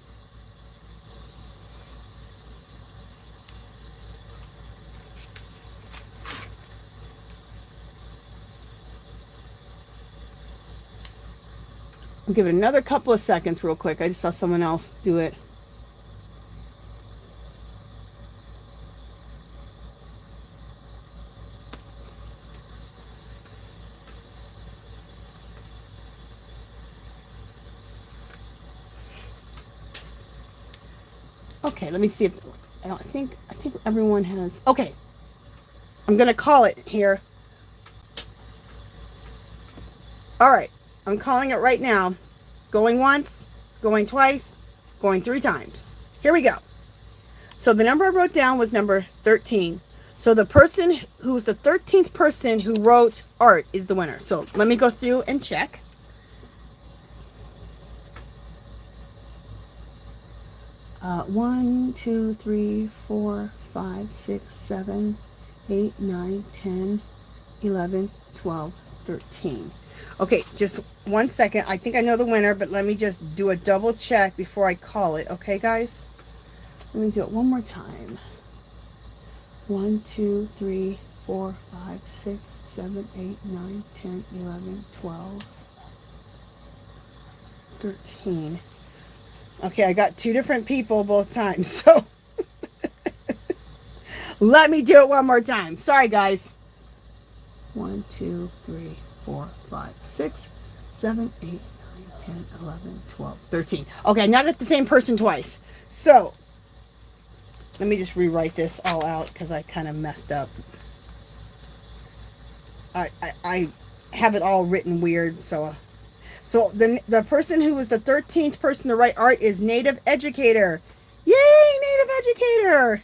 I'll give it another couple of seconds real quick. I just saw someone else do it. Okay, let me see if I think everyone has. Okay, I'm gonna call it here. All right, I'm calling it right now. Going once, going twice, going 3 times. Here we go. So the number I wrote down was number 13. So the person who's the 13th person who wrote art is the winner. So let me go through and check. 1, 2, 3, 4, 5, 6, 7, 8, 9, 10, 11, 12, 13. Okay, just 1 second. I think I know the winner, but let me just do a double check before I call it. Okay, guys? Let me do it one more time. 1, 2, 3, 4, 5, 6, 7, 8, 9, 10, 11, 12, 13. Okay, I got 2 different people both times, so let me do it one more time. Sorry, guys. 1, 2, 3, 4, 5, 6, 7, 8, 9, 10, 11, 12, 13. Okay, not at the same person twice. So, let me just rewrite this all out because I kind of messed up. I have it all written weird, so the person who was the 13th person to write art is Native Educator. Yay, Native Educator!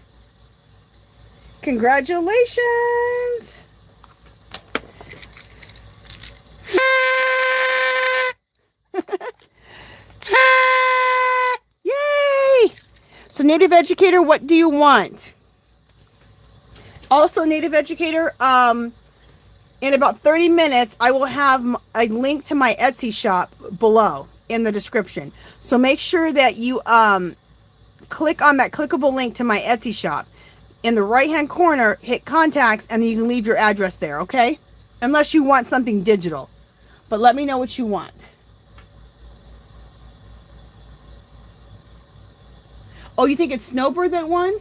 Congratulations! Yay! So Native Educator, what do you want? Also, Native Educator, in about 30 minutes, I will have a link to my Etsy shop below in the description. So make sure that you click on that clickable link to my Etsy shop. In the right-hand corner, hit contacts, and then you can leave your address there, okay? Unless you want something digital. But let me know what you want. Oh, you think it's Snowbird that won?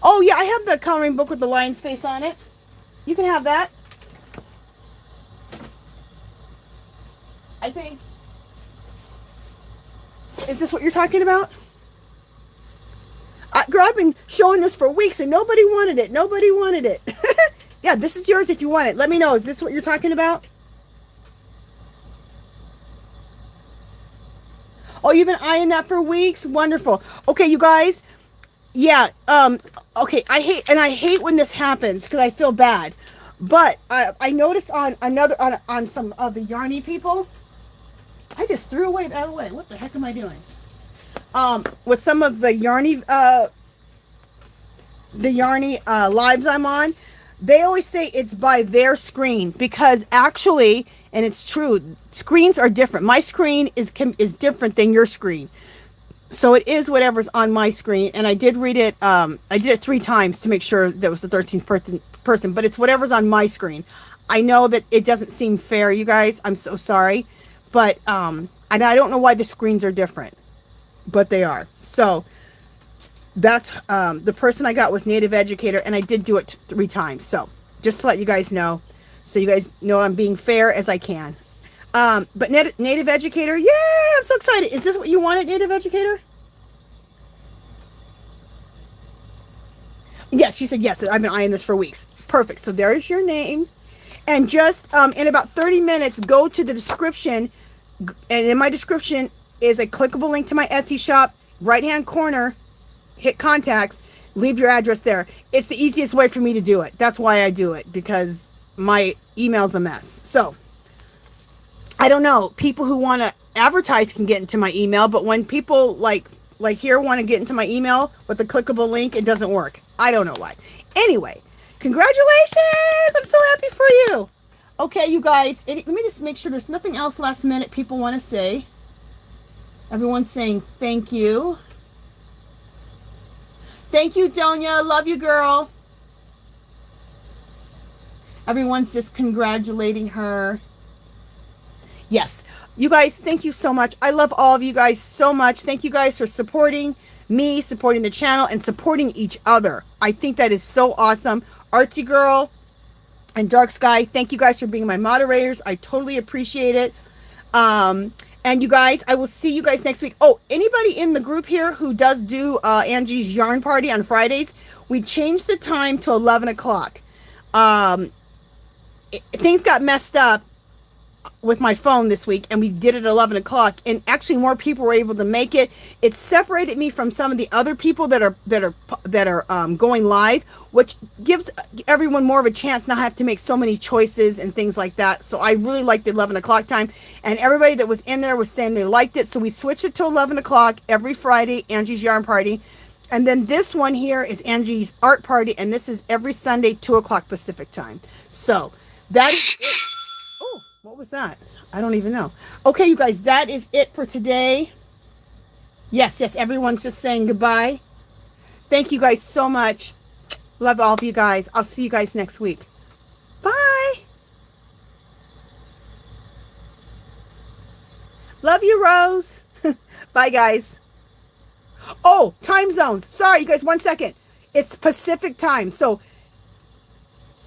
Oh, yeah, I have the coloring book with the lion's face on it. You can have that. I think. Is this what you're talking about? Girl, I've been showing this for weeks and nobody wanted it. Nobody wanted it. Yeah, this is yours if you want it. Let me know. Is this what you're talking about? Oh, you've been eyeing that for weeks? Wonderful. Okay, you guys. Yeah, okay, I hate when this happens because I feel bad. But I noticed on some of the Yarny people, I just threw away that away. What the heck am I doing? With some of the Yarny lives I'm on, they always say it's by their screen because actually, and it's true, screens are different. My screen is different than your screen. So it is whatever's on my screen, and I did read it. I did it 3 times to make sure that was the 13th person, but it's whatever's on my screen. I know that it doesn't seem fair, you guys. I'm so sorry, but and I don't know why the screens are different, but they are. So that's the person I got was Native Educator, and I did do it 3 times. So just to let you guys know, so you guys know I'm being fair as I can. But Native Educator, yeah, I'm so excited. Is this what you wanted, Native Educator? Yes, she said yes. I've been eyeing this for weeks. Perfect. So there's your name. And just in about 30 minutes, go to the description. And in my description is a clickable link to my Etsy shop. Right-hand corner, hit contacts, leave your address there. It's the easiest way for me to do it. That's why I do it, because my email's a mess. So I don't know. People who want to advertise can get into my email, but when people like here want to get into my email with the clickable link, it doesn't work. I don't know why. Anyway, congratulations! I'm so happy for you. Okay, you guys, let me just make sure there's nothing else last minute people want to say. Everyone's saying thank you. Thank you, Donia. Love you, girl. Everyone's just congratulating her. Yes, you guys, thank you so much. I love all of you guys so much. Thank you guys for supporting me, supporting the channel, and supporting each other. I think that is so awesome. Artsy Girl and Dark Sky, thank you guys for being my moderators. I totally appreciate it. And you guys, I will see you guys next week. Oh, anybody in the group here who does do Angie's Yarn Party on Fridays, we changed the time to 11 o'clock. Things got messed up with my phone this week, and we did it at 11 o'clock, and actually more people were able to make it. It separated me from some of the other people that are going live, which gives everyone more of a chance not to have to make so many choices and things like that. So I really liked the 11 o'clock time, and everybody that was in there was saying they liked it, so we switched it to 11 o'clock every Friday, Angie's Yarn Party. And then this one here is Angie's art party, and this is every Sunday, 2 o'clock Pacific time. So that is it. Oh, what was that? I don't even know. Okay, you guys, that is it for today. Yes, everyone's just saying goodbye. Thank you guys so much. Love all of you guys. I'll see you guys next week. Bye. Love you, Rose. Bye, guys. Oh, time zones. Sorry, you guys, 1 second. It's Pacific time. So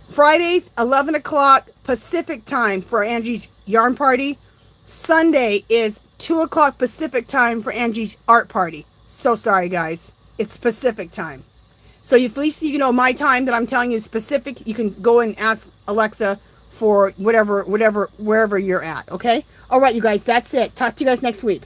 Fridays, 11 o'clock Pacific time for Angie's yarn party. Sunday is 2 o'clock Pacific time for Angie's art party. So sorry, guys. It's Pacific time. So at least you know my time that I'm telling you is Pacific. You can go and ask Alexa for wherever you're at. Okay? All right, you guys, that's it. Talk to you guys next week.